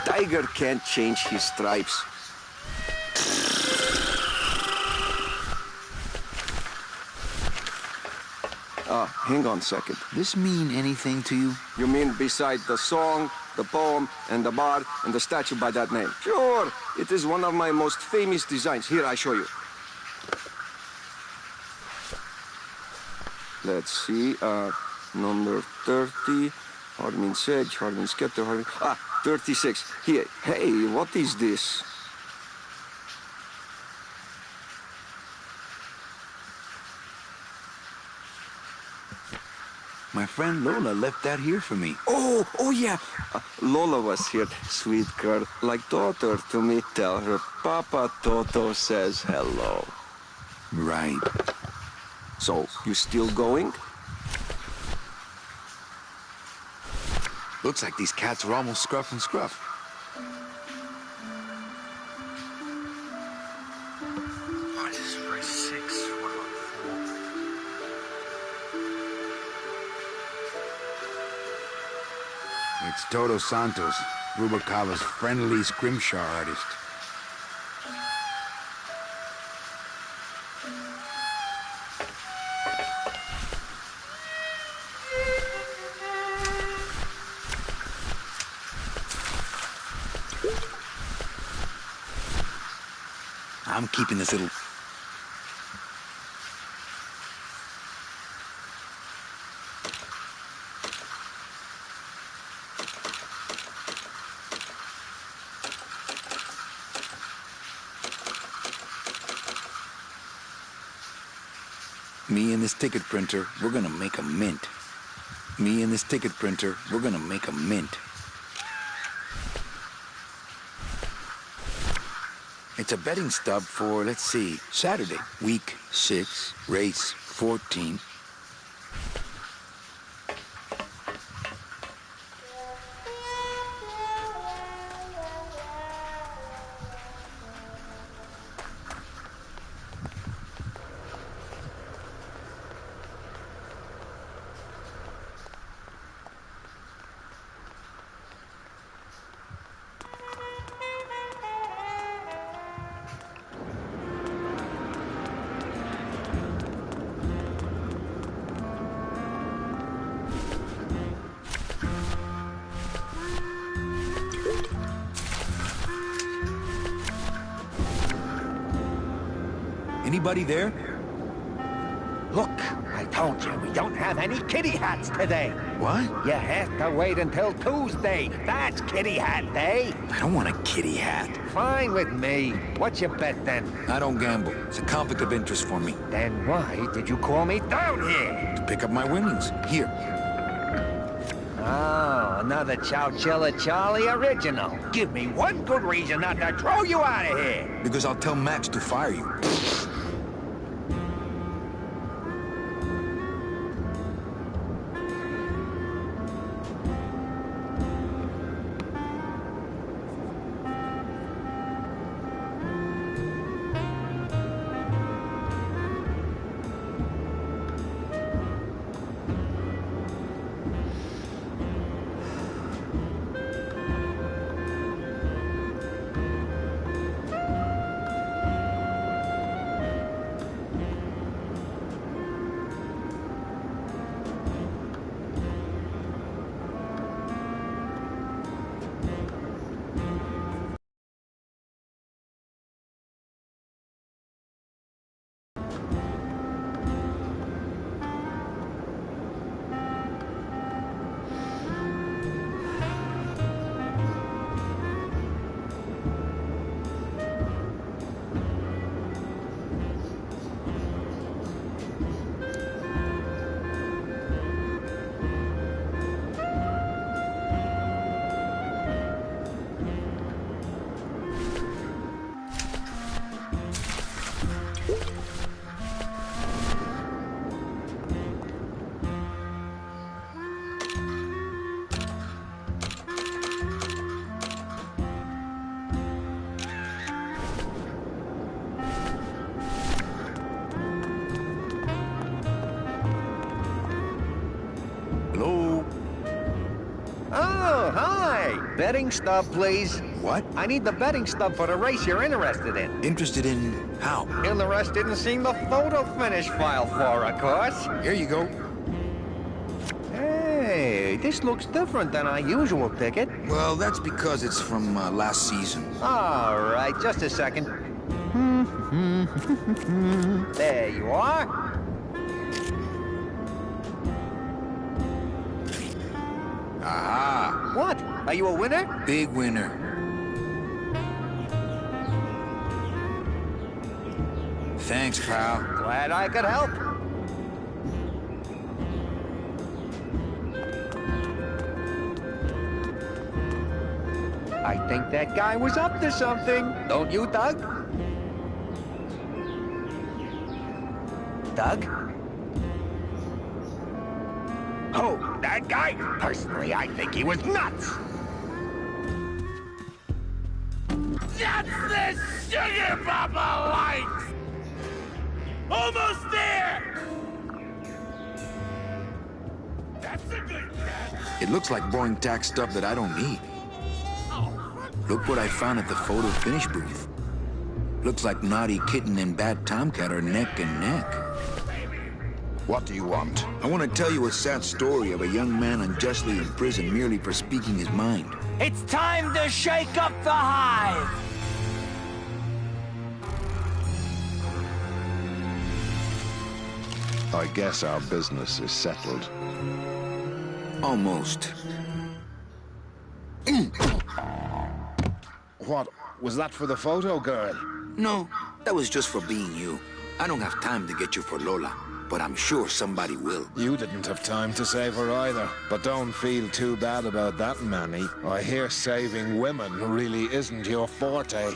Tiger can't change his stripes. Hang on a second. This mean anything to you? You mean beside the song, the poem, and the bar, and the statue by that name? Sure, it is one of my most famous designs. Here, I show you. Let's see, number 30, Hardman Sedge, Hardman Scepter, 36. Here, hey, what is this? My friend Lola left that here for me. Oh yeah. Lola was here, sweet girl, like daughter to me. Tell her Papa Toto says hello. Right. So, you still going? Looks like these cats are almost scruff and scruff. Oh, this is race 6. What about 4? It's Toto Santos, Rubalcava's friendly scrimshaw artist. I'm keeping this little... Me and this ticket printer, we're gonna make a mint. Me and this ticket printer, we're gonna make a mint. It's a betting stub for, let's see, Saturday, week 6, race 14. Anybody there? Look, I told you, we don't have any kitty hats today. What? You have to wait until Tuesday. That's kitty hat day. I don't want a kitty hat. Fine with me. What's your bet then? I don't gamble. It's a conflict of interest for me. Then why did you call me down here? To pick up my winnings. Here. Oh, another Chowchilla Charlie original. Give me one good reason not to throw you out of here. Because I'll tell Max to fire you. Betting stub, please. What? I need the betting stub for the race you're interested in. Interested in how? Interested in seeing the photo finish file for, of course. Here you go. this looks different than our usual ticket. Well, that's because it's from last season. All right, just a second. There you are. Aha! What? Are you a winner? Big winner. Thanks, pal. Glad I could help. I think that guy was up to something. Don't you, Doug? Doug? Oh, that guy? Personally, I think he was nuts. That's the sugar Papa likes! Almost there! That's a good cat. It looks like boring tack stuff that I don't need. Look what I found at the photo finish booth. Looks like Naughty Kitten and Bad Tomcat are neck and neck. What do you want? I want to tell you a sad story of a young man unjustly imprisoned merely for speaking his mind. It's time to shake up the hive! I guess our business is settled. Almost. What? Was that for the photo girl? No, that was just for being you. I don't have time to get you for Lola, but I'm sure somebody will. You didn't have time to save her either. But don't feel too bad about that, Manny. I hear saving women really isn't your forte.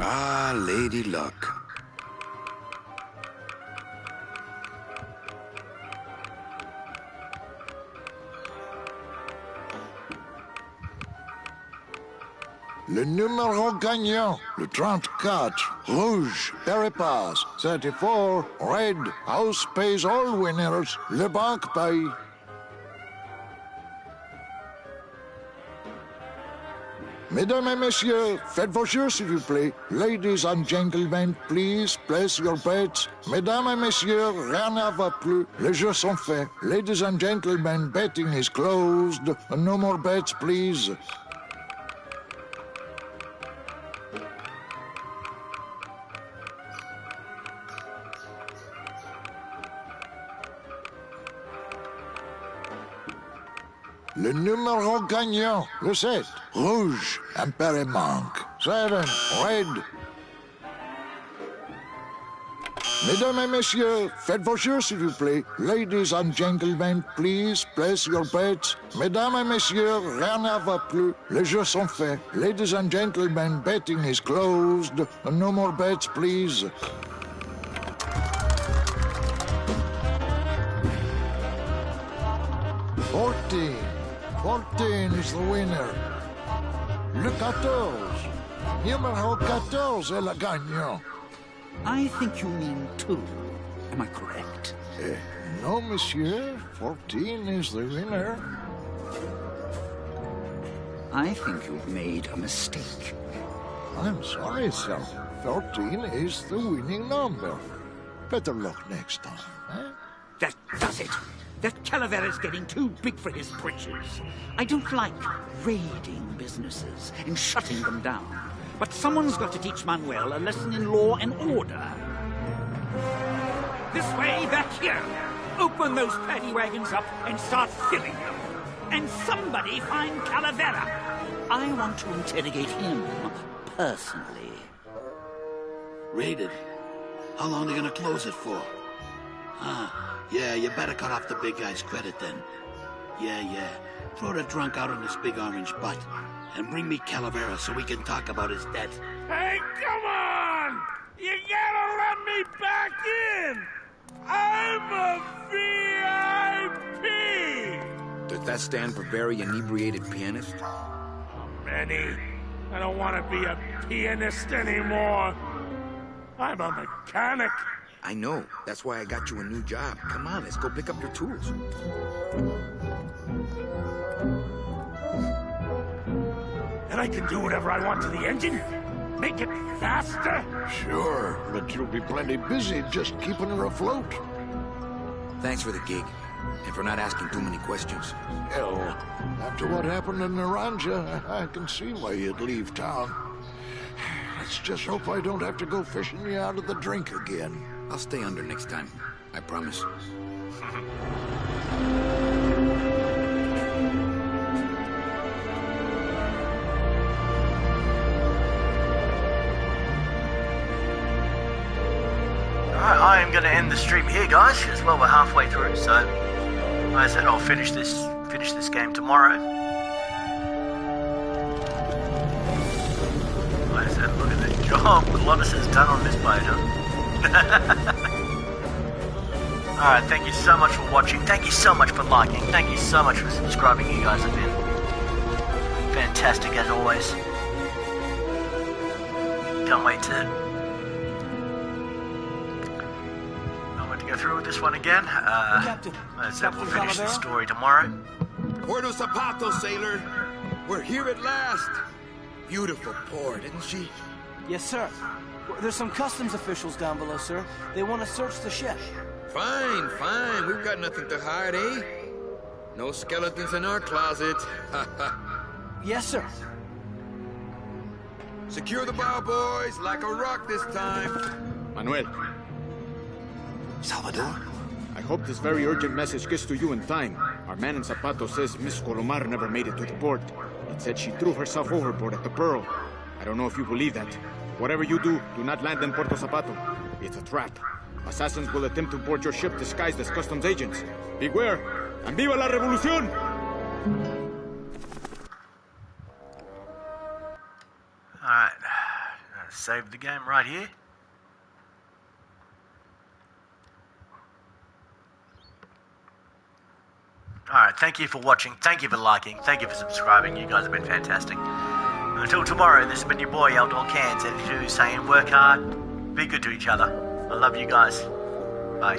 Ah, Lady Luck. Le numéro gagnant, le 34, rouge, Peripass, 34, red, house pays all winners, le banque paye. Mesdames et messieurs, faites vos jeux s'il vous plaît. Ladies and gentlemen, please place your bets. Mesdames et messieurs, rien ne va plus. Les jeux sont faits. Ladies and gentlemen, betting is closed. No more bets, please. Le numéro gagnant, le 7, rouge, impair manque. 7, red. Mesdames et messieurs, faites vos jeux s'il vous plaît. Ladies and gentlemen, please place your bets. Mesdames et messieurs, rien ne va plus. Les jeux sont faits. Ladies and gentlemen, betting is closed. No more bets, please. $14. 14 is the winner. Le 14. Numéro 14 est le gagnant. I think you mean 2. Am I correct? No, monsieur. 14 is the winner. I think you've made a mistake. I'm sorry, sir. 13 is the winning number. Better luck next time, eh? That does it. That Calavera's getting too big for his britches. I don't like raiding businesses and shutting them down. But someone's got to teach Manuel a lesson in law and order. This way, back here. Open those paddy wagons up and start filling them. And somebody find Calavera. I want to interrogate him personally. Raided? How long are they gonna close it for? Yeah, you better cut off the big guy's credit then. Yeah. Throw the drunk out on his big orange butt. And bring me Calavera so we can talk about his debt. Hey, come on! You gotta let me back in! I'm a VIP! Does that stand for very inebriated pianist? Manny, I don't want to be a pianist anymore. I'm a mechanic. I know. That's why I got you a new job. Come on, let's go pick up your tools. And I can do whatever I want to the engine? Make it faster? Sure, but you'll be plenty busy just keeping her afloat. Thanks for the gig, and for not asking too many questions. Hell, after what happened in Naranja, I can see why you'd leave town. Let's just hope I don't have to go fishing you out of the drink again. I'll stay under next time. I promise. Alright, I am going to end the stream here, guys, as well we're halfway through, so I said I'll finish this game tomorrow. Like I said, look at the job Colonis has done on this boat, huh? Alright, thank you so much for watching, thank you so much for liking, thank you so much for subscribing. You guys have been fantastic as always. Can't wait to go through with this one again. As I said, we'll finish the story tomorrow. Puerto Zapato, sailor. We're here at last. Beautiful port, isn't she? Yes, sir. There's some customs officials down below, sir. They want to search the ship. Fine. We've got nothing to hide, eh? No skeletons in our closet. Yes, sir. Secure the bow, boys, like a rock this time. Manuel. Salvador? I hope this very urgent message gets to you in time. Our man in Zapato says Miss Colomar never made it to the port. It said she threw herself overboard at the Pearl. I don't know if you believe that. Whatever you do, do not land in Puerto Zapato. It's a trap. Assassins will attempt to board your ship disguised as customs agents. Beware, and viva la revolución! Alright, save the game right here. Alright, thank you for watching, thank you for liking, thank you for subscribing, you guys have been fantastic. Until tomorrow, this has been your boy Outdoor Cans, and saying work hard, be good to each other. I love you guys. Bye.